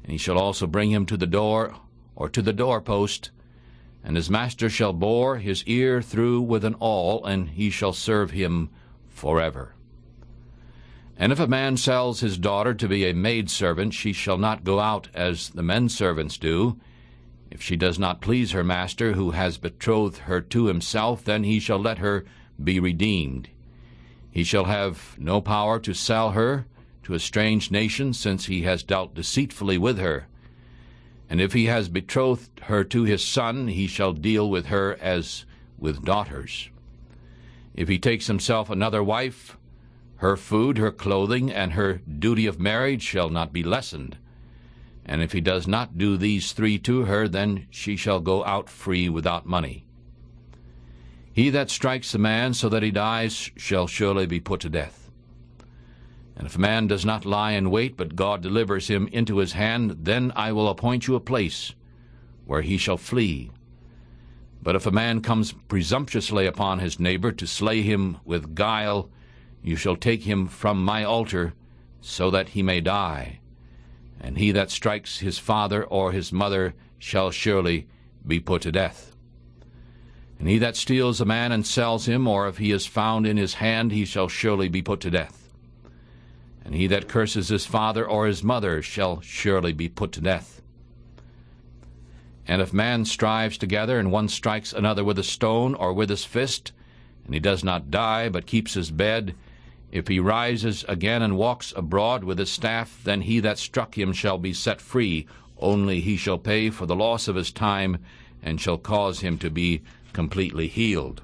A: and he shall also bring him to the door or to the doorpost, and his master shall bore his ear through with an awl, and he shall serve him forever. And if a man sells his daughter to be a maidservant, she shall not go out as the men servants do. If she does not please her master, who has betrothed her to himself, then he shall let her be redeemed. He shall have no power to sell her to a strange nation, since he has dealt deceitfully with her. And if he has betrothed her to his son, he shall deal with her as with daughters. If he takes himself another wife, her food, her clothing, and her duty of marriage shall not be lessened. And if he does not do these 3 to her, then she shall go out free without money. He that strikes a man so that he dies shall surely be put to death. And if a man does not lie in wait, but God delivers him into his hand, then I will appoint you a place where he shall flee. But if a man comes presumptuously upon his neighbor to slay him with guile, you shall take him from my altar, so that he may die. And he that strikes his father or his mother shall surely be put to death. And he that steals a man and sells him, or if he is found in his hand, he shall surely be put to death. And he that curses his father or his mother shall surely be put to death. And if man strives together, and one strikes another with a stone or with his fist, and he does not die, but keeps his bed, if he rises again and walks abroad with his staff, then he that struck him shall be set free, only he shall pay for the loss of his time, and shall cause him to be completely healed.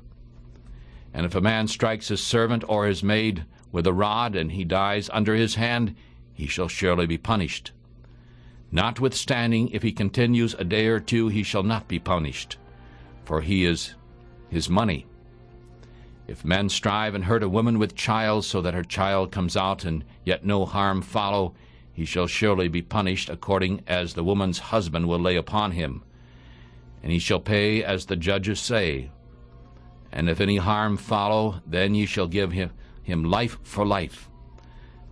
A: And if a man strikes his servant or his maid with a rod, and he dies under his hand, he shall surely be punished. Notwithstanding, if he continues a day or two, he shall not be punished, for he is his money. If men strive and hurt a woman with child, so that her child comes out, and yet no harm follow, he shall surely be punished according as the woman's husband will lay upon him. And he shall pay as the judges say. And if any harm follow, then ye shall give him life for life,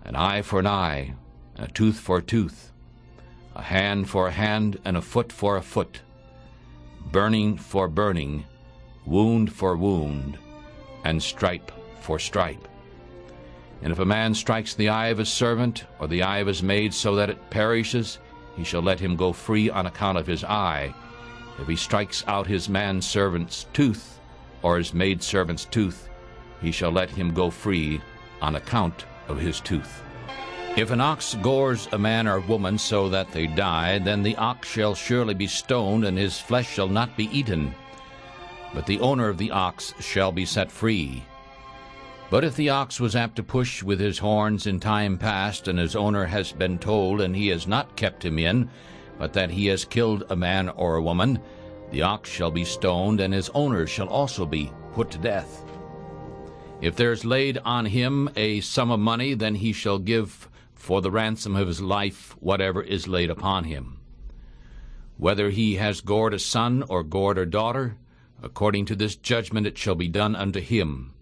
A: an eye for an eye, and a tooth for a tooth, a hand for a hand, and a foot for a foot, burning for burning, wound for wound, and stripe for stripe. And if a man strikes the eye of his servant or the eye of his maid so that it perishes, he shall let him go free on account of his eye. If he strikes out his manservant's tooth or his maidservant's tooth, he shall let him go free on account of his tooth. If an ox gores a man or woman so that they die, then the ox shall surely be stoned, and his flesh shall not be eaten. But the owner of the ox shall be set free. But if the ox was apt to push with his horns in time past, and his owner has been told, and he has not kept him in, but that he has killed a man or a woman, the ox shall be stoned, and his owner shall also be put to death. If there is laid on him a sum of money, then he shall give for the ransom of his life whatever is laid upon him. Whether he has gored a son or gored a daughter, according to this judgment it shall be done unto him.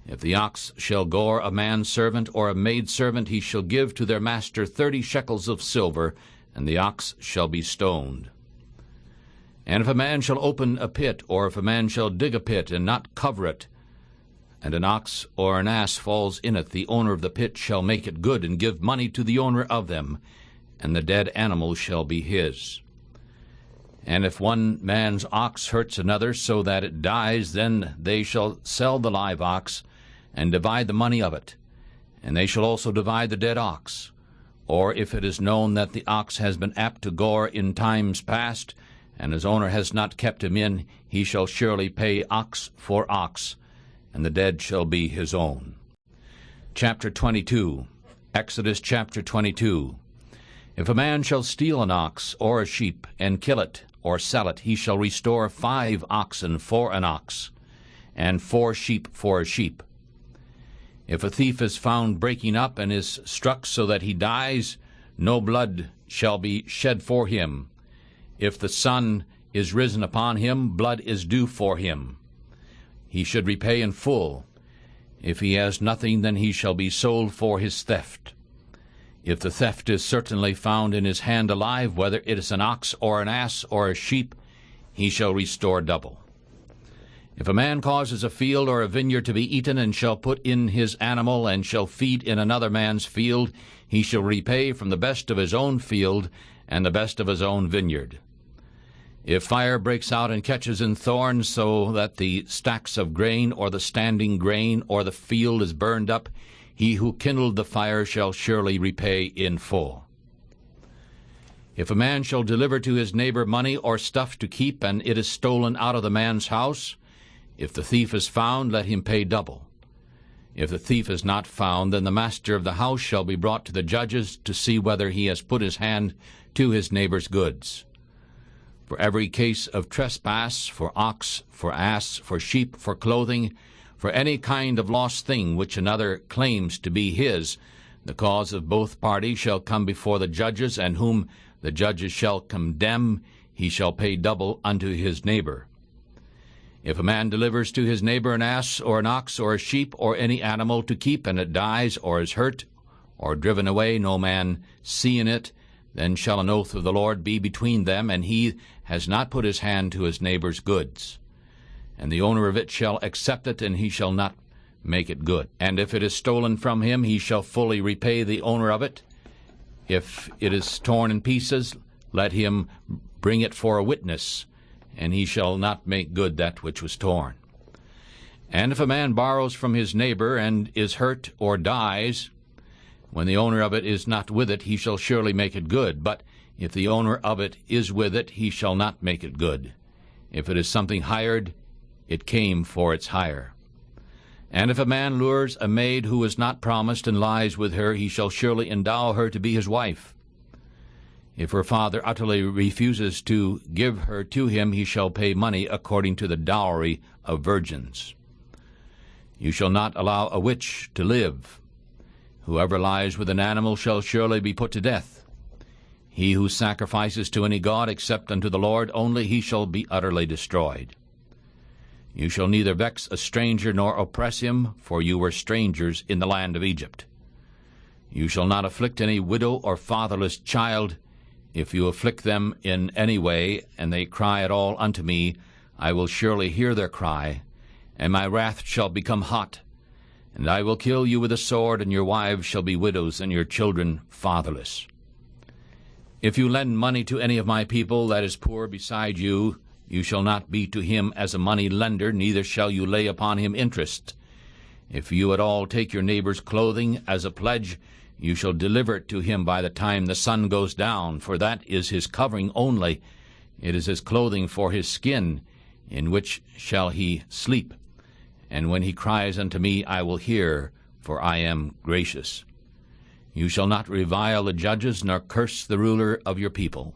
A: If the ox shall gore a manservant or a maidservant, he shall give to their master 30 shekels of silver, and the ox shall be stoned. And if a man shall open a pit, or if a man shall dig a pit and not cover it, and an ox or an ass falls in it, the owner of the pit shall make it good, and give money to the owner of them, and the dead animal shall be his. And if one man's ox hurts another so that it dies, then they shall sell the live ox, and divide the money of it, and they shall also divide the dead ox. Or if it is known that the ox has been apt to gore in times past, and his owner has not kept him in, he shall surely pay ox for ox, and the dead shall be his own. Chapter 22. Exodus chapter 22. If a man shall steal an ox or a sheep, and kill it, or sell it, he shall restore 5 oxen for an ox, and 4 sheep for a sheep. If a thief is found breaking up, and is struck so that he dies, no blood shall be shed for him. If the sun is risen upon him, blood is due for him. He should repay in full. If he has nothing, then he shall be sold for his theft. If the theft is certainly found in his hand alive, whether it is an ox or an ass or a sheep, he shall restore double. If a man causes a field or a vineyard to be eaten, and shall put in his animal, and shall feed in another man's field, he shall repay from the best of his own field and the best of his own vineyard. If fire breaks out and catches in thorns, so that the stacks of grain or the standing grain or the field is burned up, he who kindled the fire shall surely repay in full. If a man shall deliver to his neighbor money or stuff to keep, and it is stolen out of the man's house, if the thief is found, let him pay double. If the thief is not found, then the master of the house shall be brought to the judges to see whether he has put his hand to his neighbor's goods. For every case of trespass, for ox, for ass, for sheep, for clothing, for any kind of lost thing which another claims to be his, The cause of both parties shall come before the judges, and whom the judges shall condemn, he shall pay double unto his neighbor. If a man delivers to his neighbor an ass or an ox or a sheep or any animal to keep, and it dies or is hurt or driven away, no man seeing it, then shall an oath of the Lord be between them, and he has not put his hand to his neighbor's goods. And the owner of it shall accept it, and he shall not make it good. And if it is stolen from him, he shall fully repay the owner of it. If it is torn in pieces, let him bring it for a witness, and he shall not make good that which was torn. And if a man borrows from his neighbor, and is hurt or dies, when the owner of it is not with it, he shall surely make it good. But if the owner of it is with it, he shall not make it good. If it is something hired, it came for its hire. And if a man lures a maid who is not promised and lies with her, he shall surely endow her to be his wife. If her father utterly refuses to give her to him, he shall pay money according to the dowry of virgins. You shall not allow a witch to live. Whoever lies with an animal shall surely be put to death. He who sacrifices to any god except unto the Lord only, he shall be utterly destroyed. You shall neither vex a stranger nor oppress him, for you were strangers in the land of Egypt. You shall not afflict any widow or fatherless child. If you afflict them in any way, and they cry at all unto me, I will surely hear their cry, and my wrath shall become hot. And I will kill you with a sword, and your wives shall be widows, and your children fatherless. If you lend money to any of my people that is poor beside you, you shall not be to him as a money lender, neither shall you lay upon him interest. If you at all take your neighbor's clothing as a pledge, you shall deliver it to him by the time the sun goes down, for that is his covering only. It is his clothing for his skin, in which shall he sleep. And when he cries unto me, I will hear, for I am gracious. You shall not revile the judges, nor curse the ruler of your people.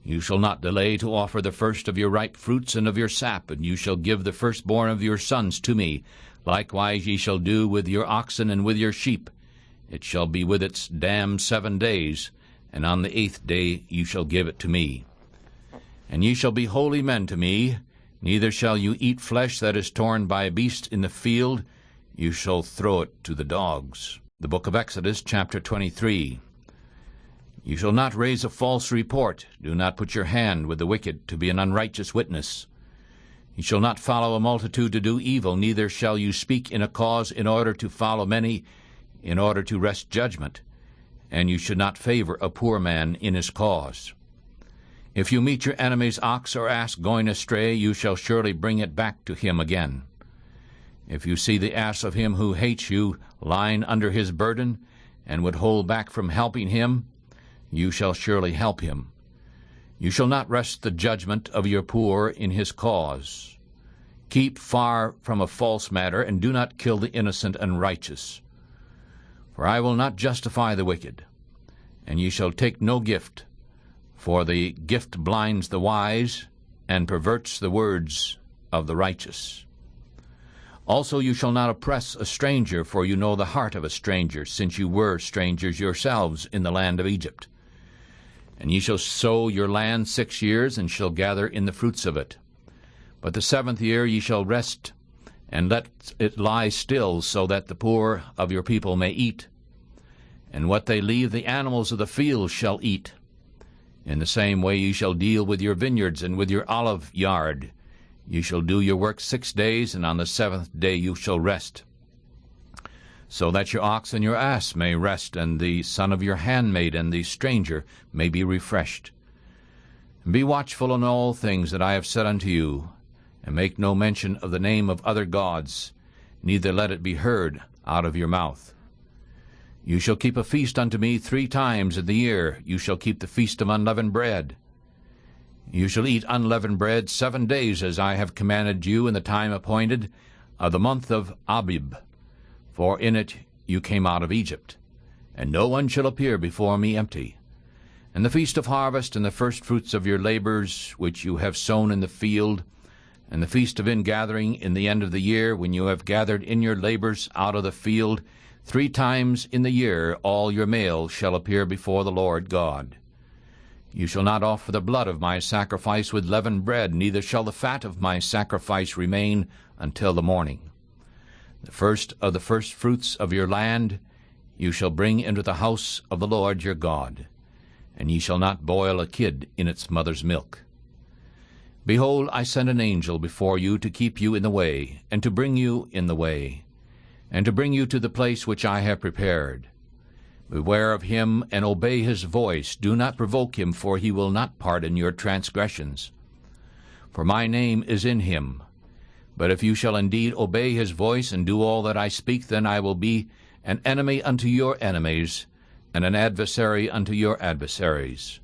A: You shall not delay to offer the first of your ripe fruits and of your sap, and you shall give the firstborn of your sons to me. Likewise ye shall do with your oxen and with your sheep. It shall be with its dam 7 days, and on the 8th day you shall give it to me. And ye shall be holy men to me, neither shall you eat flesh that is torn by a beast in the field. You shall throw it to the dogs. The book of Exodus, chapter 23. You shall not raise a false report. Do not put your hand with the wicked to be an unrighteous witness. You shall not follow a multitude to do evil, neither shall you speak in a cause in order to follow many, in order to wrest judgment. And you should not favor a poor man in his cause. If you meet your enemy's ox or ass going astray, you shall surely bring it back to him again. If you see the ass of him who hates you lying under his burden, and would hold back from helping him, you shall surely help him. You shall not wrest the judgment of your poor in his cause. Keep far from a false matter, and do not kill the innocent and righteous. For I will not justify the wicked, and ye shall take no gift, for the gift blinds the wise, and perverts the words of the righteous. Also you shall not oppress a stranger, for you know the heart of a stranger, since you were strangers yourselves in the land of Egypt. And ye shall sow your land 6 years, and shall gather in the fruits of it. But the 7th year ye shall rest, and let it lie still, so that the poor of your people may eat. And what they leave the animals of the field shall eat. In the same way ye shall deal with your vineyards and with your olive yard. You shall do your work 6 days, and on the 7th day you shall rest, so that your ox and your ass may rest, and the son of your handmaid and the stranger may be refreshed. And be watchful in all things that I have said unto you, and make no mention of the name of other gods, neither let it be heard out of your mouth. You shall keep a feast unto me 3 times in the year. You shall keep the feast of unleavened bread. You shall eat unleavened bread 7 days, as I have commanded you in the time appointed of the month of Abib. For in it you came out of Egypt. And no one shall appear before me empty. And the feast of harvest, and the firstfruits of your labors, which you have sown in the field, and the feast of ingathering in the end of the year, when you have gathered in your labors out of the field, 3 times in the year all your males shall appear before the Lord God. You shall not offer the blood of my sacrifice with leavened bread, neither shall the fat of my sacrifice remain until the morning. The first of the firstfruits of your land you shall bring into the house of the Lord your God, and ye shall not boil a kid in its mother's milk. Behold, I send an angel before you to keep you in the way, and to bring you in the way, and to bring you to the place which I have prepared. Beware of him, and obey his voice. Do not provoke him, for he will not pardon your transgressions. For my name is in him. But if you shall indeed obey his voice, and do all that I speak, then I will be an enemy unto your enemies, and an adversary unto your adversaries.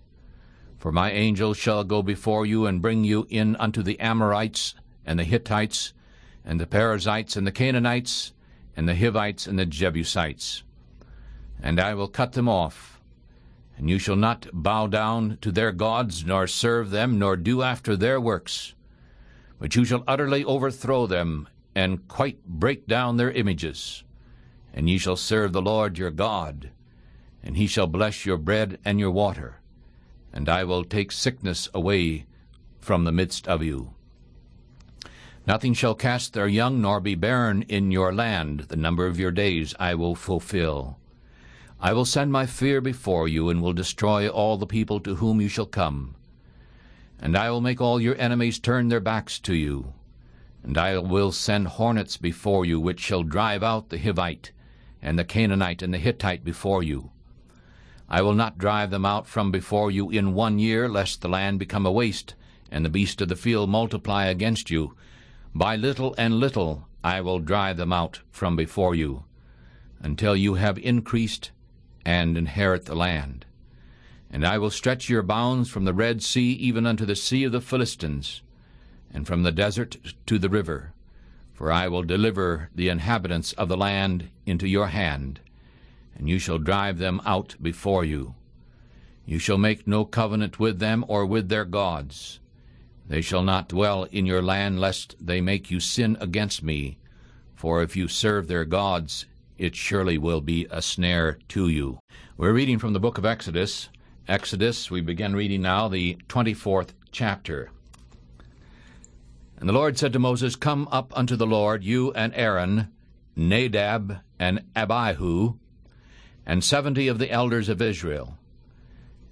A: For my angel shall go before you, and bring you in unto the Amorites, and the Hittites, and the Perizzites, and the Canaanites, and the Hivites, and the Jebusites. And I will cut them off, and you shall not bow down to their gods, nor serve them, nor do after their works. But you shall utterly overthrow them, and quite break down their images. And ye shall serve the Lord your God, and he shall bless your bread and your water. And I will take sickness away from the midst of you. Nothing shall cast their young, nor be barren in your land. The number of your days I will fulfill. I will send my fear before you, and will destroy all the people to whom you shall come. And I will make all your enemies turn their backs to you. And I will send hornets before you, which shall drive out the Hivite, and the Canaanite, and the Hittite before you. I will not drive them out from before you in 1 year, lest the land become a waste, and the beasts of the field multiply against you. By little and little I will drive them out from before you, until you have increased and inherit the land. And I will stretch your bounds from the Red Sea even unto the sea of the Philistines, and from the desert to the river. For I will deliver the inhabitants of the land into your hand, and you shall drive them out before you. You shall make no covenant with them or with their gods. They shall not dwell in your land, lest they make you sin against me. For if you serve their gods, it surely will be a snare to you. We're reading from the book of Exodus. We begin reading now the 24th chapter. And the Lord said to Moses, Come up unto the Lord, you and Aaron, Nadab and Abihu, and 70 of the elders of Israel,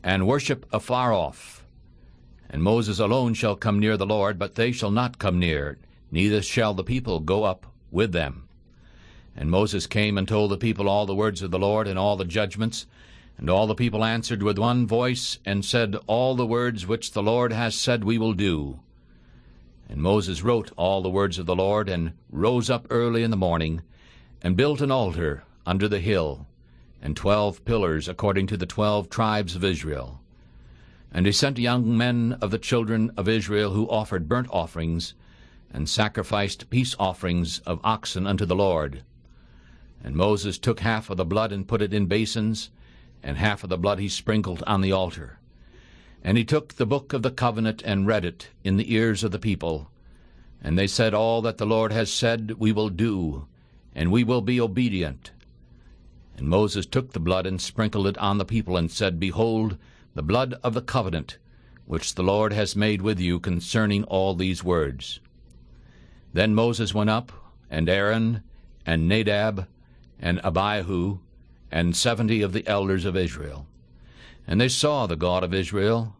A: and worship afar off. And Moses alone shall come near the Lord, but they shall not come near, neither shall the people go up with them. And Moses came and told the people all the words of the Lord, and all the judgments. And all the people answered with one voice, and said, All the words which the Lord has said we will do. And Moses wrote all the words of the Lord, and rose up early in the morning, and built an altar under the hill, and 12 pillars according to the 12 tribes of Israel. And he sent young men of the children of Israel, who offered burnt offerings, and sacrificed peace offerings of oxen unto the Lord. And Moses took half of the blood, and put it in basins, and half of the blood he sprinkled on the altar. And he took the book of the covenant, and read it in the ears of the people. And they said, All that the Lord has said we will do, and we will be obedient. And Moses took the blood, and sprinkled it on the people, and said, Behold, the blood of the covenant, which the Lord has made with you concerning all these words. Then Moses went up, and Aaron, and Nadab, and Abihu, and 70 of the elders of Israel. And they saw the God of Israel,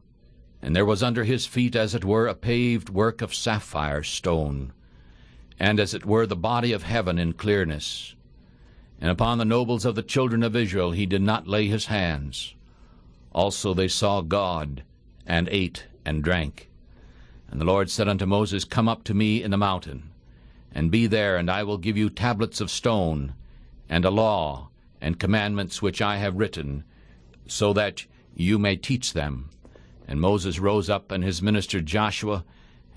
A: and there was under his feet as it were a paved work of sapphire stone, and as it were the body of heaven in clearness. And upon the nobles of the children of Israel he did not lay his hands. Also they saw God, and ate and drank. And the Lord said unto Moses, Come up to me in the mountain, and be there, and I will give you tablets of stone, and a law, and commandments which I have written, so that you may teach them. And Moses rose up, and his minister Joshua.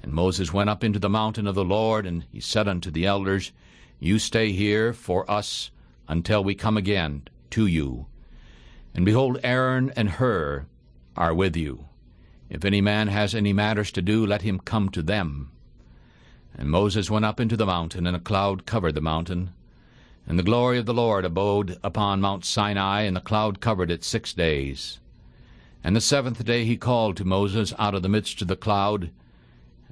A: And Moses went up into the mountain of the Lord, and he said unto the elders, You stay here for us until we come again to you. And behold, Aaron and Hur are with you. If any man has any matters to do, let him come to them. And Moses went up into the mountain, and a cloud covered the mountain. And the glory of the Lord abode upon Mount Sinai, and the cloud covered it 6 days. And the 7th day he called to Moses out of the midst of the cloud,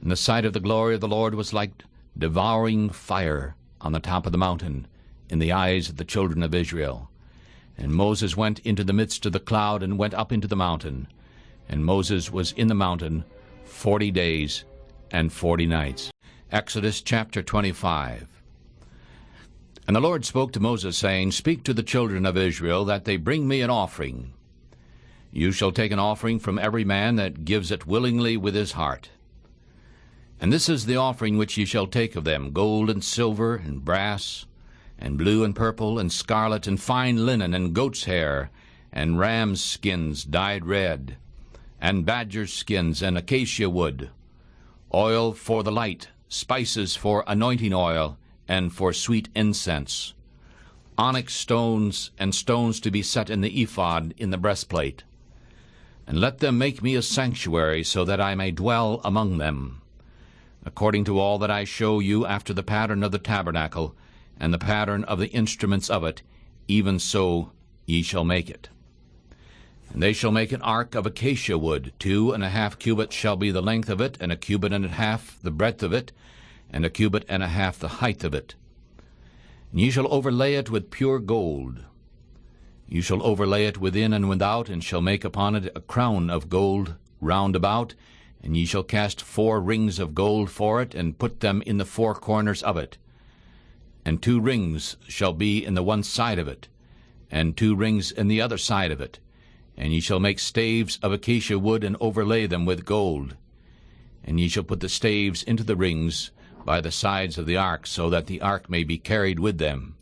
A: and the sight of the glory of the Lord was like devouring fire on the top of the mountain in the eyes of the children of Israel. And Moses went into the midst of the cloud and went up into the mountain. And Moses was in the mountain 40 days and 40 nights. Exodus chapter 25. And the Lord spoke to Moses, saying, Speak to the children of Israel, that they bring me an offering. You shall take an offering from every man that gives it willingly with his heart. And this is the offering which ye shall take of them, gold and silver and brass, and blue and purple and scarlet and fine linen and goat's hair, and ram's skins dyed red, and badger's skins and acacia wood, oil for the light, spices for anointing oil, and for sweet incense, onyx stones and stones to be set in the ephod in the breastplate. And let them make me a sanctuary, so that I may dwell among them, according to all that I show you after the pattern of the tabernacle, and the pattern of the instruments of it, even so ye shall make it. And they shall make an ark of acacia wood. 2.5 cubits shall be the length of it, and 1.5 cubits the breadth of it, and 1.5 cubits the height of it. And ye shall overlay it with pure gold. You shall overlay it within and without, and shall make upon it a crown of gold round about, and ye shall cast 4 rings of gold for it, and put them in the 4 corners of it. And 2 rings shall be in the one side of it, and 2 rings in the other side of it. And ye shall make staves of acacia wood, and overlay them with gold. And ye shall put the staves into the rings by the sides of the ark, so that the ark may be carried with them.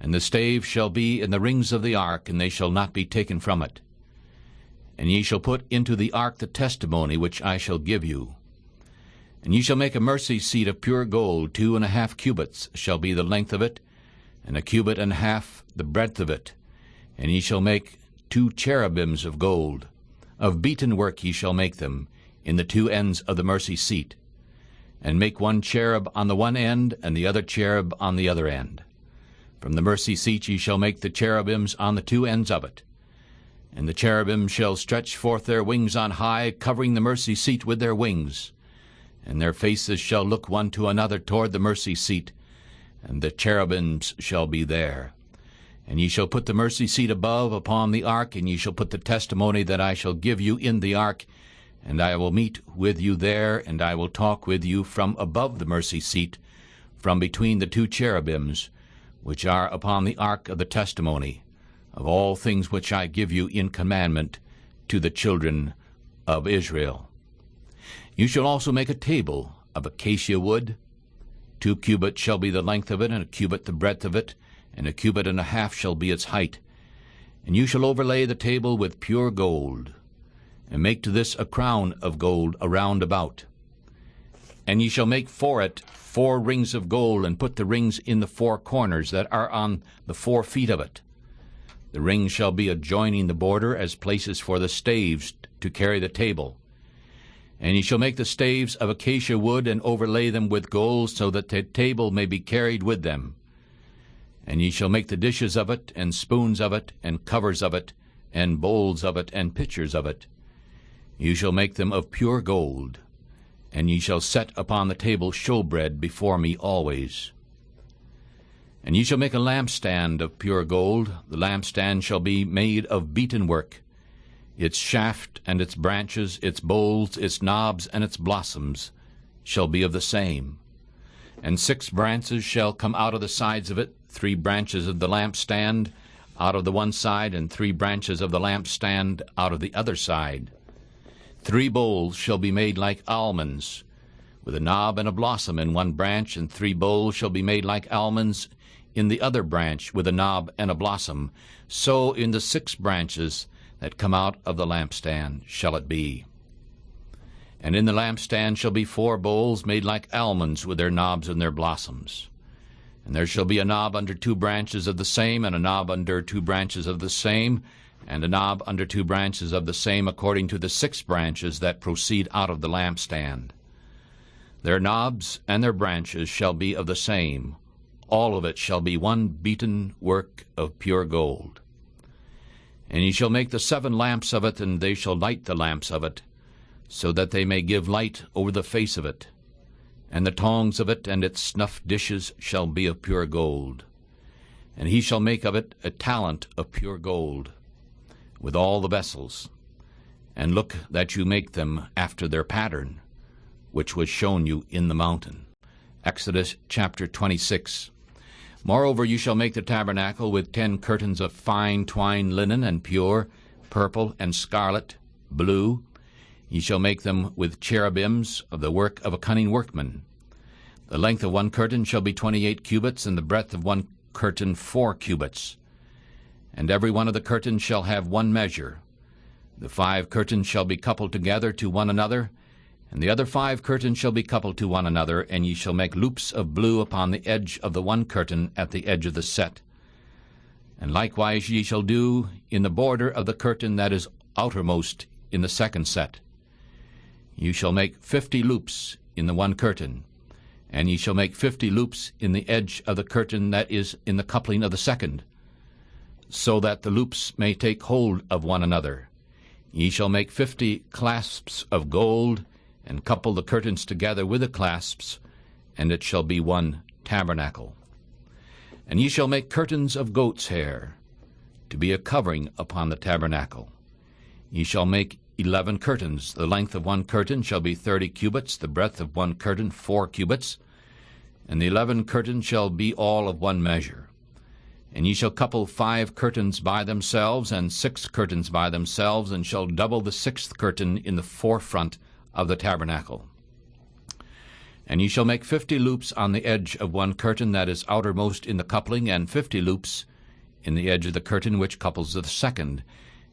A: And the staves shall be in the rings of the ark, and they shall not be taken from it. And ye shall put into the ark the testimony which I shall give you. And ye shall make a mercy seat of pure gold. 2.5 cubits shall be the length of it, and 1.5 cubits the breadth of it. And ye shall make 2 cherubims of gold. Of beaten work ye shall make them, in the 2 ends of the mercy seat. And make 1 cherub on the one end, and the other cherub on the other end. From the mercy seat ye shall make the cherubims on the 2 ends of it. And the cherubim shall stretch forth their wings on high, covering the mercy seat with their wings. And their faces shall look one to another toward the mercy seat, and the cherubims shall be there. And ye shall put the mercy seat above upon the ark, and ye shall put the testimony that I shall give you in the ark. And I will meet with you there, and I will talk with you from above the mercy seat, from between the 2 cherubims, which are upon the ark of the testimony, of all things which I give you in commandment to the children of Israel. You shall also make a table of acacia wood. 2 cubits shall be the length of it, and 1 cubit the breadth of it, and 1.5 cubits shall be its height. And you shall overlay the table with pure gold, and make to this a crown of gold around about. And ye shall make for it 4 rings of gold, and put the rings in the 4 corners that are on the 4 feet of it. The rings shall be adjoining the border as places for the staves to carry the table. And ye shall make the staves of acacia wood, and overlay them with gold, so that the table may be carried with them. And ye shall make the dishes of it, and spoons of it, and covers of it, and bowls of it, and pitchers of it. You shall make them of pure gold, and ye shall set upon the table showbread before me always. And ye shall make a lampstand of pure gold. The lampstand shall be made of beaten work. Its shaft and its branches, its bowls, its knobs, and its blossoms shall be of the same. And 6 branches shall come out of the sides of it, 3 branches of the lampstand out of the one side, and 3 branches of the lampstand out of the other side. 3 bowls shall be made like almonds, with a knob and a blossom in one branch, and 3 bowls shall be made like almonds in the other branch, with a knob and a blossom. So in the 6 branches that come out of the lampstand shall it be. And in the lampstand shall be 4 bowls made like almonds, with their knobs and their blossoms. And there shall be a knob under 2 branches of the same, and a knob under 2 branches of the same, and a knob under 2 branches of the same, according to the 6 branches that proceed out of the lampstand. Their knobs and their branches shall be of the same, all of it shall be one beaten work of pure gold. And ye shall make the 7 lamps of it, and they shall light the lamps of it, so that they may give light over the face of it. And the tongs of it and its snuff dishes shall be of pure gold. And he shall make of it a talent of pure gold, with all the vessels. And look that you make them after their pattern, which was shown you in the mountain. Exodus chapter 26. Moreover, you shall make the tabernacle with 10 curtains of fine twined linen, and pure, purple, and scarlet, blue. Ye shall make them with cherubims of the work of a cunning workman. The length of one curtain shall be 28 cubits, and the breadth of one curtain 4 cubits. And every one of the curtains shall have one measure. The 5 curtains shall be coupled together to one another, and the other 5 curtains shall be coupled to one another, and ye shall make loops of blue upon the edge of the one curtain at the edge of the set. And likewise ye shall do in the border of the curtain that is outermost in the second set. You shall make 50 loops in the one curtain, and ye shall make 50 loops in the edge of the curtain that is in the coupling of the second, so that the loops may take hold of one another. Ye shall make 50 clasps of gold, and couple the curtains together with the clasps, and it shall be one tabernacle. And ye shall make curtains of goat's hair, to be a covering upon the tabernacle. Ye shall make 11 curtains. The length of one curtain shall be 30 cubits, the breadth of one curtain 4 cubits, and the 11 curtains shall be all of one measure. And ye shall couple 5 curtains by themselves, and 6 curtains by themselves, and shall double the 6th curtain in the forefront of the tabernacle. And ye shall make 50 loops on the edge of one curtain that is outermost in the coupling, and 50 loops in the edge of the curtain which couples the second.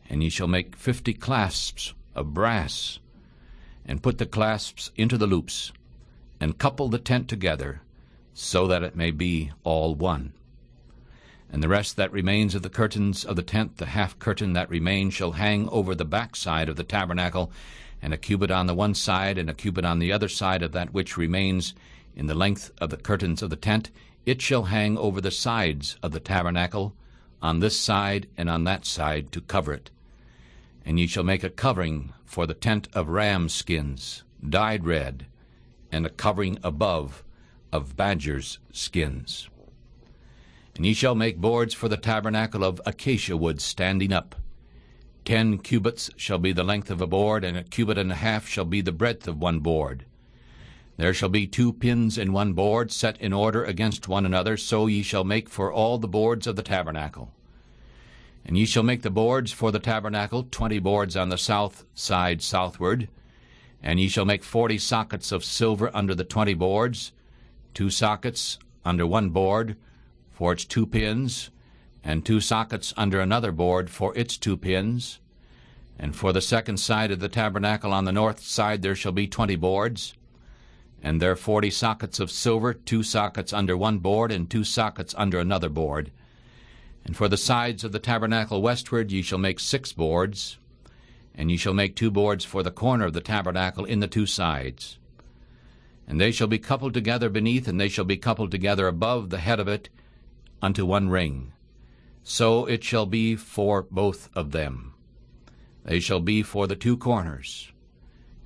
A: And ye shall make 50 clasps of brass, and put the clasps into the loops, and couple the tent together, so that it may be all one. And the rest that remains of the curtains of the tent, the half curtain that remains, shall hang over the back side of the tabernacle, and a cubit on the one side, and a cubit on the other side of that which remains in the length of the curtains of the tent. It shall hang over the sides of the tabernacle, on this side and on that side, to cover it. And ye shall make a covering for the tent of ram skins, dyed red, and a covering above of badgers' skins. And ye shall make boards for the tabernacle of acacia wood standing up. 10 cubits shall be the length of a board, and a cubit and a half shall be the breadth of one board. There shall be 2 pins in one board, set in order against one another, so ye shall make for all the boards of the tabernacle. And ye shall make the boards for the tabernacle, 20 boards on the south side southward. And ye shall make 40 sockets of silver under the 20 boards, 2 sockets under one board for its 2 pins, and 2 sockets under another board for its 2 pins. And for the second side of the tabernacle on the north side there shall be 20 boards, and there 40 sockets of silver, 2 sockets under one board, and 2 sockets under another board. And for the sides of the tabernacle westward ye shall make 6 boards, and ye shall make 2 boards for the corner of the tabernacle in the 2 sides. And they shall be coupled together beneath, and they shall be coupled together above the head of it unto one ring. So it shall be for both of them. They shall be for the 2 corners.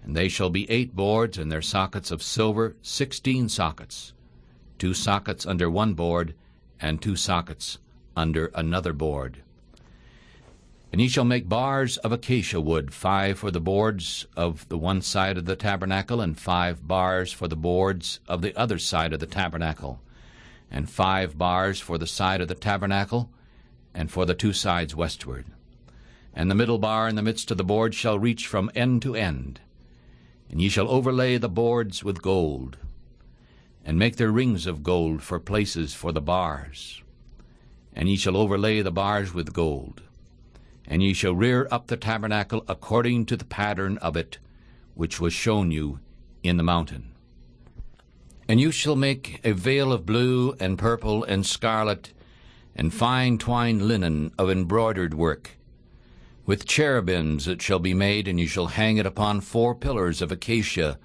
A: And they shall be 8 boards, and their sockets of silver 16 sockets, 2 sockets under one board, and 2 sockets under another board. And ye shall make bars of acacia wood, 5 for the boards of the one side of the tabernacle, and 5 bars for the boards of the other side of the tabernacle, and 5 bars for the side of the tabernacle, and for the 2 sides westward. And the middle bar in the midst of the board shall reach from end to end. And ye shall overlay the boards with gold, and make their rings of gold for places for the bars. And ye shall overlay the bars with gold. And ye shall rear up the tabernacle according to the pattern of it, which was shown you in the mountain. And you shall make a veil of blue and purple and scarlet and fine twined linen of embroidered work. With cherubims it shall be made, and you shall hang it upon 4 pillars of acacia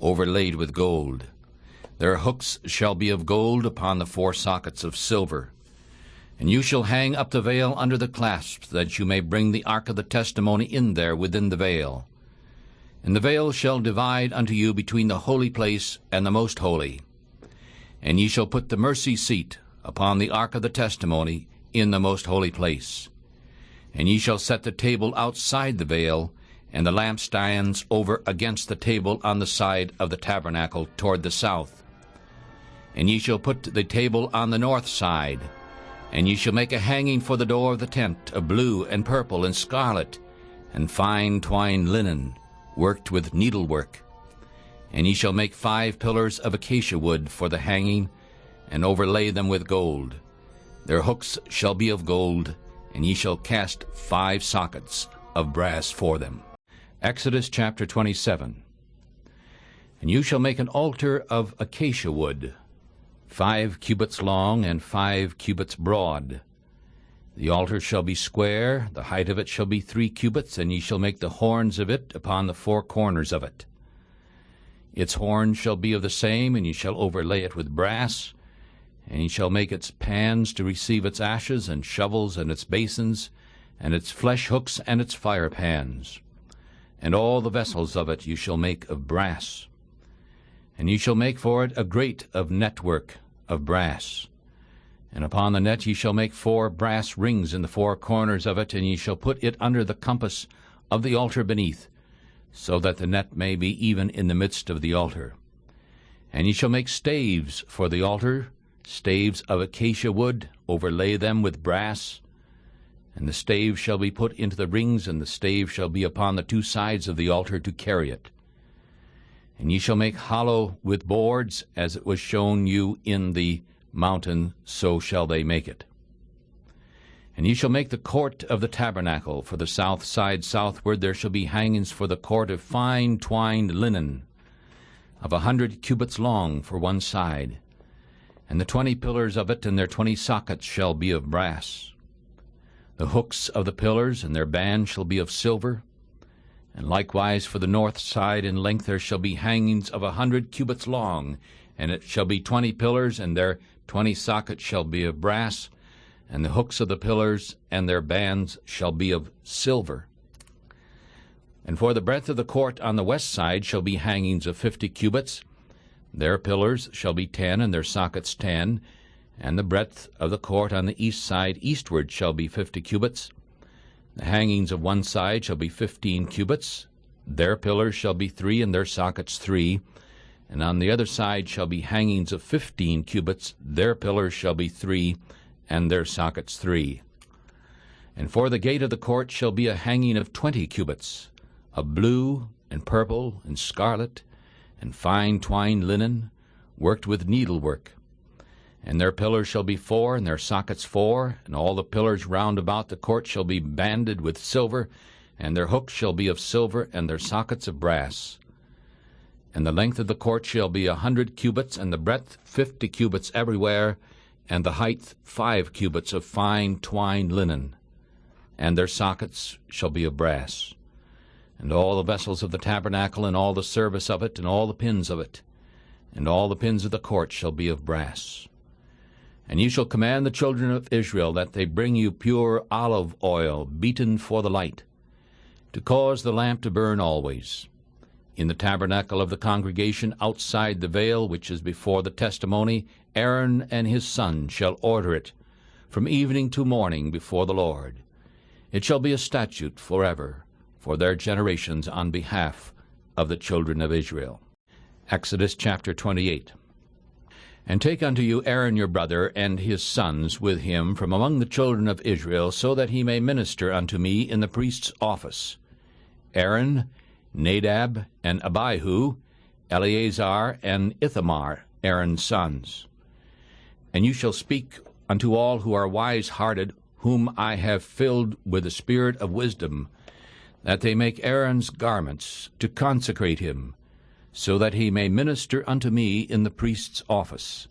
A: overlaid with gold. Their hooks shall be of gold upon the 4 sockets of silver. And you shall hang up the veil under the clasps, that you may bring the ark of the testimony in there within the veil. And the veil shall divide unto you between the holy place and the most holy. And ye shall put the mercy seat upon the ark of the testimony in the most holy place. And ye shall set the table outside the veil, and the lampstands over against the table on the side of the tabernacle toward the south. And ye shall put the table on the north side, and ye shall make a hanging for the door of the tent of blue and purple and scarlet, and fine twined linen, worked with needlework. And ye shall make 5 pillars of acacia wood for the hanging, and overlay them with gold. Their hooks shall be of gold, and ye shall cast 5 sockets of brass for them. Exodus chapter 27. And you shall make an altar of acacia wood, 5 cubits long and 5 cubits broad. The altar shall be square, the height of it shall be 3 cubits, and ye shall make the horns of it upon the 4 corners of it. Its horns shall be of the same, and ye shall overlay it with brass, and ye shall make its pans to receive its ashes, and shovels, and its basins, and its flesh hooks, and its fire pans. And all the vessels of it you shall make of brass. And ye shall make for it a grate of network of brass. And upon the net ye shall make 4 brass rings in the 4 corners of it, and ye shall put it under the compass of the altar beneath, so that the net may be even in the midst of the altar. And ye shall make staves for the altar, staves of acacia wood, overlay them with brass. And the stave shall be put into the rings, and the stave shall be upon the 2 sides of the altar to carry it. And ye shall make hollow with boards, as it was shown you in the mountain, so shall they make it. And ye shall make the court of the tabernacle. For the south side southward there shall be hangings for the court of fine twined linen, of 100 cubits long for one side. And the 20 pillars of it and their 20 sockets shall be of brass. The hooks of the pillars and their bands shall be of silver. And likewise for the north side in length there shall be hangings of 100 cubits long, and it shall be 20 pillars, and their 20 sockets shall be of brass, and the hooks of the pillars and their bands shall be of silver. And for the breadth of the court on the west side shall be hangings of 50 cubits. Their pillars shall be 10, and their sockets 10, and the breadth of the court on the east side eastward shall be 50 cubits. The hangings of one side shall be 15 cubits. Their pillars shall be 3, and their sockets 3. And on the other side shall be hangings of 15 cubits. Their pillars shall be 3, and their sockets 3. And for the gate of the court shall be a hanging of 20 cubits, of blue and purple and scarlet, and fine twined linen, worked with needlework. And their pillars shall be 4, and their sockets 4, and all the pillars round about the court shall be banded with silver, and their hooks shall be of silver, and their sockets of brass. And the length of the court shall be 100 cubits, and the breadth 50 cubits everywhere, and the height 5 cubits of fine twined linen. And their sockets shall be of brass. And all the vessels of the tabernacle, and all the service of it, and all the pins of it, and all the pins of the court shall be of brass. And ye shall command the children of Israel that they bring you pure olive oil, beaten for the light, to cause the lamp to burn always. In the tabernacle of the congregation outside the veil, which is before the testimony, Aaron and his son shall order it from evening to morning before the Lord. It shall be a statute forever for their generations on behalf of the children of Israel. Exodus chapter 28. And take unto you Aaron your brother and his sons with him from among the children of Israel, so that he may minister unto me in the priest's office. Aaron, Nadab, and Abihu, Eleazar, and Ithamar, Aaron's sons. And you shall speak unto all who are wise-hearted, whom I have filled with the spirit of wisdom, that they make Aaron's garments to consecrate him, so that he may minister unto me in the priest's office.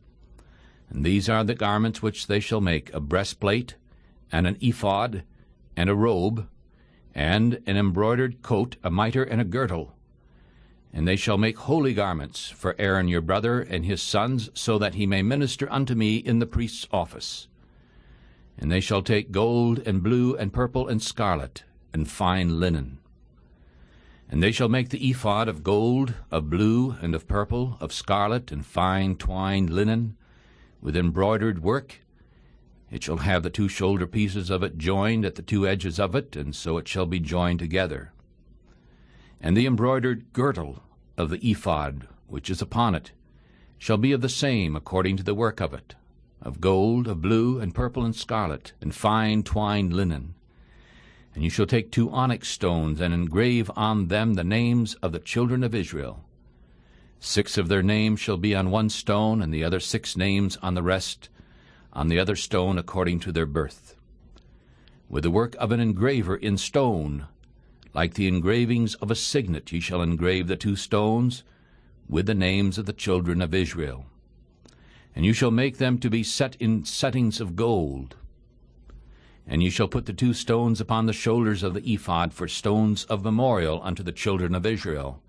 A: And these are the garments which they shall make: a breastplate, and an ephod, and a robe, and an embroidered coat, a mitre, and a girdle. And they shall make holy garments for Aaron your brother and his sons, so that he may minister unto me in the priest's office. And they shall take gold and blue and purple and scarlet and fine linen. And they shall make the ephod of gold, of blue, and of purple, of scarlet, and fine twined linen, with embroidered work. It shall have the 2 shoulder pieces of it joined at the 2 edges of it, and so it shall be joined together. And the embroidered girdle of the ephod, which is upon it, shall be of the same according to the work of it, of gold, of blue, and purple, and scarlet, and fine twined linen. And you shall take 2 onyx stones, and engrave on them the names of the children of Israel. 6 of their names shall be on one stone, and the other 6 names on the rest, on the other stone according to their birth. With the work of an engraver in stone, like the engravings of a signet, ye shall engrave the 2 stones with the names of the children of Israel. And you shall make them to be set in settings of gold. And ye shall put the 2 stones upon the shoulders of the ephod for stones of memorial unto the children of Israel.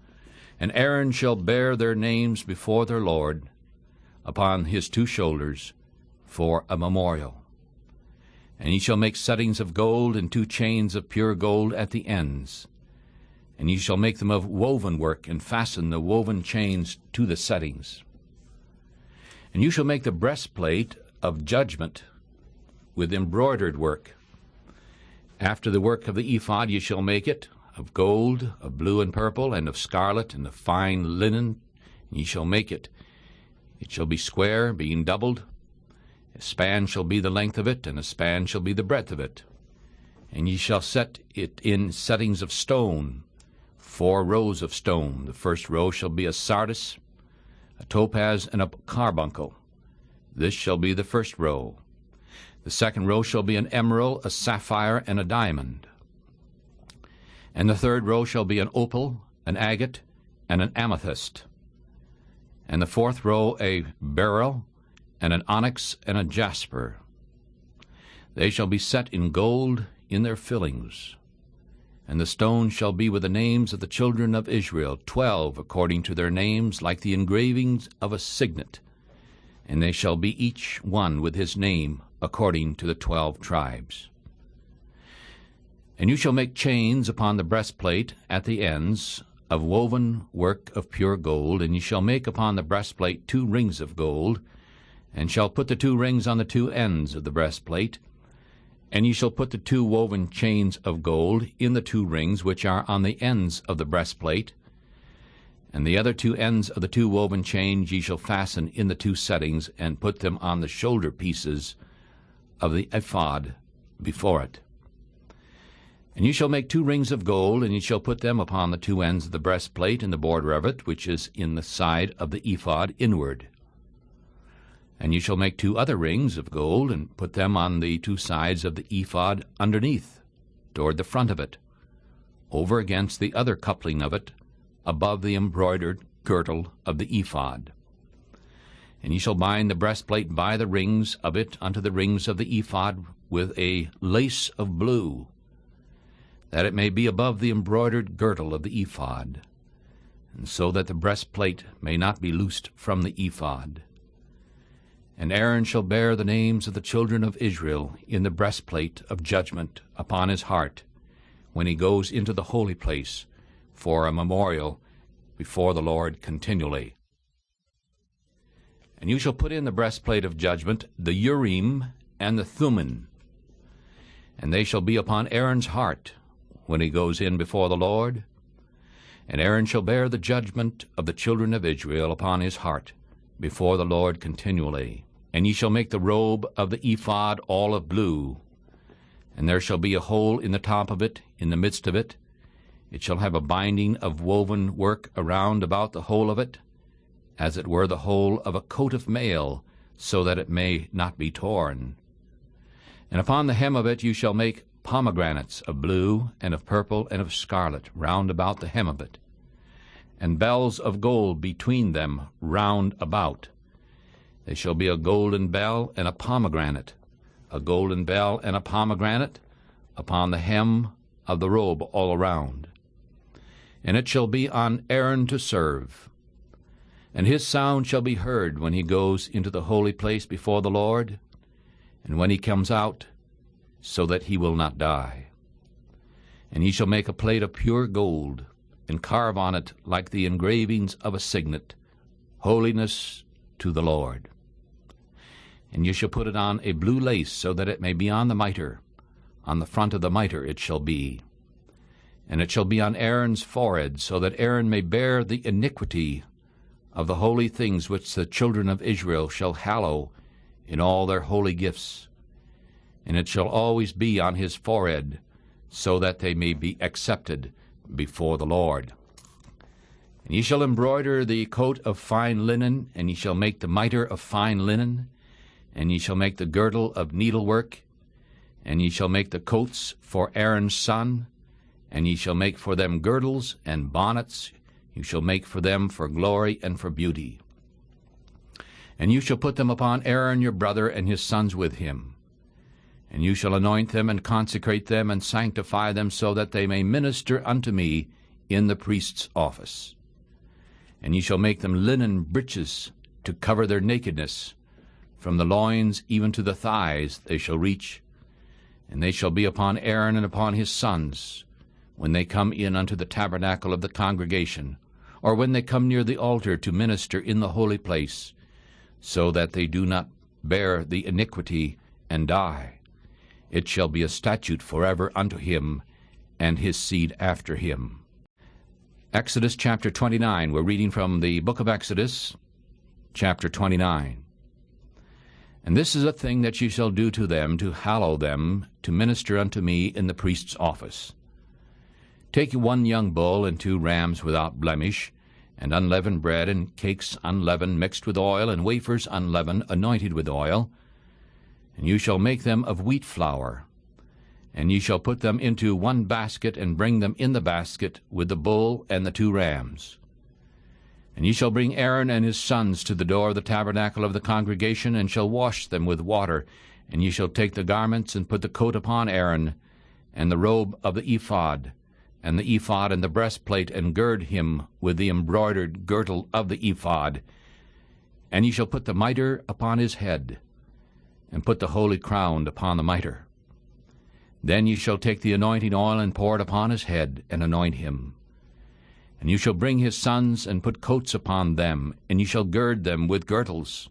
A: And Aaron shall bear their names before their Lord upon his 2 shoulders for a memorial. And ye shall make settings of gold and 2 chains of pure gold at the ends. And ye shall make them of woven work, and fasten the woven chains to the settings. And you shall make the breastplate of judgment with embroidered work. After the work of the ephod ye shall make it, of gold, of blue and purple, and of scarlet, and of fine linen. And ye shall make it. It shall be square, being doubled. A span shall be the length of it, and a span shall be the breadth of it. And ye shall set it in settings of stone, 4 rows of stone. The first row shall be a sardius, a topaz, and a carbuncle. This shall be the first row. The second row shall be an emerald, a sapphire, and a diamond. And the third row shall be an opal, an agate, and an amethyst. And the fourth row a beryl, and an onyx, and a jasper. They shall be set in gold in their fillings. And the stones shall be with the names of the children of Israel, 12 according to their names, like the engravings of a signet. And they shall be each one with his name, according to the 12 tribes. And you shall make chains upon the breastplate at the ends, of woven work of pure gold, and ye shall make upon the breastplate 2 rings of gold, and shall put the 2 rings on the 2 ends of the breastplate. And ye shall put the 2 woven chains of gold in the 2 rings which are on the ends of the breastplate. And the other 2 ends of the 2 woven chains ye shall fasten in the 2 settings, and put them on the shoulder pieces of the ephod before it. And ye shall make 2 rings of gold, and ye shall put them upon the 2 ends of the breastplate in the border of it, which is in the side of the ephod inward. And ye shall make 2 other rings of gold, and put them on the 2 sides of the ephod underneath, toward the front of it, over against the other coupling of it, above the embroidered girdle of the ephod. And ye shall bind the breastplate by the rings of it unto the rings of the ephod with a lace of blue, that it may be above the embroidered girdle of the ephod, and so that the breastplate may not be loosed from the ephod. And Aaron shall bear the names of the children of Israel in the breastplate of judgment upon his heart, when he goes into the holy place for a memorial before the Lord continually. And you shall put in the breastplate of judgment the Urim and the Thummim, and they shall be upon Aaron's heart when he goes in before the Lord. And Aaron shall bear the judgment of the children of Israel upon his heart before the Lord continually. And ye shall make the robe of the ephod all of blue, and there shall be a hole in the top of it, in the midst of it. It shall have a binding of woven work around about the whole of it, as it were the whole of a coat of mail, so that it may not be torn. And upon the hem of it you shall make pomegranates of blue, and of purple, and of scarlet, round about the hem of it, and bells of gold between them round about. They shall be a golden bell and a pomegranate, a golden bell and a pomegranate, upon the hem of the robe all around. and it shall be on Aaron to serve. And his sound shall be heard when he goes into the holy place before the Lord, and when he comes out, so that he will not die. And he shall make a plate of pure gold, and carve on it like the engravings of a signet, holiness to the Lord. And you shall put it on a blue lace, so that it may be on the mitre. On the front of the mitre it shall be. And it shall be on Aaron's forehead, so that Aaron may bear the iniquity of the holy things which the children of Israel shall hallow in all their holy gifts. And it shall always be on his forehead, so that they may be accepted before the Lord. And ye shall embroider the coat of fine linen, and ye shall make the mitre of fine linen, and ye shall make the girdle of needlework, and ye shall make the coats for Aaron's son, and ye shall make for them girdles and bonnets. You shall make for them for glory and for beauty. And you shall put them upon Aaron your brother and his sons with him. And you shall anoint them and consecrate them and sanctify them, so that they may minister unto me in the priest's office. And ye shall make them linen breeches to cover their nakedness. From the loins even to the thighs they shall reach. And they shall be upon Aaron and upon his sons, when they come in unto the tabernacle of the congregation, or when they come near the altar to minister in the holy place, so that they do not bear the iniquity and die. It shall be a statute forever unto him and his seed after him. Exodus chapter 29. We're reading from the book of Exodus, chapter 29. And this is a thing that ye shall do to them, to hallow them, to minister unto me in the priest's office. Take 1 young bull and 2 rams without blemish, and unleavened bread, and cakes unleavened mixed with oil, and wafers unleavened anointed with oil. And you shall make them of wheat flour. And ye shall put them into 1 basket, and bring them in the basket with the bull and the 2 rams. And ye shall bring Aaron and his sons to the door of the tabernacle of the congregation, and shall wash them with water. And ye shall take the garments, and put the coat upon Aaron, and the robe of the ephod, and the ephod and the breastplate, and gird him with the embroidered girdle of the ephod. And ye shall put the mitre upon his head, and put the holy crown upon the mitre. Then ye shall take the anointing oil, and pour it upon his head, and anoint him. And you shall bring his sons, and put coats upon them, and ye shall gird them with girdles,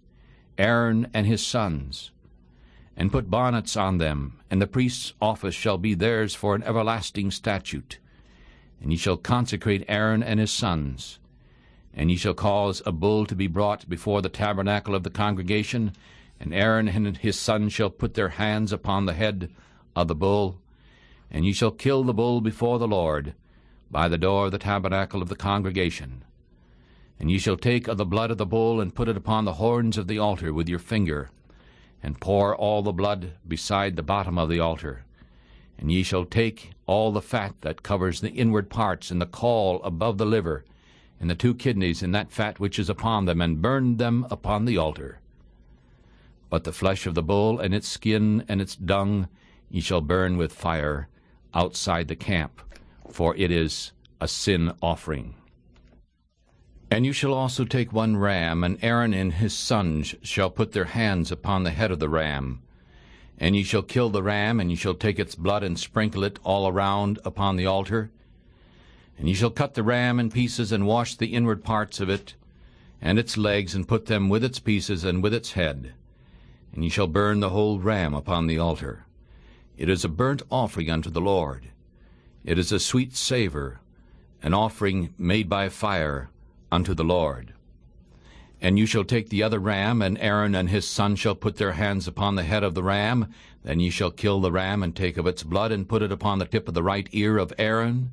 A: Aaron and his sons, and put bonnets on them, and the priest's office shall be theirs for an everlasting statute. And ye shall consecrate Aaron and his sons. And ye shall cause a bull to be brought before the tabernacle of the congregation, and Aaron and his sons shall put their hands upon the head of the bull. And ye shall kill the bull before the Lord, by the door of the tabernacle of the congregation. And ye shall take of the blood of the bull, and put it upon the horns of the altar with your finger, and pour all the blood beside the bottom of the altar. And ye shall take all the fat that covers the inward parts, and the caul above the liver, and the 2 kidneys, and that fat which is upon them, and burn them upon the altar. But the flesh of the bull, and its skin, and its dung, ye shall burn with fire outside the camp, for it is a sin offering. And you shall also take 1 ram, and Aaron and his sons shall put their hands upon the head of the ram. And ye shall kill the ram, and ye shall take its blood, and sprinkle it all around upon the altar. And ye shall cut the ram in pieces, and wash the inward parts of it, and its legs, and put them with its pieces and with its head. And ye shall burn the whole ram upon the altar. It is a burnt offering unto the Lord. It is a sweet savour, an offering made by fire unto the Lord. And you shall take the other ram, and Aaron and his son shall put their hands upon the head of the ram. Then ye shall kill the ram, and take of its blood, and put it upon the tip of the right ear of Aaron,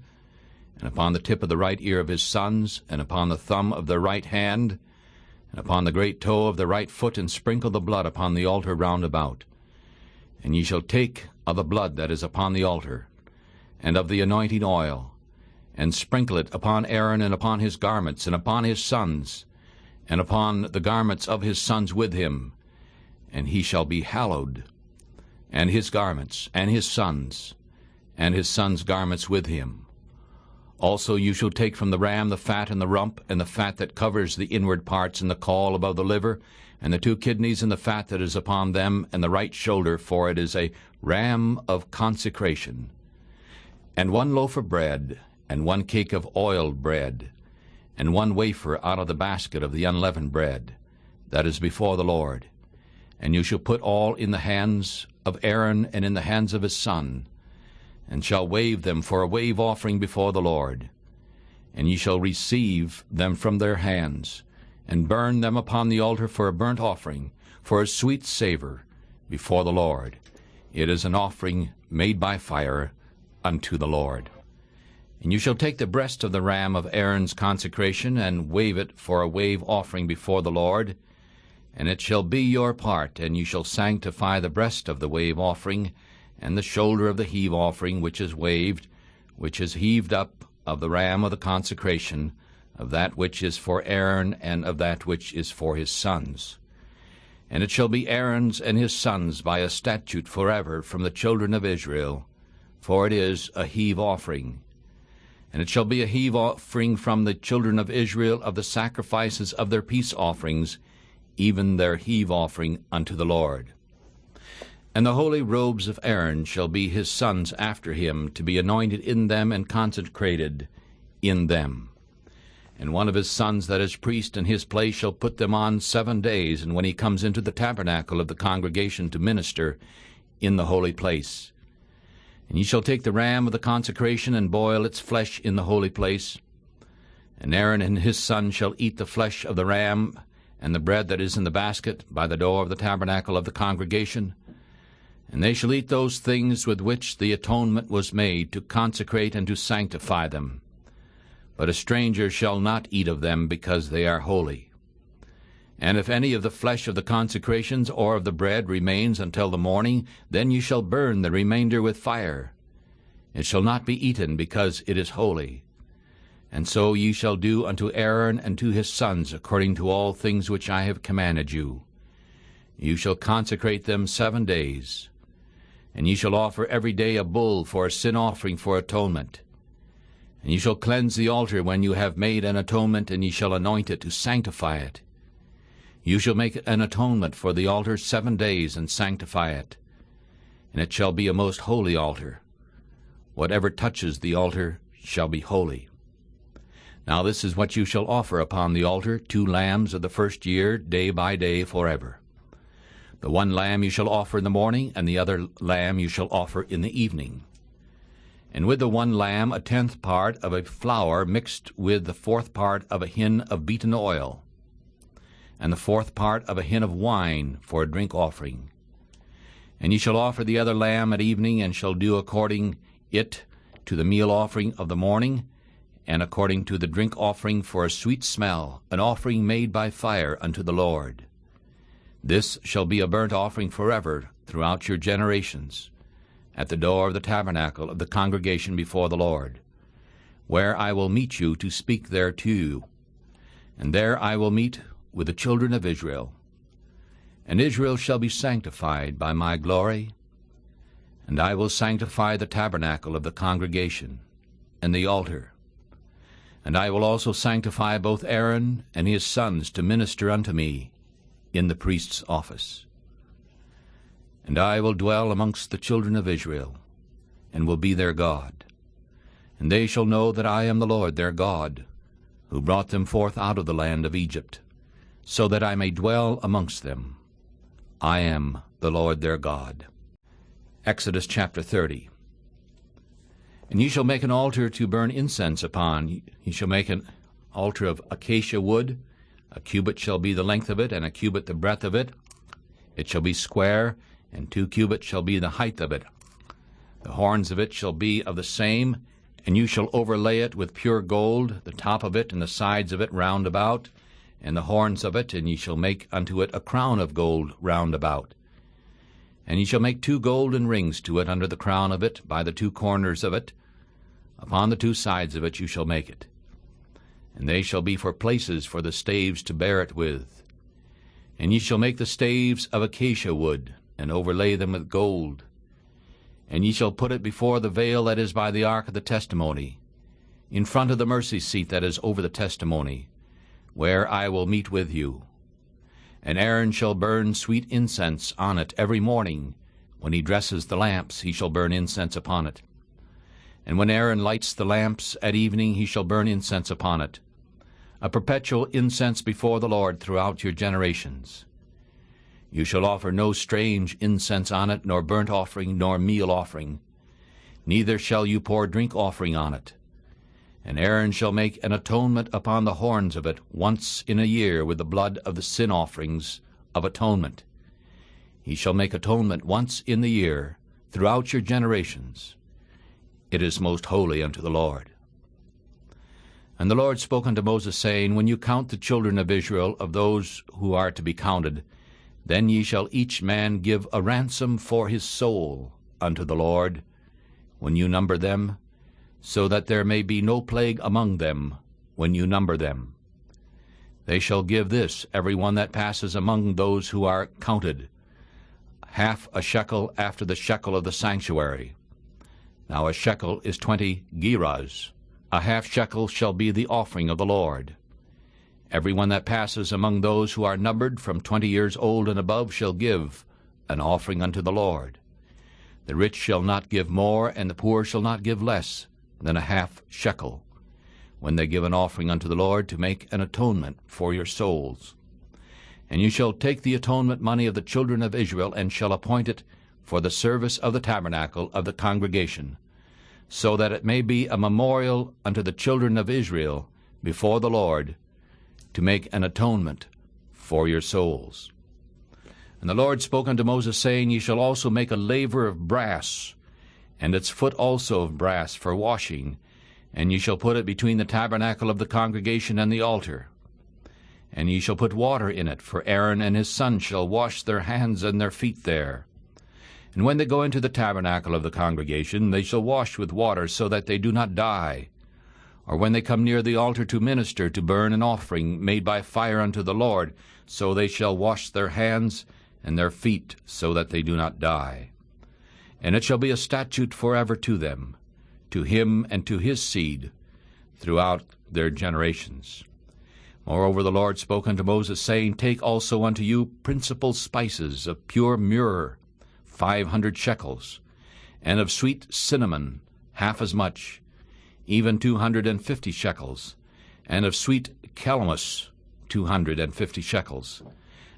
A: and upon the tip of the right ear of his sons, and upon the thumb of their right hand, and upon the great toe of the right foot, and sprinkle the blood upon the altar round about. And ye shall take of the blood that is upon the altar, and of the anointing oil, and sprinkle it upon Aaron, and upon his garments, and upon his sons, and upon the garments of his sons with him. And he shall be hallowed, and his garments, and his sons' garments with him. Also you shall take from the ram the fat and the rump, and the fat that covers the inward parts, and the caul above the liver, and the 2 kidneys, and the fat that is upon them, and the right shoulder, for it is a ram of consecration. And 1 loaf of bread, and 1 cake of oiled bread, and 1 wafer out of the basket of the unleavened bread, that is before the Lord. And you shall put all in the hands of Aaron and in the hands of his son, and shall wave them for a wave offering before the Lord. And ye shall receive them from their hands, and burn them upon the altar for a burnt offering, for a sweet savour before the Lord. It is an offering made by fire unto the Lord. And you shall take the breast of the ram of Aaron's consecration, and wave it for a wave offering before the Lord. And it shall be your part, and you shall sanctify the breast of the wave offering, and the shoulder of the heave offering, which is waved, which is heaved up, of the ram of the consecration, of that which is for Aaron, and of that which is for his sons. And it shall be Aaron's and his sons by a statute forever from the children of Israel, for it is a heave offering. And it shall be a heave offering from the children of Israel of the sacrifices of their peace offerings, even their heave offering unto the Lord. And the holy robes of Aaron shall be his sons after him, to be anointed in them and consecrated in them. And 1 of his sons that is priest in his place shall put them on 7 days, and when he comes into the tabernacle of the congregation to minister in the holy place. And ye shall take the ram of the consecration, and boil its flesh in the holy place. And Aaron and his son shall eat the flesh of the ram, and the bread that is in the basket by the door of the tabernacle of the congregation. And they shall eat those things with which the atonement was made, to consecrate and to sanctify them. But a stranger shall not eat of them, because they are holy. And if any of the flesh of the consecrations or of the bread remains until the morning, then you shall burn the remainder with fire. It shall not be eaten, because it is holy. And so ye shall do unto Aaron and to his sons, according to all things which I have commanded you. You shall consecrate them 7 days. And ye shall offer every day a bull for a sin offering for atonement. And ye shall cleanse the altar when you have made an atonement, and ye shall anoint it to sanctify it. You shall make an atonement for the altar 7 days, and sanctify it. And it shall be a most holy altar. Whatever touches the altar shall be holy. Now this is what you shall offer upon the altar: 2 lambs of the first year, day by day, forever. The 1 lamb you shall offer in the morning, and the other lamb you shall offer in the evening. And with the 1 lamb 1/10 part of a flour mixed with the 4th part of a hin of beaten oil, and the 4th part of a hin of wine for a drink offering. And ye shall offer the other lamb at evening, and shall do according it to the meal offering of the morning, and according to the drink offering for a sweet smell, an offering made by fire unto the Lord. This shall be a burnt offering forever throughout your generations, at the door of the tabernacle of the congregation before the Lord, where I will meet you to speak there to you. And there I will meet with the children of Israel. And Israel shall be sanctified by my glory, and I will sanctify the tabernacle of the congregation, and the altar. And I will also sanctify both Aaron and his sons to minister unto me in the priest's office. And I will dwell amongst the children of Israel, and will be their God. And they shall know that I am the Lord their God, who brought them forth out of the land of Egypt, so that I may dwell amongst them. I am the Lord their God. Exodus chapter 30. And ye shall make an altar to burn incense upon. Ye shall make an altar of acacia wood. A cubit shall be the length of it, and a cubit the breadth of it. It shall be square, and 2 cubits shall be the height of it. The horns of it shall be of the same, and you shall overlay it with pure gold, the top of it and the sides of it round about, and the horns of it, and ye shall make unto it a crown of gold round about. And ye shall make 2 golden rings to it under the crown of it, by the 2 corners of it. Upon the 2 sides of it you shall make it. And they shall be for places for the staves to bear it with. And ye shall make the staves of acacia wood, and overlay them with gold. And ye shall put it before the veil that is by the ark of the testimony. in front of the mercy seat that is over the testimony, where I will meet with you. And Aaron shall burn sweet incense on it every morning. When he dresses the lamps, he shall burn incense upon it. And when Aaron lights the lamps at evening, he shall burn incense upon it, a perpetual incense before the Lord throughout your generations. You shall offer no strange incense on it, nor burnt offering, nor meal offering. Neither shall you pour drink offering on it. And Aaron shall make an atonement upon the horns of it once in a year with the blood of the sin offerings of atonement. He shall make atonement once in the year throughout your generations. It is most holy unto the Lord. And the Lord spoke unto Moses, saying, When you count the children of Israel, of those who are to be counted, then ye shall each man give a ransom for his soul unto the Lord, when you number them, so that there may be no plague among them when you number them. They shall give this, every one that passes among those who are counted, half a shekel after the shekel of the sanctuary. Now a shekel is 20 gerahs. A half shekel shall be the offering of the Lord. Every one that passes among those who are numbered from 20 years old and above shall give an offering unto the Lord. The rich shall not give more, and the poor shall not give less than a half shekel, when they give an offering unto the Lord to make an atonement for your souls. And you shall take the atonement money of the children of Israel, and shall appoint it for the service of the tabernacle of the congregation, so that it may be a memorial unto the children of Israel before the Lord, to make an atonement for your souls. And the Lord spoke unto Moses, saying, Ye shall also make a laver of brass, and its foot also of brass for washing, and ye shall put it between the tabernacle of the congregation and the altar. And ye shall put water in it, for Aaron and his sons shall wash their hands and their feet there. And when they go into the tabernacle of the congregation, they shall wash with water, so that they do not die. Or when they come near the altar to minister, to burn an offering made by fire unto the Lord, so they shall wash their hands and their feet, so that they do not die. And it shall be a statute forever to them, to him and to his seed, throughout their generations. Moreover the Lord spoke unto Moses, saying, Take also unto you principal spices of pure myrrh, 500 shekels, and of sweet cinnamon, half as much, even 250 shekels, and of sweet calamus, 250 shekels,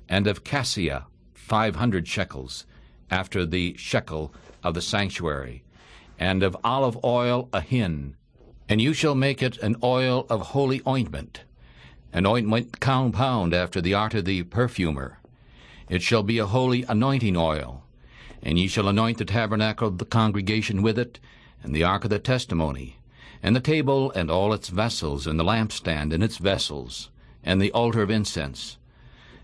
A: and of cassia, 500 shekels, after the shekel of the sanctuary, and of olive oil a hin. And you shall make it an oil of holy ointment, an ointment compound after the art of the perfumer. It shall be a holy anointing oil. And ye shall anoint the tabernacle of the congregation with it, and the ark of the testimony, and the table and all its vessels, and the lampstand and its vessels, and the altar of incense,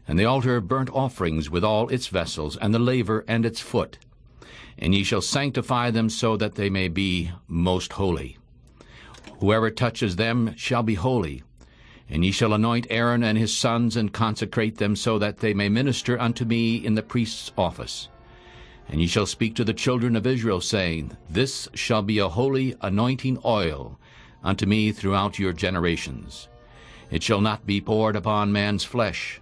A: and the altar of burnt offerings with all its vessels, and the laver and its foot. And ye shall sanctify them so that they may be most holy. Whoever touches them shall be holy. And ye shall anoint Aaron and his sons, and consecrate them, so that they may minister unto me in the priest's office. And ye shall speak to the children of Israel, saying, This shall be a holy anointing oil unto me throughout your generations. It shall not be poured upon man's flesh,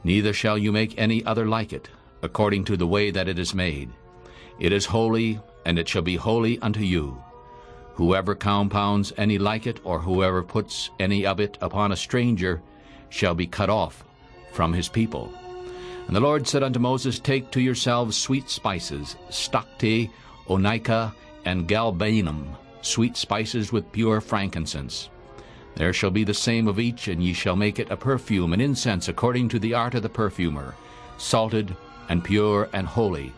A: neither shall you make any other like it, according to the way that it is made. It is holy, and it shall be holy unto you. Whoever compounds any like it, or whoever puts any of it upon a stranger, shall be cut off from his people. And the Lord said unto Moses, Take to yourselves sweet spices, stocti, onycha, and galbanum, sweet spices with pure frankincense. There shall be the same of each, and ye shall make it a perfume, an incense according to the art of the perfumer, salted and pure and holy.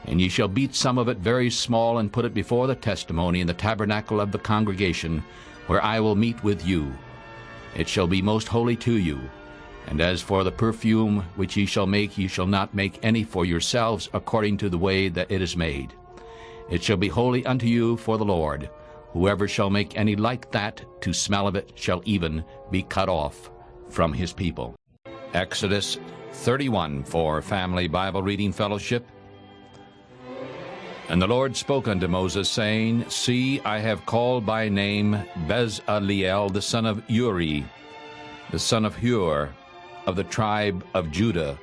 A: And ye shall beat some of it very small, and put it before the testimony in the tabernacle of the congregation, where I will meet with you. It shall be most holy to you. And as for the perfume which ye shall make, ye shall not make any for yourselves according to the way that it is made. It shall be holy unto you for the Lord. Whoever shall make any like that to smell of it shall even be cut off from his people. Exodus 31 for Family Bible Reading Fellowship. And the Lord spoke unto Moses, saying, See, I have called by name Bezaleel the son of Uri, the son of Hur, of the tribe of Judah.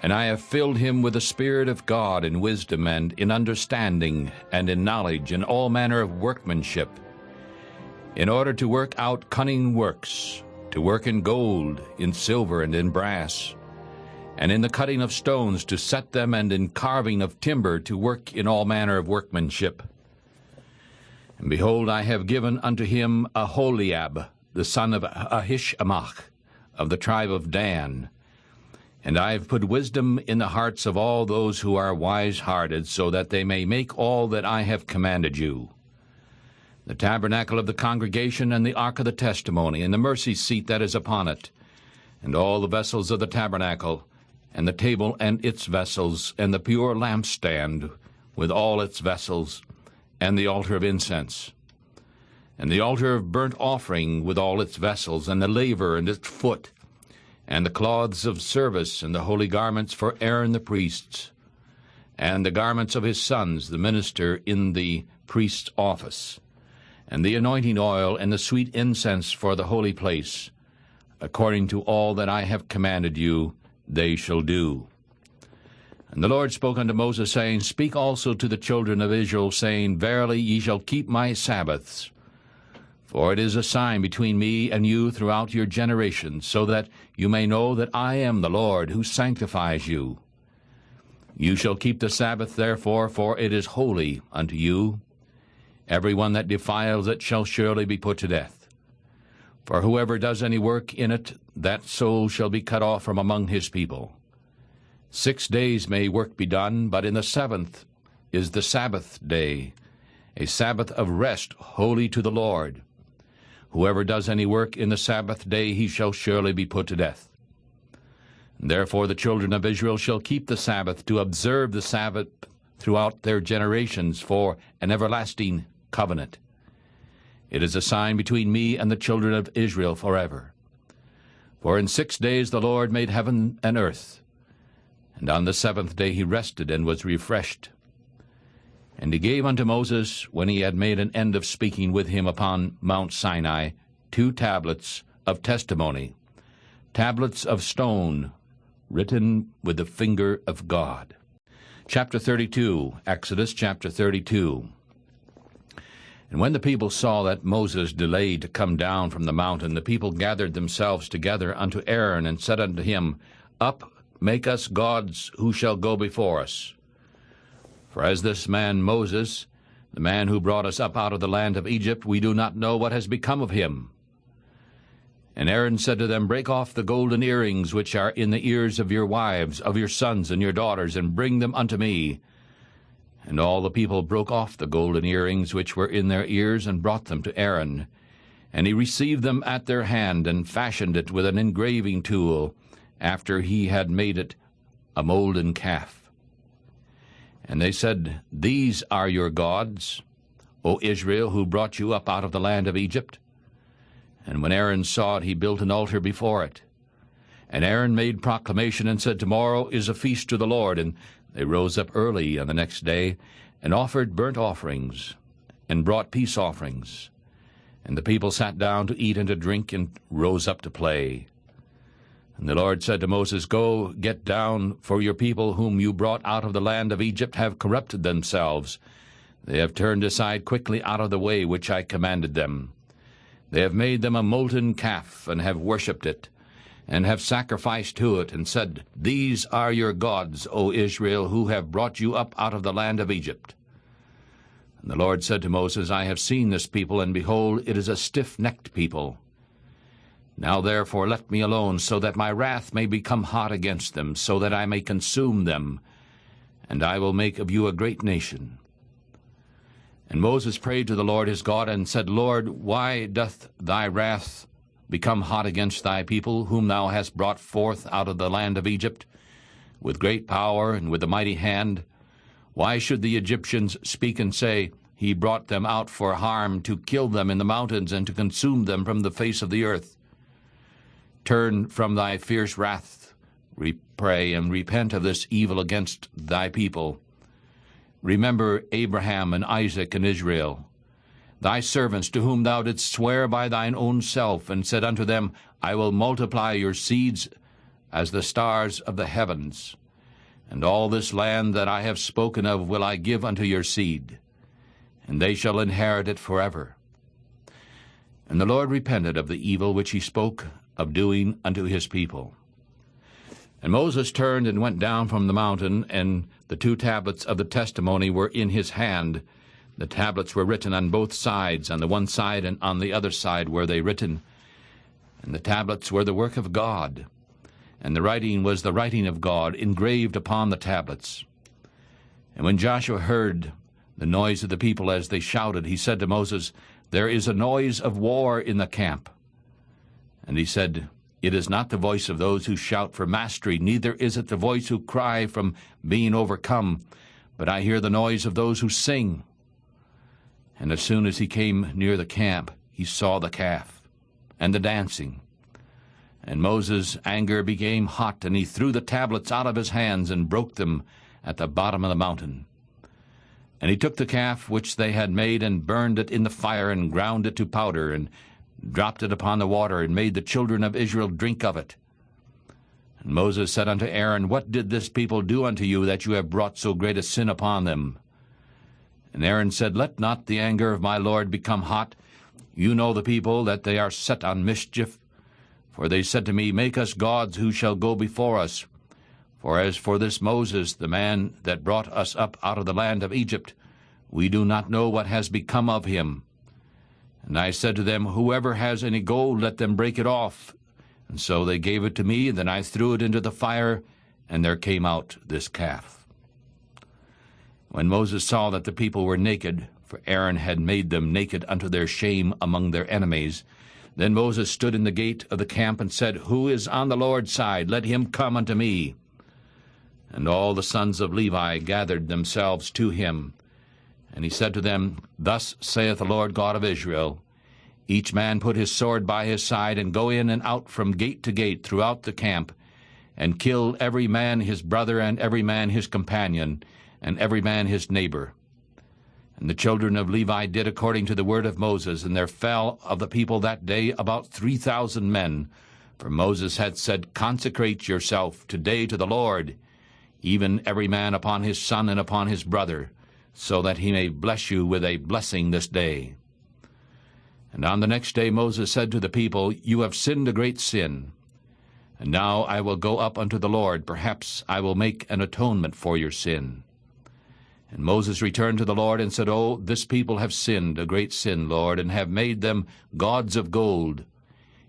A: And I have filled him with the Spirit of God in wisdom and in understanding and in knowledge and all manner of workmanship, in order to work out cunning works, to work in gold, in silver, and in brass, and in the cutting of stones to set them, and in carving of timber to work in all manner of workmanship. And behold, I have given unto him Aholiab, the son of Ahishamach, of the tribe of Dan. And I have put wisdom in the hearts of all those who are wise-hearted, so that they may make all that I have commanded you: the tabernacle of the congregation, and the ark of the testimony, and the mercy seat that is upon it, and all the vessels of the tabernacle, and the table and its vessels, and the pure lampstand with all its vessels, and the altar of incense, and the altar of burnt offering with all its vessels, and the laver and its foot, and the cloths of service, and the holy garments for Aaron the priests, and the garments of his sons, the minister in the priest's office, and the anointing oil, and the sweet incense for the holy place. According to all that I have commanded you, they shall do. And the Lord spoke unto Moses, saying, Speak also to the children of Israel, saying, Verily ye shall keep my Sabbaths, for it is a sign between me and you throughout your generations, so that you may know that I am the Lord, who sanctifies you. You shall keep the Sabbath, therefore, for it is holy unto you. Every one that defiles it shall surely be put to death. For whoever does any work in it, that soul shall be cut off from among his people. 6 days may work be done, but in the 7th is the Sabbath day, a Sabbath of rest, holy to the Lord. Whoever does any work in the Sabbath day, he shall surely be put to death. Therefore the children of Israel shall keep the Sabbath, to observe the Sabbath throughout their generations, for an everlasting covenant. It is a sign between me and the children of Israel forever. For in 6 days the Lord made heaven and earth, and on the 7th day he rested and was refreshed. And he gave unto Moses, when he had made an end of speaking with him upon Mount Sinai, 2 tablets of testimony, tablets of stone, written with the finger of God. Chapter 32, Exodus chapter 32. And when the people saw that Moses delayed to come down from the mountain, the people gathered themselves together unto Aaron, and said unto him, Up, make us gods who shall go before us. For as this man Moses, the man who brought us up out of the land of Egypt, we do not know what has become of him. And Aaron said to them, Break off the golden earrings which are in the ears of your wives, of your sons and your daughters, and bring them unto me. And all the people broke off the golden earrings which were in their ears, and brought them to Aaron. And he received them at their hand, and fashioned it with an engraving tool, after he had made it a molten calf. And they said, These are your gods, O Israel, who brought you up out of the land of Egypt. And when Aaron saw it, he built an altar before it. And Aaron made proclamation and said, Tomorrow is a feast to the Lord. And they rose up early on the next day, and offered burnt offerings, and brought peace offerings. And the people sat down to eat and to drink, and rose up to play. And the Lord said to Moses, Go, get down, for your people whom you brought out of the land of Egypt have corrupted themselves. They have turned aside quickly out of the way which I commanded them. They have made them a molten calf, and have worshipped it, and have sacrificed to it, and said, These are your gods, O Israel, who have brought you up out of the land of Egypt. And the Lord said to Moses, I have seen this people, and behold, it is a stiff-necked people. Now therefore let me alone, so that my wrath may become hot against them, so that I may consume them, and I will make of you a great nation. And Moses prayed to the Lord his God, and said, Lord, why doth thy wrath become hot against thy people, whom thou hast brought forth out of the land of Egypt, with great power and with a mighty hand? Why should the Egyptians speak and say, He brought them out for harm, to kill them in the mountains, and to consume them from the face of the earth? Turn from thy fierce wrath, pray, and repent of this evil against thy people. Remember Abraham and Isaac and Israel, thy servants, to whom thou didst swear by thine own self, and said unto them, I will multiply your seeds as the stars of the heavens, and all this land that I have spoken of will I give unto your seed, and they shall inherit it forever. And the Lord repented of the evil which he spoke of doing unto his people. And Moses turned and went down from the mountain, and the 2 tablets of the testimony were in his hand. The tablets were written on both sides, on the one side and on the other side were they written. And the tablets were the work of God, and the writing was the writing of God, engraved upon the tablets. And when Joshua heard the noise of the people as they shouted, he said to Moses, There is a noise of war in the camp. And he said, It is not the voice of those who shout for mastery, neither is it the voice who cry from being overcome, but I hear the noise of those who sing. And as soon as he came near the camp, he saw the calf and the dancing. And Moses' anger became hot, and he threw the tablets out of his hands and broke them at the bottom of the mountain. And he took the calf which they had made and burned it in the fire and ground it to powder and dropped it upon the water and made the children of Israel drink of it. And Moses said unto Aaron, What did this people do unto you, that you have brought so great a sin upon them? And Aaron said, Let not the anger of my Lord become hot. You know the people, that they are set on mischief. For they said to me, Make us gods who shall go before us. For as for this Moses, the man that brought us up out of the land of Egypt, we do not know what has become of him. And I said to them, Whoever has any gold, let them break it off. And so they gave it to me, and then I threw it into the fire, and there came out this calf. When Moses saw that the people were naked, for Aaron had made them naked unto their shame among their enemies, then Moses stood in the gate of the camp and said, Who is on the Lord's side? Let him come unto me. And all the sons of Levi gathered themselves to him. And he said to them, Thus saith the Lord God of Israel, Each man put his sword by his side, and go in and out from gate to gate throughout the camp, and kill every man his brother, and every man his companion, and every man his neighbor. And the children of Levi did according to the word of Moses, and there fell of the people that day about 3,000 men. For Moses had said, Consecrate yourself today to the Lord, even every man upon his son and upon his brother, so that he may bless you with a blessing this day. And on the next day Moses said to the people, You have sinned a great sin. And now I will go up unto the Lord, perhaps I will make an atonement for your sin. And Moses returned to the Lord and said, Oh, this people have sinned a great sin, Lord, and have made them gods of gold.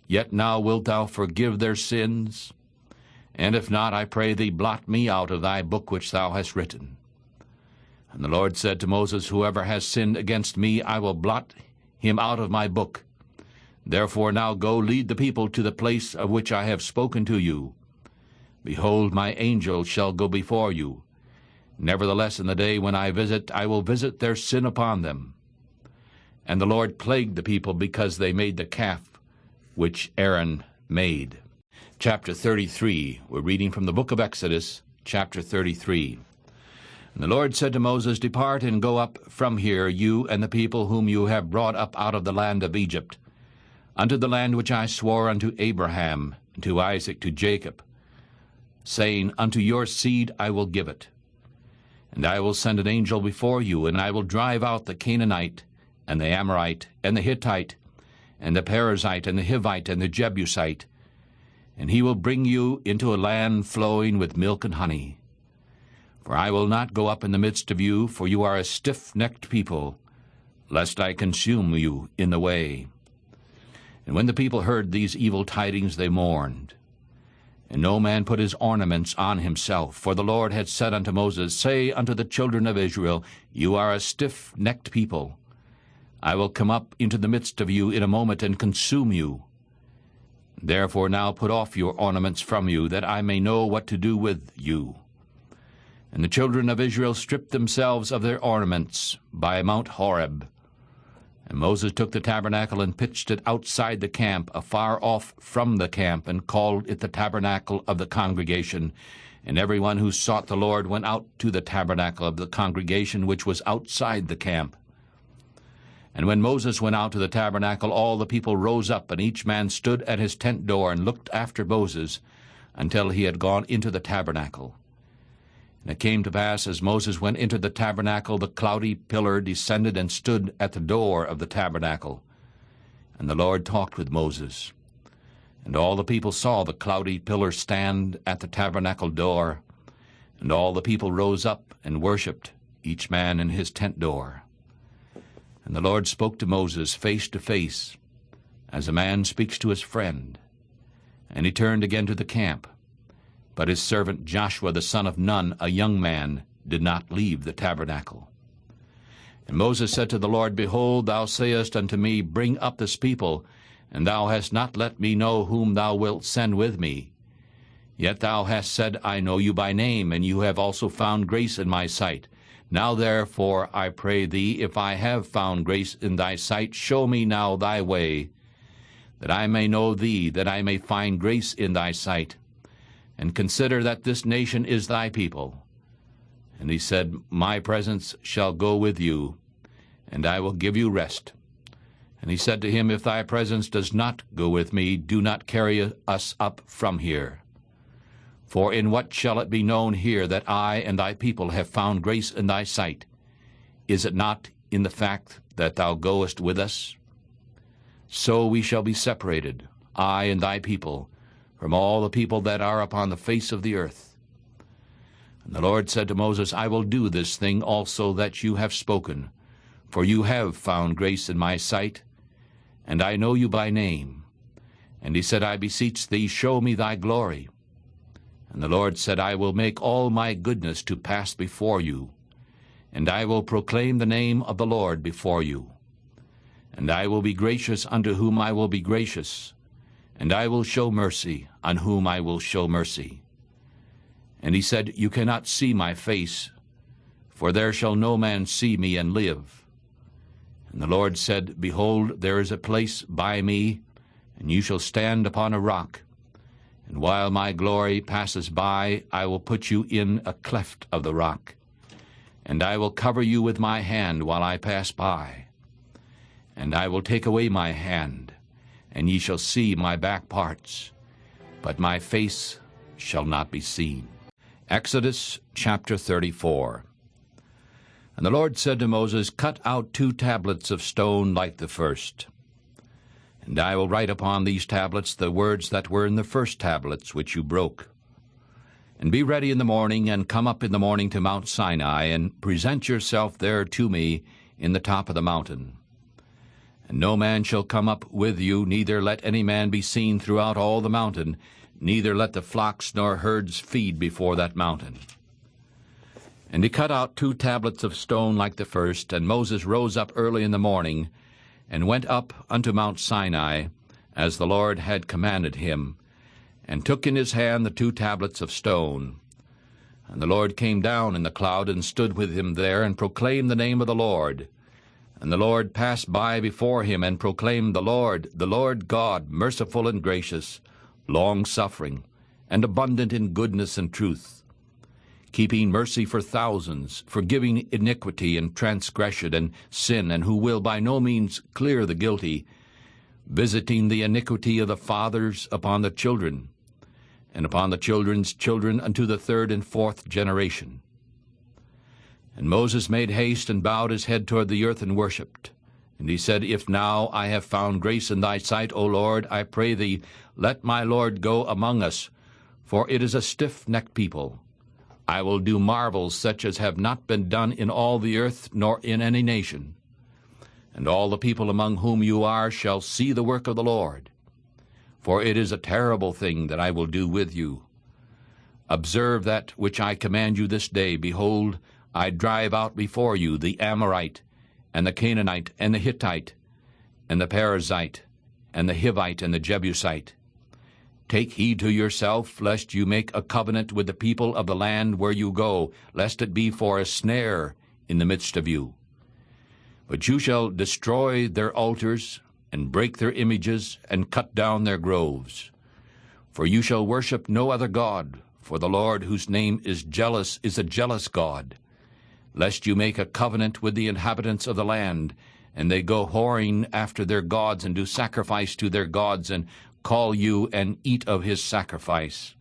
A: Yet now wilt thou forgive their sins? And if not, I pray thee, blot me out of thy book which thou hast written. And the Lord said to Moses, Whoever has sinned against me, I will blot him out of my book. Therefore now go, lead the people to the place of which I have spoken to you. Behold, my angel shall go before you. Nevertheless, in the day when I will visit their sin upon them. And the Lord plagued the people because they made the calf which Aaron made. Chapter 33. We're reading from the book of Exodus, chapter 33. And the Lord said to Moses, Depart and go up from here, you and the people whom you have brought up out of the land of Egypt, unto the land which I swore unto Abraham, and to Isaac, to Jacob, saying, Unto your seed I will give it. And I will send an angel before you, and I will drive out the Canaanite, and the Amorite, and the Hittite, and the Perizzite, and the Hivite, and the Jebusite, and he will bring you into a land flowing with milk and honey. For I will not go up in the midst of you, for you are a stiff-necked people, lest I consume you in the way. And when the people heard these evil tidings, they mourned. And no man put his ornaments on himself, for the Lord had said unto Moses, Say unto the children of Israel, You are a stiff-necked people. I will come up into the midst of you in a moment and consume you. Therefore now put off your ornaments from you, that I may know what to do with you. And the children of Israel stripped themselves of their ornaments by Mount Horeb. And Moses took the tabernacle and pitched it outside the camp, afar off from the camp, and called it the tabernacle of the congregation. And every one who sought the Lord went out to the tabernacle of the congregation which was outside the camp. And when Moses went out to the tabernacle, all the people rose up, and each man stood at his tent door and looked after Moses until he had gone into the tabernacle. And it came to pass, as Moses went into the tabernacle, the cloudy pillar descended and stood at the door of the tabernacle. And the Lord talked with Moses. And all the people saw the cloudy pillar stand at the tabernacle door. And all the people rose up and worshipped, each man in his tent door. And the Lord spoke to Moses face to face, as a man speaks to his friend. And he turned again to the camp. But his servant Joshua the son of Nun, a young man, did not leave the tabernacle. And Moses said to the Lord, Behold, thou sayest unto me, Bring up this people, and thou hast not let me know whom thou wilt send with me. Yet thou hast said, I know you by name, and you have also found grace in my sight. Now therefore, I pray thee, if I have found grace in thy sight, show me now thy way, that I may know thee, that I may find grace in thy sight. And consider that this nation is thy people. And he said, My presence shall go with you, and I will give you rest. And he said to him, If thy presence does not go with me, do not carry us up from here. For in what shall it be known here that I and thy people have found grace in thy sight? Is it not in the fact that thou goest with us? So we shall be separated, I and thy people, from all the people that are upon the face of the earth. And the Lord said to Moses, I will do this thing also that you have spoken, for you have found grace in my sight, and I know you by name. And he said, I beseech thee, show me thy glory. And the Lord said, I will make all my goodness to pass before you, and I will proclaim the name of the Lord before you. And I will be gracious unto whom I will be gracious, and I will show mercy on whom I will show mercy. And he said, You cannot see my face, for there shall no man see me and live. And the Lord said, Behold, there is a place by me, and you shall stand upon a rock. And while my glory passes by, I will put you in a cleft of the rock, and I will cover you with my hand while I pass by. And I will take away my hand, and ye shall see my back parts, but my face shall not be seen. Exodus chapter 34. And the Lord said to Moses, Cut out 2 tablets of stone like the first. And I will write upon these tablets the words that were in the first tablets which you broke. And be ready in the morning, and come up in the morning to Mount Sinai, and present yourself there to me in the top of the mountain. And no man shall come up with you, neither let any man be seen throughout all the mountain, neither let the flocks nor herds feed before that mountain. And he cut out 2 tablets of stone like the first, and Moses rose up early in the morning, and went up unto Mount Sinai, as the Lord had commanded him, and took in his hand the 2 tablets of stone. And the Lord came down in the cloud, and stood with him there, and proclaimed the name of the Lord. And the Lord passed by before him, and proclaimed, the Lord God, merciful and gracious, long-suffering, and abundant in goodness and truth, keeping mercy for thousands, forgiving iniquity and transgression and sin, and who will by no means clear the guilty, visiting the iniquity of the fathers upon the children, and upon the children's children unto the 3rd and 4th generation. And Moses made haste, and bowed his head toward the earth, and worshipped. And he said, If now I have found grace in thy sight, O Lord, I pray thee, let my Lord go among us, for it is a stiff-necked people. I will do marvels such as have not been done in all the earth, nor in any nation. And all the people among whom you are shall see the work of the Lord. For it is a terrible thing that I will do with you. Observe that which I command you this day. Behold, I drive out before you the Amorite, and the Canaanite, and the Hittite, and the Perizzite, and the Hivite, and the Jebusite. Take heed to yourself, lest you make a covenant with the people of the land where you go, lest it be for a snare in the midst of you. But you shall destroy their altars, and break their images, and cut down their groves. For you shall worship no other God, for the Lord, whose name is jealous, is a jealous God, lest you make a covenant with the inhabitants of the land, and they go whoring after their gods, and do sacrifice to their gods, and call you and eat of his sacrifice.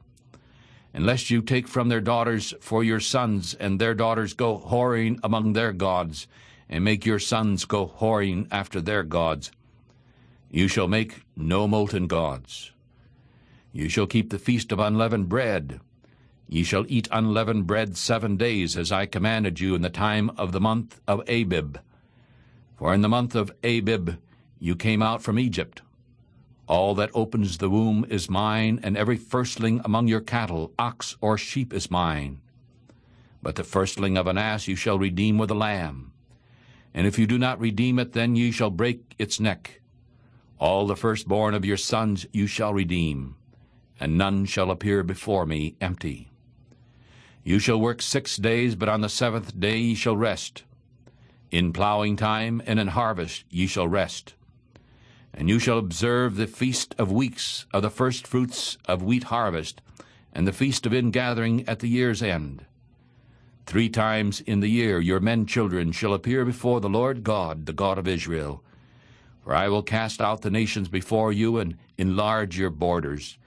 A: And lest you take from their daughters for your sons, and their daughters go whoring among their gods, and make your sons go whoring after their gods. You shall make no molten gods. You shall keep the feast of unleavened bread. Ye shall eat unleavened bread 7 days, as I commanded you in the time of the month of Abib. For in the month of Abib you came out from Egypt. All that opens the womb is mine, and every firstling among your cattle, ox or sheep, is mine. But the firstling of an ass you shall redeem with a lamb. And if you do not redeem it, then ye shall break its neck. All the firstborn of your sons you shall redeem, and none shall appear before me empty. You shall work 6 days, but on the 7th day ye shall rest. In plowing time and in harvest ye shall rest. And you shall observe the feast of weeks of the firstfruits of wheat harvest, and the feast of ingathering at the year's end. 3 times in the year your men children shall appear before the Lord God, the God of Israel. For I will cast out the nations before you, and enlarge your borders.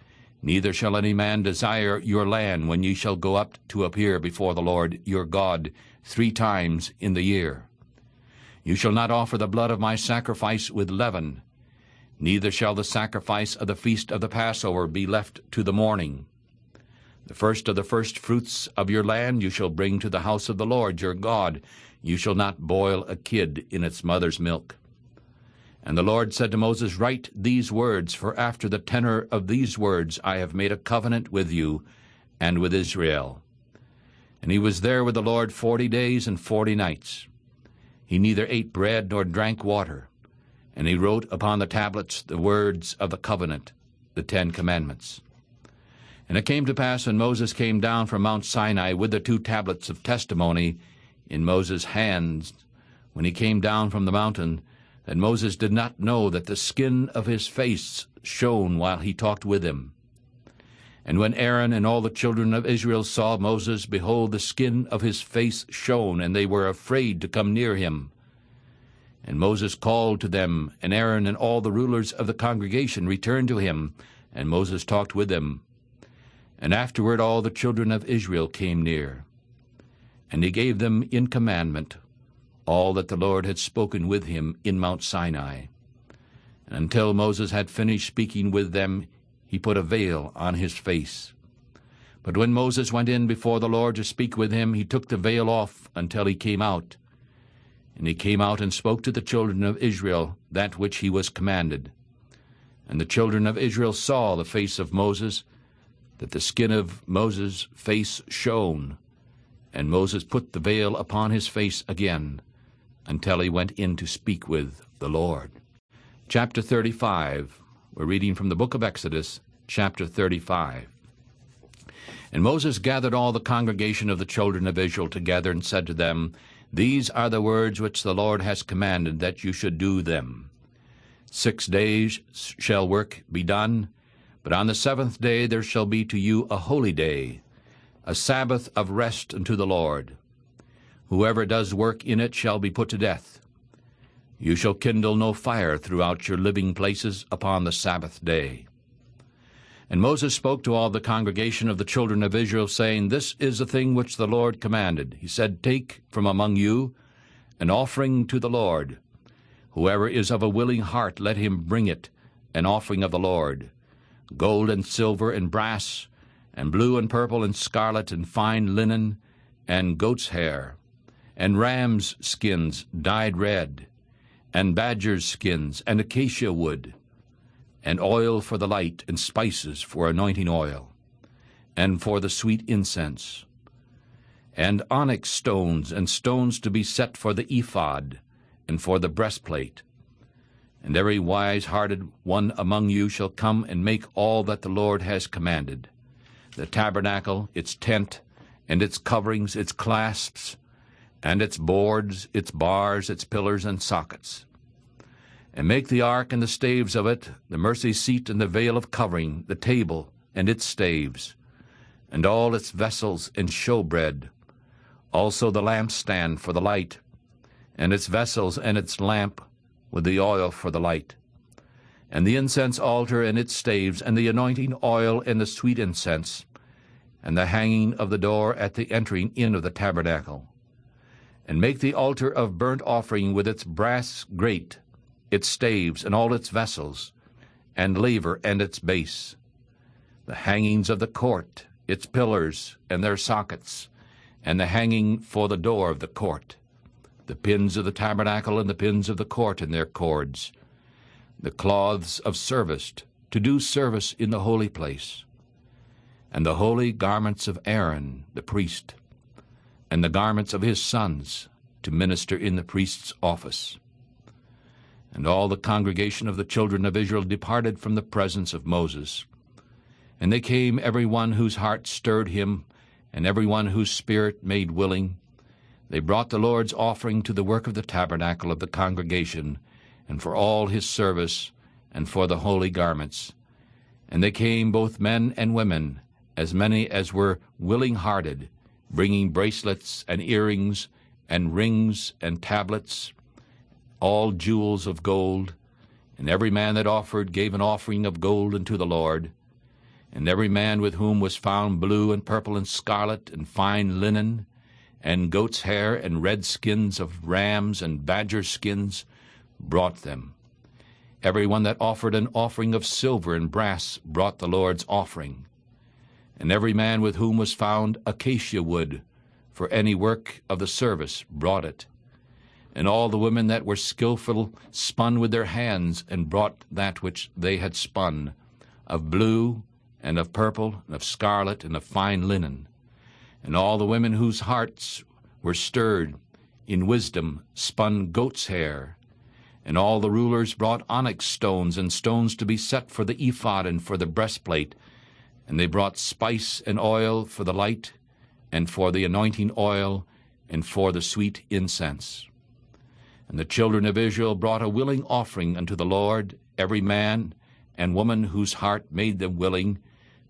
A: Neither shall any man desire your land when ye shall go up to appear before the Lord your God 3 times in the year. You shall not offer the blood of my sacrifice with leaven. Neither shall the sacrifice of the feast of the Passover be left to the morning. The first of the firstfruits of your land you shall bring to the house of the Lord your God. You shall not boil a kid in its mother's milk. And the Lord said to Moses, Write these words, for after the tenor of these words I have made a covenant with you and with Israel. And he was there with the Lord 40 days and 40 nights. He neither ate bread nor drank water. And he wrote upon the tablets the words of the covenant, the 10 commandments. And it came to pass, when Moses came down from Mount Sinai with the 2 tablets of testimony in Moses' hands, when he came down from the mountain, that Moses did not know that the skin of his face shone while he talked with him. And when Aaron and all the children of Israel saw Moses, behold, the skin of his face shone, and they were afraid to come near him. And Moses called to them, and Aaron and all the rulers of the congregation returned to him, and Moses talked with them. And afterward all the children of Israel came near. And he gave them in commandment all that the Lord had spoken with him in Mount Sinai. And until Moses had finished speaking with them, he put a veil on his face. But when Moses went in before the Lord to speak with him, he took the veil off until he came out. And he came out and spoke to the children of Israel that which he was commanded. And the children of Israel saw the face of Moses, that the skin of Moses' face shone. And Moses put the veil upon his face again, until he went in to speak with the Lord. Chapter 35. We're reading from the book of Exodus, chapter 35. And Moses gathered all the congregation of the children of Israel together, and said to them, These are the words which the Lord has commanded, that you should do them. 6 days shall work be done, but on the 7th day there shall be to you a holy day, a Sabbath of rest unto the Lord. Whoever does work in it shall be put to death. You shall kindle no fire throughout your living places upon the Sabbath day. And Moses spoke to all the congregation of the children of Israel, saying, This is the thing which the Lord commanded. He said, Take from among you an offering to the Lord. Whoever is of a willing heart, let him bring it, an offering of the Lord. Gold and silver and brass, and blue and purple and scarlet and fine linen, and goat's hair, and rams' skins dyed red, and badgers' skins, and acacia wood, and oil for the light, and spices for anointing oil, and for the sweet incense, and onyx stones, and stones to be set for the ephod, and for the breastplate. And every wise-hearted one among you shall come and make all that the Lord has commanded, the tabernacle, its tent, and its coverings, its clasps, and its boards, its bars, its pillars, and sockets. And make the ark and the staves of it, the mercy seat and the veil of covering, the table and its staves, and all its vessels and showbread, also the lampstand for the light, and its vessels and its lamp with the oil for the light, and the incense altar and its staves, and the anointing oil and the sweet incense, and the hanging of the door at the entering in of the tabernacle. And make the altar of burnt offering with its brass grate, its staves, and all its vessels, and laver and its base, the hangings of the court, its pillars and their sockets, and the hanging for the door of the court, the pins of the tabernacle and the pins of the court and their cords, the cloths of service, to do service in the holy place, and the holy garments of Aaron the priest, and the garments of his sons, to minister in the priest's office. And all the congregation of the children of Israel departed from the presence of Moses. And they came, every one whose heart stirred him, and every one whose spirit made willing. They brought the Lord's offering to the work of the tabernacle of the congregation, and for all his service, and for the holy garments. And they came, both men and women, as many as were willing-hearted, bringing bracelets and earrings and rings and tablets, all jewels of gold. And every man that offered gave an offering of gold unto the Lord. And every man with whom was found blue and purple and scarlet and fine linen, and goat's hair and red skins of rams and badger skins, brought them. Every one that offered an offering of silver and brass brought the Lord's offering. And every man with whom was found acacia wood for any work of the service brought it. And all the women that were skillful spun with their hands, and brought that which they had spun, of blue, and of purple, and of scarlet, and of fine linen. And all the women whose hearts were stirred in wisdom spun goat's hair. And all the rulers brought onyx stones, and stones to be set for the ephod and for the breastplate. And they brought spice and oil for the light, and for the anointing oil, and for the sweet incense. And the children of Israel brought a willing offering unto the Lord, every man and woman whose heart made them willing,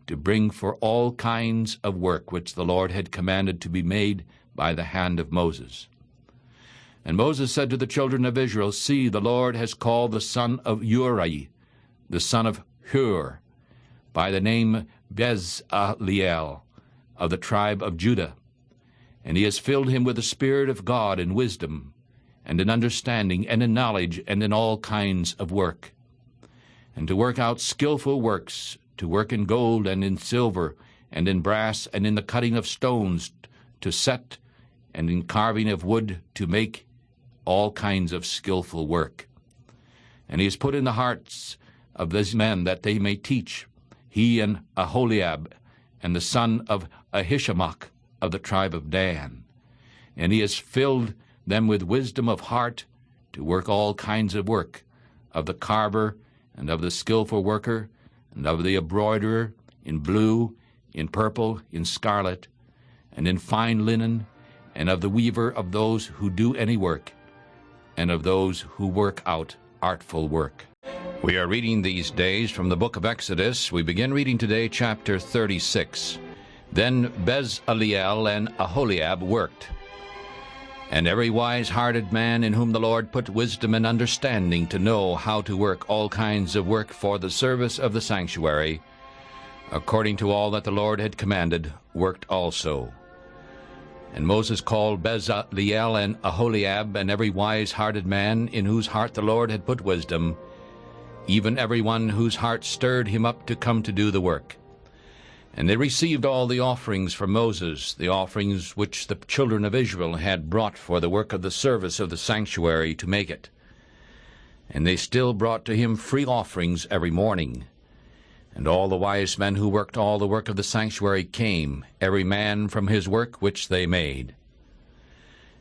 A: to bring for all kinds of work which the Lord had commanded to be made by the hand of Moses. And Moses said to the children of Israel, See, the Lord has called the son of Uri, the son of Hur, by the name Bezaleel, of the tribe of Judah. And he has filled him with the Spirit of God in wisdom, and in understanding, and in knowledge, and in all kinds of work, and to work out skillful works, to work in gold and in silver, and in brass, and in the cutting of stones, to set, and in carving of wood, to make all kinds of skillful work. And he has put in the hearts of these men that they may teach, he and Aholiab, and the son of Ahishamach of the tribe of Dan. And he has filled them with wisdom of heart to work all kinds of work, of the carver, and of the skillful worker, and of the embroiderer, in blue, in purple, in scarlet, and in fine linen, and of the weaver, of those who do any work, and of those who work out artful work. We are reading these days from the book of Exodus. We begin reading today chapter 36. Then Bezaleel and Aholiab worked. And every wise-hearted man in whom the Lord put wisdom and understanding to know how to work all kinds of work for the service of the sanctuary, according to all that the Lord had commanded, worked also. And Moses called Bezaleel and Aholiab, and every wise-hearted man in whose heart the Lord had put wisdom, even every one whose heart stirred him up to come to do the work. And they received all the offerings from Moses, the offerings which the children of Israel had brought for the work of the service of the sanctuary to make it. And they still brought to him free offerings every morning. And all the wise men who worked all the work of the sanctuary came, every man from his work which they made.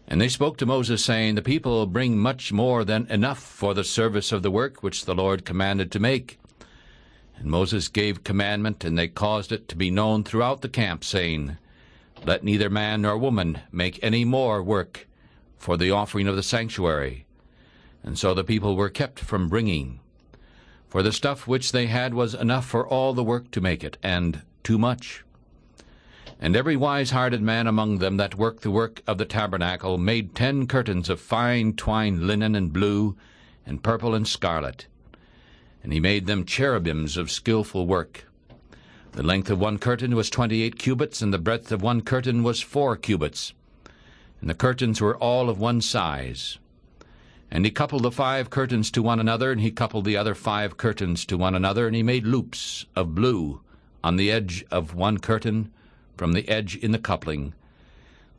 A: And they spoke to Moses, saying, The people bring much more than enough for the service of the work which the Lord commanded to make. And Moses gave commandment, and they caused it to be known throughout the camp, saying, Let neither man nor woman make any more work for the offering of the sanctuary. And so the people were kept from bringing. For the stuff which they had was enough for all the work to make it, and too much. And every wise-hearted man among them that worked the work of the tabernacle made 10 curtains of fine twined linen and blue, and purple and scarlet. And he made them cherubims of skillful work. The length of one curtain was 28 cubits, and the breadth of one curtain was 4 cubits. And the curtains were all of one size. And he coupled the 5 curtains to one another, and he coupled the other 5 curtains to one another, and he made loops of blue on the edge of one curtain, from the edge in the coupling.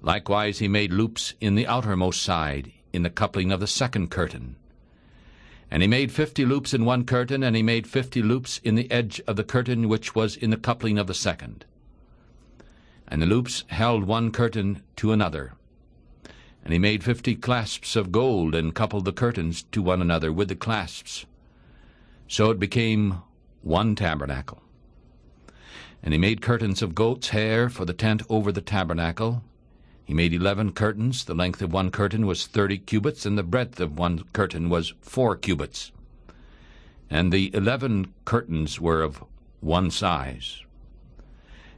A: Likewise he made loops in the outermost side, in the coupling of the 2nd curtain. And he made 50 loops in one curtain, and he made 50 loops in the edge of the curtain which was in the coupling of the 2nd. And the loops held one curtain to another. And he made 50 clasps of gold, and coupled the curtains to one another with the clasps. So it became one tabernacle. And he made curtains of goat's hair for the tent over the tabernacle. He made 11 curtains. The length of one curtain was 30 cubits, and the breadth of one curtain was 4 cubits. And the 11 curtains were of one size.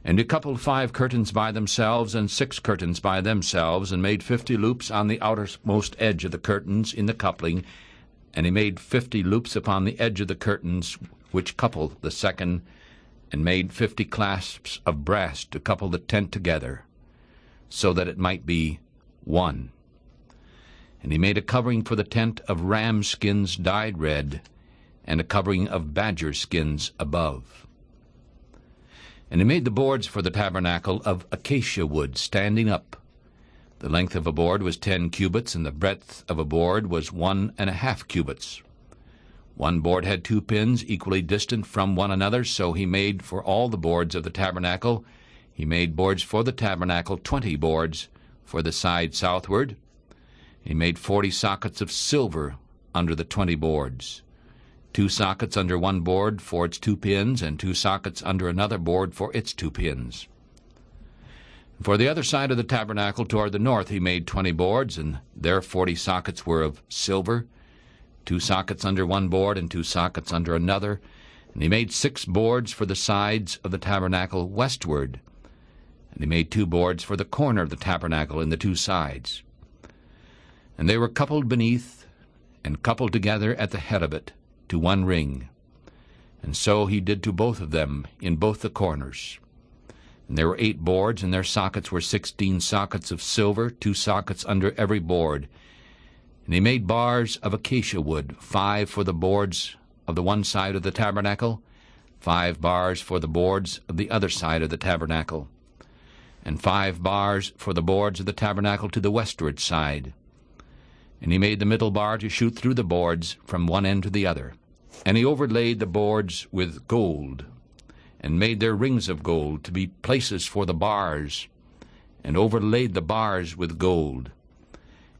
A: And he coupled 5 curtains by themselves, and 6 curtains by themselves, and made 50 loops on the outermost edge of the curtains in the coupling. And he made 50 loops upon the edge of the curtains which coupled the 2nd, and made 50 clasps of brass to couple the tent together, so that it might be one. And he made a covering for the tent of ram skins dyed red, and a covering of badger skins above. And he made the boards for the tabernacle of acacia wood standing up. The length of a board was 10 cubits, and the breadth of a board was 1.5 cubits. One board had 2 pins equally distant from one another, so he made for all the boards of the tabernacle. He made boards for the tabernacle, 20 boards for the side southward. He made 40 sockets of silver under the 20 boards, 2 sockets under one board for its 2 pins, and 2 sockets under another board for its 2 pins. For the other side of the tabernacle toward the north he made 20 boards, and their 40 sockets were of silver, 2 sockets under one board and 2 sockets under another. And he made 6 boards for the sides of the tabernacle westward. And he made 2 boards for the corner of the tabernacle in the 2 sides. And they were coupled beneath, and coupled together at the head of it, to one ring. And so he did to both of them in both the corners. And there were 8 boards, and their sockets were 16 sockets of silver, 2 sockets under every board. And he made bars of acacia wood, 5 for the boards of the one side of the tabernacle, 5 bars for the boards of the other side of the tabernacle, and 5 bars for the boards of the tabernacle to the westward side. And he made the middle bar to shoot through the boards from one end to the other. And he overlaid the boards with gold, and made their rings of gold to be places for the bars, and overlaid the bars with gold.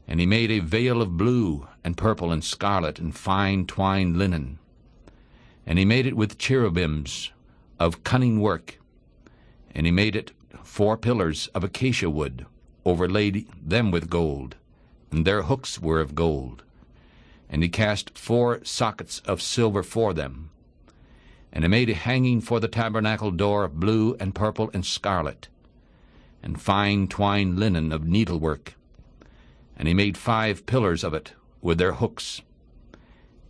A: And he made a veil of blue and purple and scarlet and fine twined linen. And he made it with cherubims of cunning work. And he made it 4 pillars of acacia wood, overlaid them with gold, and their hooks were of gold. And he cast 4 sockets of silver for them. And he made a hanging for the tabernacle door of blue and purple and scarlet, and fine twined linen of needlework. And he made 5 pillars of it with their hooks.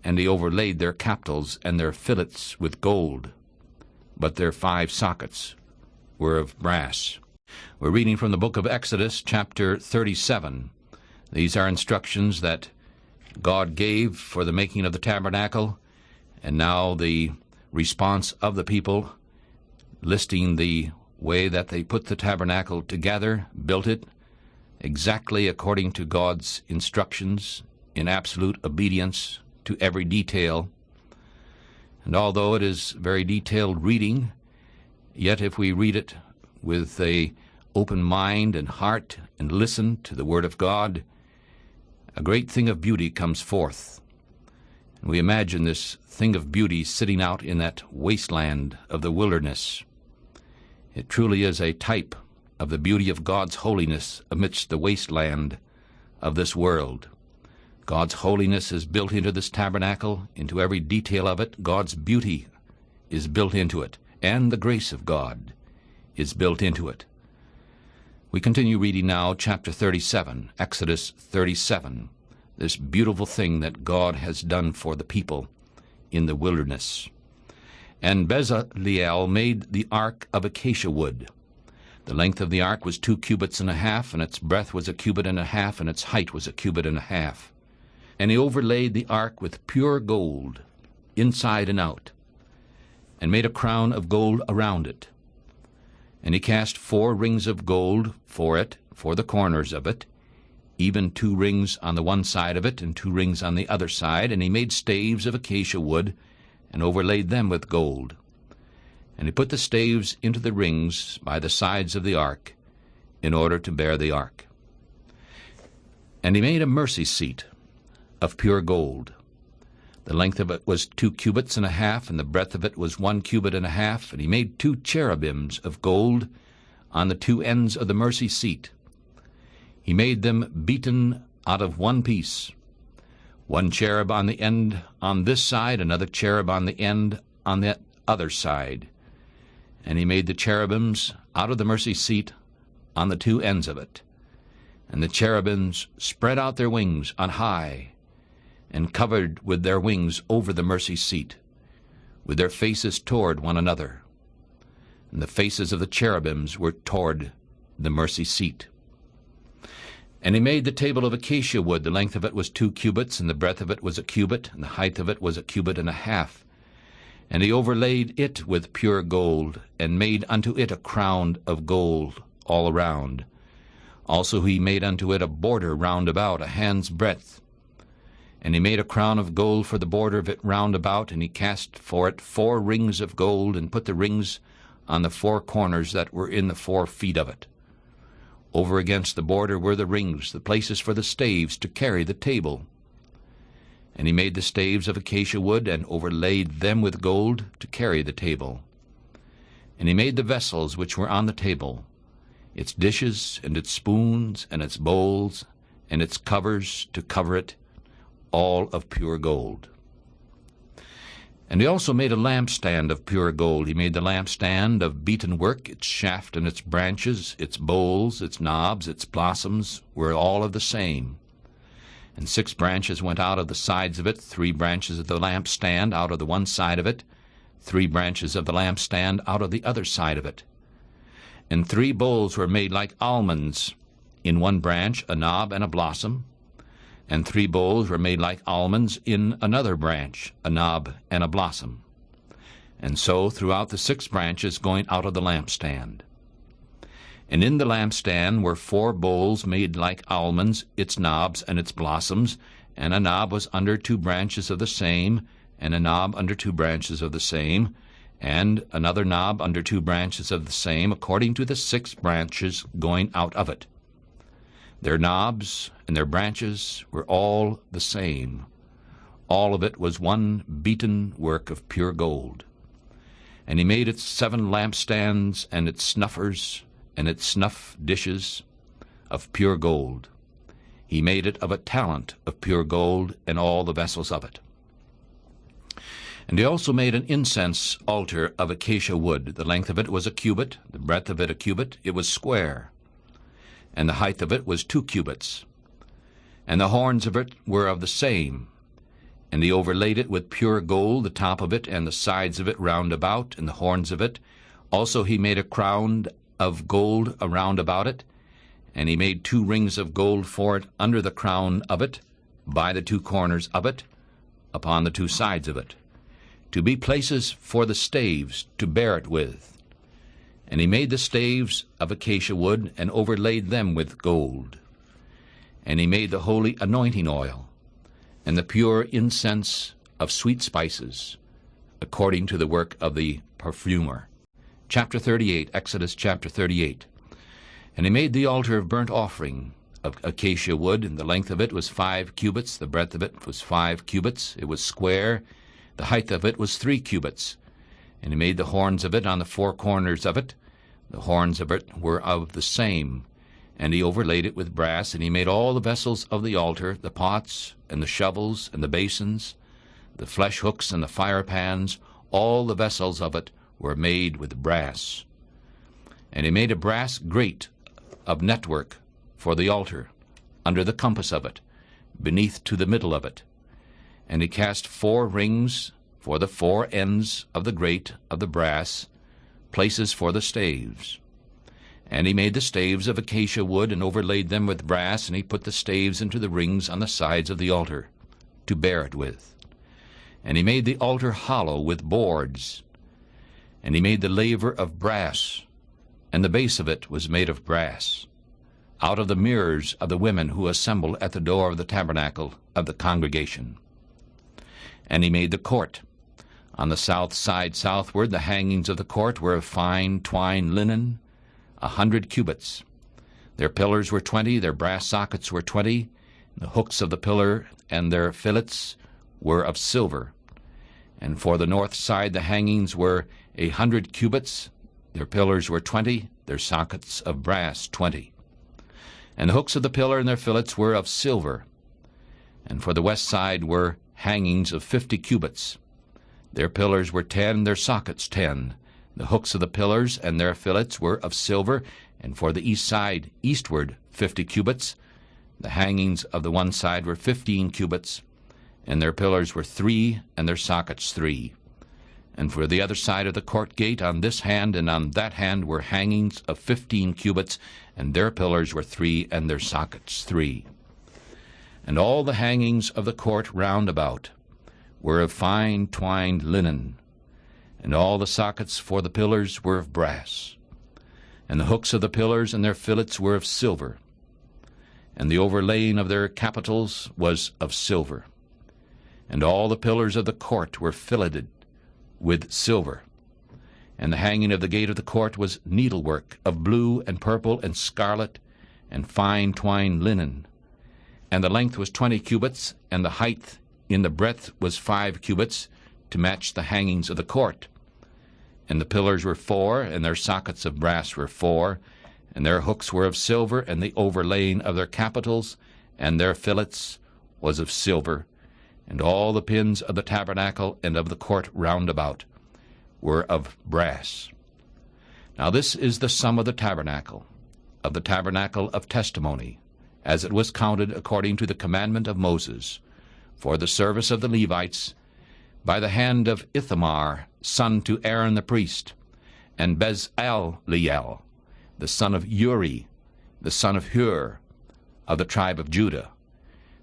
A: And he overlaid their capitals and their fillets with gold, but their 5 sockets were of brass. We're reading from the book of Exodus, chapter 37. These are instructions that God gave for the making of the tabernacle, and now the response of the people, listing the way that they put the tabernacle together, built it, exactly according to God's instructions, in absolute obedience to every detail. And although it is very detailed reading, yet if we read it with a open mind and heart and listen to the Word of God, a great thing of beauty comes forth. And we imagine this thing of beauty sitting out in that wasteland of the wilderness. It truly is a type of the beauty of God's holiness amidst the wasteland of this world. God's holiness is built into this tabernacle, into every detail of it. God's beauty is built into it, and the grace of God is built into it. We continue reading now chapter 37, Exodus 37, this beautiful thing that God has done for the people in the wilderness. And Bezaleel made the ark of acacia wood. The length of the ark was 2 cubits and a half, and its breadth was 1 cubit and a half, and its height was 1 cubit and a half. And he overlaid the ark with pure gold, inside and out, and made a crown of gold around it. And he cast 4 rings of gold for it, for the corners of it, even 2 rings on the one side of it, and 2 rings on the other side. And he made staves of acacia wood, and overlaid them with gold. And he put the staves into the rings by the sides of the ark, in order to bear the ark. And he made a mercy seat of pure gold. The length of it was 2 cubits and a half, and the breadth of it was 1 cubit and a half. And he made 2 cherubims of gold on the 2 ends of the mercy seat. He made them beaten out of one piece, 1 cherub on the end on this side, another cherub on the end on that other side. And he made the cherubims out of the mercy seat on the 2 ends of it. And the cherubims spread out their wings on high, and covered with their wings over the mercy seat, with their faces toward one another. And the faces of the cherubims were toward the mercy seat. And he made the table of acacia wood. The length of it was 2 cubits, and the breadth of it was 1 cubit, and the height of it was 1 cubit and a half. And he overlaid it with pure gold, and made unto it a crown of gold all around. Also he made unto it a border round about, a hand's breadth. And he made a crown of gold for the border of it round about, and he cast for it 4 rings of gold, and put the rings on the 4 corners that were in the 4 feet of it. Over against the border were the rings, the places for the staves to carry the table. And he made the staves of acacia wood, and overlaid them with gold to carry the table. And he made the vessels which were on the table, its dishes, and its spoons, and its bowls, and its covers to cover it, all of pure gold. And he also made a lampstand of pure gold. He made the lampstand of beaten work. Its shaft and its branches, its bowls, its knobs, its blossoms were all of the same. And 6 branches went out of the sides of it, 3 branches of the lampstand out of the one side of it, 3 branches of the lampstand out of the other side of it. And 3 bowls were made like almonds, in one branch a knob and a blossom. And 3 bowls were made like almonds in another branch, a knob and a blossom. And so throughout the 6 branches going out of the lampstand. And in the lampstand were 4 bowls made like almonds, its knobs and its blossoms, and a knob was under 2 branches of the same, and a knob under 2 branches of the same, and another knob under 2 branches of the same, according to the 6 branches going out of it. Their knobs and their branches were all the same. All of it was one beaten work of pure gold. And he made its 7 lampstands, and its snuffers, and its snuff dishes of pure gold. He made it of a talent of pure gold, and all the vessels of it. And he also made an incense altar of acacia wood. The length of it was 1 cubit, the breadth of it 1 cubit. It was square, and the height of it was 2 cubits. And the horns of it were of the same. And he overlaid it with pure gold, the top of it and the sides of it round about, and the horns of it. Also he made a crown of gold around about it, and he made 2 rings of gold for it under the crown of it, by the 2 corners of it, upon the 2 sides of it, to be places for the staves to bear it with. And he made the staves of acacia wood, and overlaid them with gold. And he made the holy anointing oil, and the pure incense of sweet spices, according to the work of the perfumer. Chapter 38, Exodus chapter 38. And he made the altar of burnt offering of acacia wood, and the length of it was 5 cubits, the breadth of it was 5 cubits. It was square, the height of it was 3 cubits. And he made the horns of it on the 4 corners of it. The horns of it were of the same. And he overlaid it with brass, and he made all the vessels of the altar, the pots, and the shovels, and the basins, the flesh hooks, and the fire pans. All the vessels of it were made with brass. And he made a brass grate of network for the altar, under the compass of it, beneath to the middle of it. And he cast 4 rings for the 4 ends of the grate of the brass, places for the staves. And he made the staves of acacia wood, and overlaid them with brass, and he put the staves into the rings on the sides of the altar, to bear it with. And he made the altar hollow with boards. And he made the laver of brass, and the base of it was made of brass, out of the mirrors of the women who assemble at the door of the tabernacle of the congregation. And he made the court. On the south side southward, the hangings of the court were of fine twined linen, 100 cubits. Their pillars were 20, their brass sockets were 20, the hooks of the pillar and their fillets were of silver. And for the north side the hangings were 100 cubits, their pillars were 20, their sockets of brass 20. And the hooks of the pillar and their fillets were of silver. And for the west side were hangings of 50 cubits. Their pillars were 10, their sockets 10. The hooks of the pillars and their fillets were of silver. And for the east side, eastward, 50 cubits. The hangings of the one side were 15 cubits. And their pillars were 3, and their sockets 3. And for the other side of the court gate, on this hand and on that hand, were hangings of 15 cubits, and their pillars were 3, and their sockets 3. And all the hangings of the court round about were of fine twined linen, and all the sockets for the pillars were of brass. And the hooks of the pillars and their fillets were of silver, and the overlaying of their capitals was of silver. And all the pillars of the court were filleted with silver. And the hanging of the gate of the court was needlework of blue and purple and scarlet and fine twined linen. And the length was 20 cubits, and the height in the breadth was 5 cubits, to match the hangings of the court. And the pillars were 4, and their sockets of brass were 4, and their hooks were of silver, and the overlaying of their capitals and their fillets was of silver. And all the pins of the tabernacle and of the court round about were of brass. Now this is the sum of the tabernacle of testimony, as it was counted according to the commandment of Moses, for the service of the Levites, by the hand of Ithamar, son to Aaron the priest, and Bezaleel, the son of Uri, the son of Hur, of the tribe of Judah.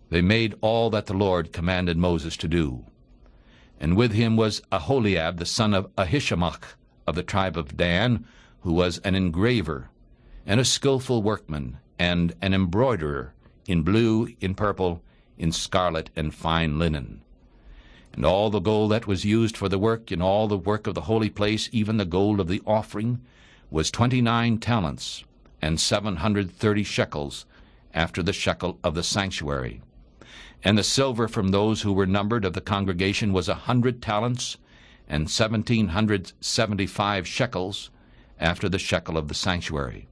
A: They made all that the Lord commanded Moses to do. And with him was Aholiab, the son of Ahishamach, of the tribe of Dan, who was an engraver, and a skillful workman, and an embroiderer, in blue, in purple, in scarlet, and fine linen. And all the gold that was used for the work, in all the work of the holy place, even the gold of the offering, was 29 talents, and 730 shekels, after the shekel of the sanctuary. And the silver from those who were numbered of the congregation was 100 talents, and 1,775 shekels, after the shekel of the sanctuary.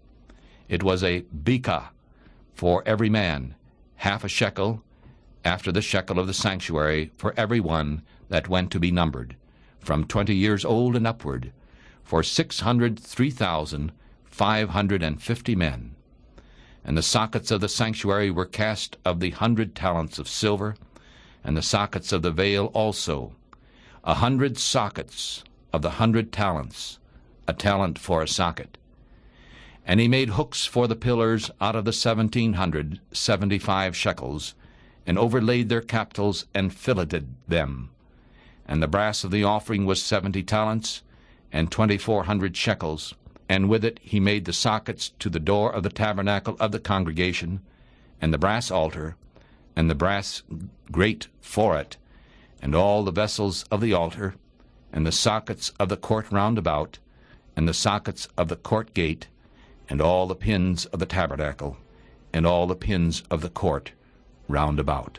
A: It was a beka for every man, half a shekel, after the shekel of the sanctuary, for every one that went to be numbered, from 20 years old and upward, for 603,550 men. And the sockets of the sanctuary were cast of the 100 talents of silver, and the sockets of the veil also, 100 sockets of the 100 talents, a talent for a socket. And he made hooks for the pillars out of the 1,775 shekels, and overlaid their capitals, and filleted them. And the brass of the offering was 70 talents, and 2,400 shekels. And with it he made the sockets to the door of the tabernacle of the congregation, and the brass altar, and the brass grate for it, and all the vessels of the altar, and the sockets of the court round about, and the sockets of the court gate, and all the pins of the tabernacle, and all the pins of the court round about.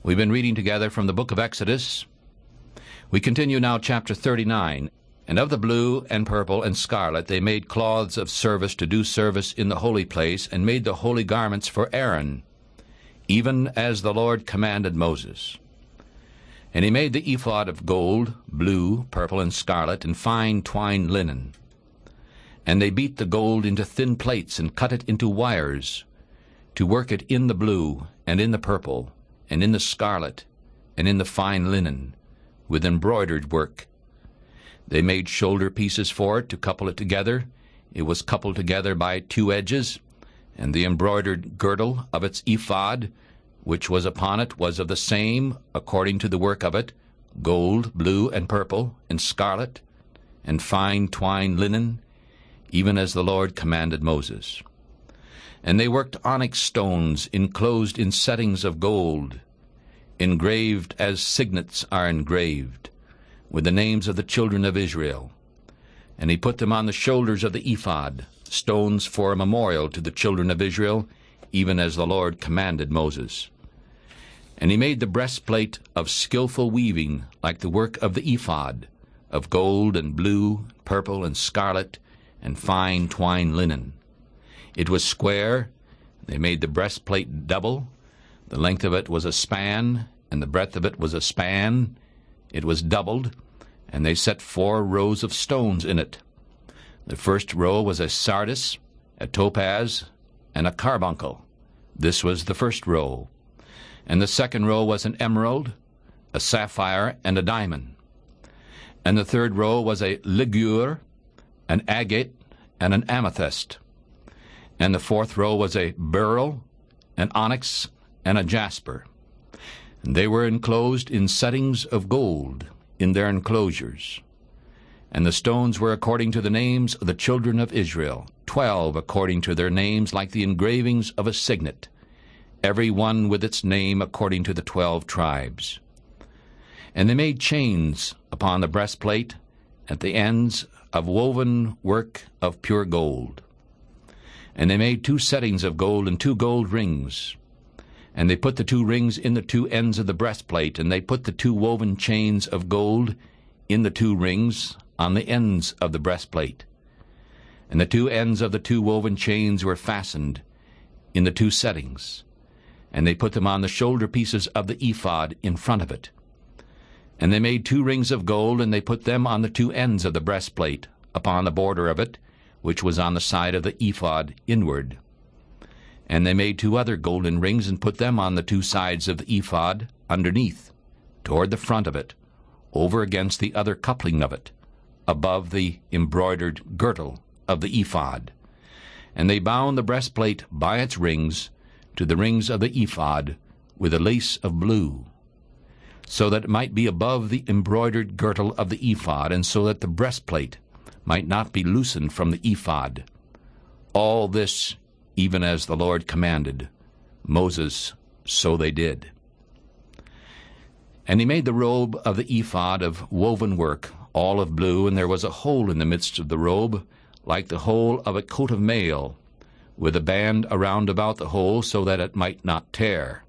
A: We've been reading together from the book of Exodus. We continue now chapter 39. And of the blue and purple and scarlet they made cloths of service to do service in the holy place, and made the holy garments for Aaron, even as the Lord commanded Moses. And he made the ephod of gold, blue, purple, and scarlet, and fine twined linen. And they beat the gold into thin plates, and cut it into wires, to work it in the blue, and in the purple, and in the scarlet, and in the fine linen, with embroidered work. They made shoulder pieces for it to couple it together. It was coupled together by 2 edges, and the embroidered girdle of its ephod, which was upon it, was of the same, according to the work of it, gold, blue, and purple, and scarlet, and fine twined linen, even as the Lord commanded Moses. And they worked onyx stones enclosed in settings of gold, engraved as signets are engraved, with the names of the children of Israel. And he put them on the shoulders of the ephod, stones for a memorial to the children of Israel, even as the Lord commanded Moses. And he made the breastplate of skillful weaving, like the work of the ephod, of gold and blue, purple and scarlet, and fine twined linen. It was square. They made the breastplate double. The length of it was a span, and the breadth of it was a span. It was doubled, and they set 4 rows of stones in it. The first row was a sardius, a topaz, and a carbuncle. This was the first row. And the second row was an emerald, a sapphire, and a diamond. And the third row was a ligure, an agate, and an amethyst. And the fourth row was a beryl, an onyx, and a jasper. And they were enclosed in settings of gold in their enclosures. And the stones were according to the names of the children of Israel, 12 according to their names, like the engravings of a signet, every one with its name according to the 12 tribes. And they made chains upon the breastplate at the ends of woven work of pure gold. And they made 2 settings of gold and 2 gold rings. And they put the 2 rings in the 2 ends of the breastplate, and they put the 2 woven chains of gold in the 2 rings on the ends of the breastplate. And the 2 ends of the 2 woven chains were fastened in the 2 settings. And they put them on the shoulder pieces of the ephod in front of it. And they made 2 rings of gold, and they put them on the 2 ends of the breastplate, upon the border of it, which was on the side of the ephod inward. And they made 2 other golden rings, and put them on the 2 sides of the ephod underneath, toward the front of it, over against the other coupling of it, above the embroidered girdle of the ephod. And they bound the breastplate by its rings to the rings of the ephod with a lace of blue, so that it might be above the embroidered girdle of the ephod, and so that the breastplate might not be loosened from the ephod. All this, even as the Lord commanded Moses, so they did. And he made the robe of the ephod of woven work, all of blue, and there was a hole in the midst of the robe, like the hole of a coat of mail, with a band around about the hole, so that it might not tear.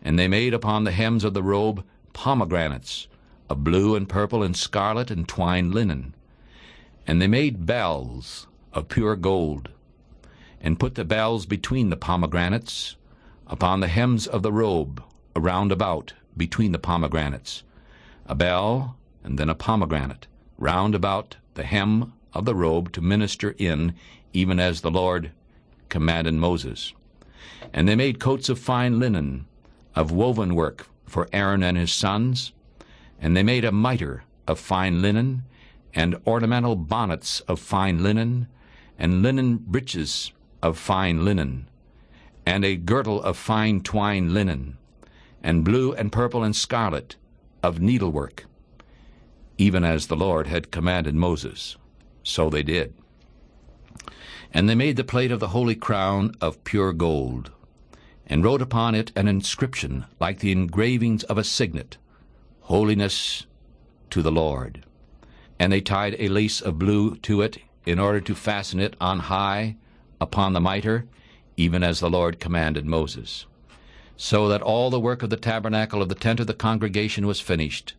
A: And they made upon the hems of the robe pomegranates of blue and purple and scarlet and twined linen. And they made bells of pure gold, and put the bells between the pomegranates, upon the hems of the robe, around about between the pomegranates, a bell and then a pomegranate, round about the hem of the robe, to minister in, even as the Lord commanded Moses. And they made coats of fine linen, of woven work, for Aaron and his sons. And they made a mitre of fine linen, and ornamental bonnets of fine linen, and linen breeches of fine linen, and a girdle of fine twined linen, and blue and purple and scarlet of needlework, even as the Lord had commanded Moses. So they did. And they made the plate of the holy crown of pure gold, and wrote upon it an inscription like the engravings of a signet, Holiness to the Lord. And they tied a lace of blue to it, in order to fasten it on high upon the mitre, even as the Lord commanded Moses. So that all the work of the tabernacle of the tent of the congregation was finished.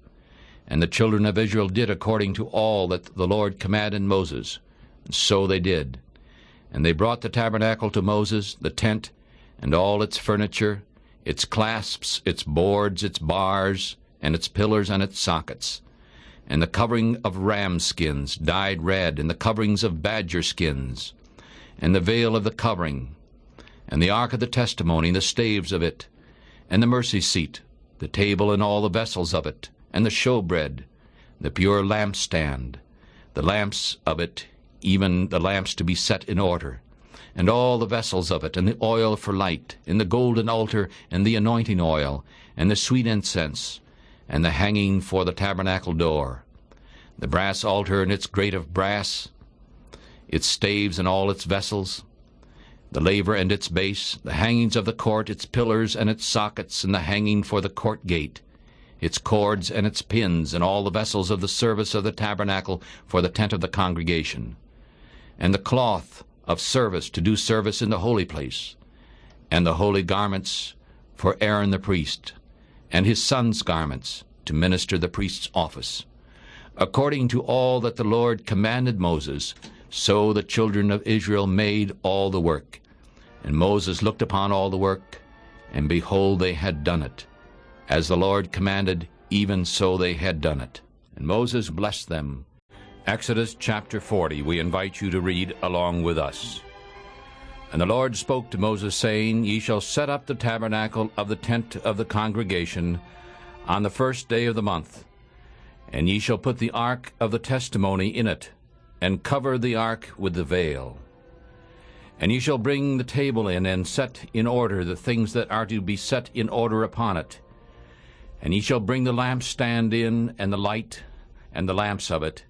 A: And the children of Israel did according to all that the Lord commanded Moses. And so they did. And they brought the tabernacle to Moses, the tent, and all its furniture, its clasps, its boards, its bars, and its pillars and its sockets. and the covering of ram skins dyed red, and the coverings of badger skins, and the veil of the covering, and the ark of the testimony, and the staves of it, and the mercy seat, the table and all the vessels of it, and the showbread, the pure lampstand, the lamps of it, even the lamps to be set in order, and all the vessels of it, and the oil for light, and the golden altar, and the anointing oil, and the sweet incense, and the hanging for the tabernacle door, the brass altar and its grate of brass, its staves and all its vessels, the laver and its base, the hangings of the court, its pillars and its sockets, and the hanging for the court gate, its cords and its pins, and all the vessels of the service of the tabernacle for the tent of the congregation, and the cloth of service to do service in the holy place, and the holy garments for Aaron the priest, and his sons' garments to minister the priest's office. According to all that the Lord commanded Moses, so the children of Israel made all the work. And Moses looked upon all the work, and behold, they had done it. As the Lord commanded, even so they had done it. And Moses blessed them. Exodus chapter 40, we invite you to read along with us. And the Lord spoke to Moses, saying, Ye shall set up the tabernacle of the tent of the congregation on the first day of the month. And ye shall put the ark of the testimony in it, and cover the ark with the veil. And ye shall bring the table in, and set in order the things that are to be set in order upon it. And ye shall bring the lampstand in, and the light, and the lamps of it.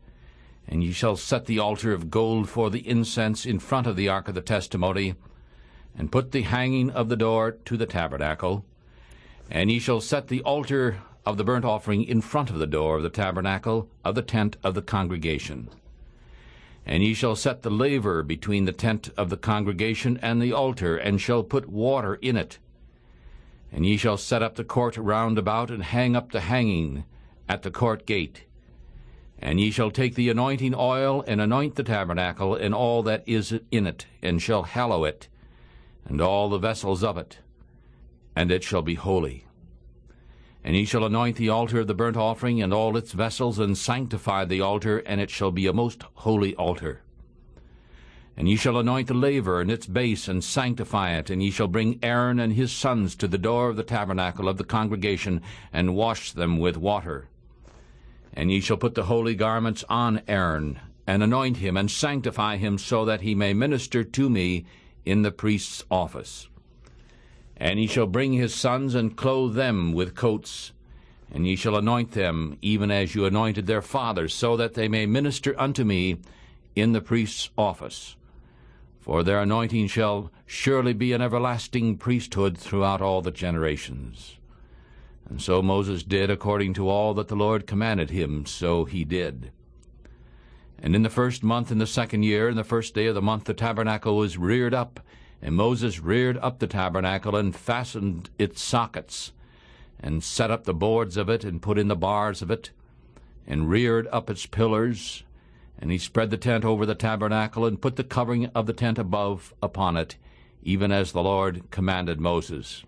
A: And ye shall set the altar of gold for the incense in front of the ark of the testimony, and put the hanging of the door to the tabernacle. And ye shall set the altar of the burnt offering in front of the door of the tabernacle of the tent of the congregation. And ye shall set the laver between the tent of the congregation and the altar, and shall put water in it. And ye shall set up the court round about, and hang up the hanging at the court gate. And ye shall take the anointing oil, and anoint the tabernacle, and all that is in it, and shall hallow it, and all the vessels of it, and it shall be holy. And ye shall anoint the altar of the burnt offering, and all its vessels, and sanctify the altar, and it shall be a most holy altar. And ye shall anoint the laver and its base, and sanctify it, and ye shall bring Aaron and his sons to the door of the tabernacle of the congregation, and wash them with water. And ye shall put the holy garments on Aaron, and anoint him, and sanctify him, so that he may minister to me in the priest's office. And ye shall bring his sons, and clothe them with coats, and ye shall anoint them, even as you anointed their fathers, so that they may minister unto me in the priest's office. For their anointing shall surely be an everlasting priesthood throughout all the generations. And so Moses did according to all that the Lord commanded him, so he did. And in the first month, in the second year, in the first day of the month, the tabernacle was reared up. And Moses reared up the tabernacle, and fastened its sockets, and set up the boards of it, and put in the bars of it, and reared up its pillars. And he spread the tent over the tabernacle, and put the covering of the tent above upon it, even as the Lord commanded Moses.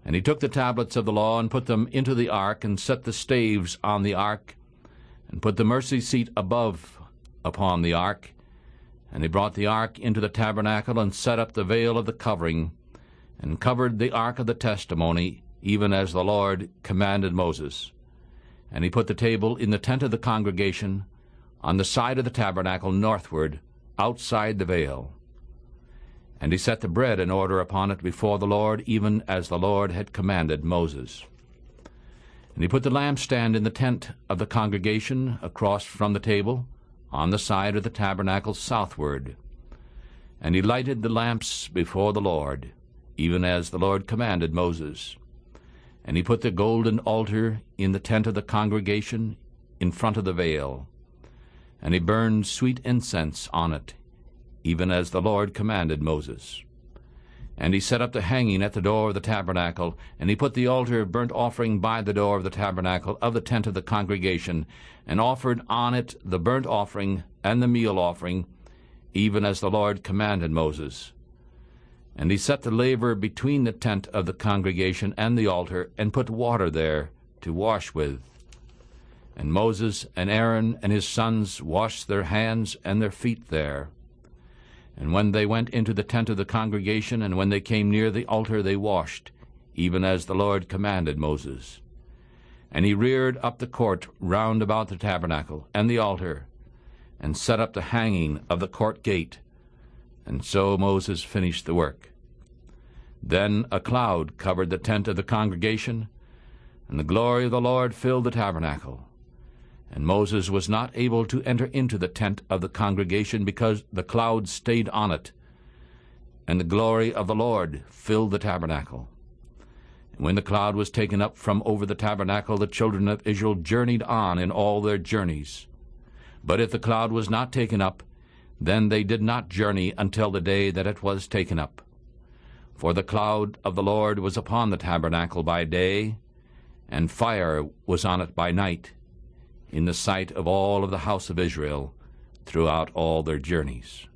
A: And he took the tablets of the law, and put them into the ark, and set the staves on the ark, and put the mercy seat above upon the ark. And he brought the ark into the tabernacle, and set up the veil of the covering, and covered the ark of the testimony, even as the Lord commanded Moses. And he put the table in the tent of the congregation, on the side of the tabernacle northward, outside the veil. And he set the bread in order upon it before the Lord, even as the Lord had commanded Moses. And he put the lampstand in the tent of the congregation, across from the table, on the side of the tabernacle southward. And he lighted the lamps before the Lord, even as the Lord commanded Moses. And he put the golden altar in the tent of the congregation, in front of the veil. And he burned sweet incense on it, even as the Lord commanded Moses. And he set up the hanging at the door of the tabernacle, and he put the altar of burnt offering by the door of the tabernacle of the tent of the congregation, and offered on it the burnt offering and the meal offering, even as the Lord commanded Moses. And he set the laver between the tent of the congregation and the altar, and put water there to wash with. And Moses and Aaron and his sons washed their hands and their feet there. And when they went into the tent of the congregation, and when they came near the altar, they washed, even as the Lord commanded Moses. And he reared up the court round about the tabernacle and the altar, and set up the hanging of the court gate. And so Moses finished the work. Then a cloud covered the tent of the congregation, and the glory of the Lord filled the tabernacle. And Moses was not able to enter into the tent of the congregation, because the cloud stayed on it, and the glory of the Lord filled the tabernacle. And when the cloud was taken up from over the tabernacle, the children of Israel journeyed on in all their journeys. But if the cloud was not taken up, then they did not journey until the day that it was taken up. For the cloud of the Lord was upon the tabernacle by day, and fire was on it by night, in the sight of all of the house of Israel throughout all their journeys.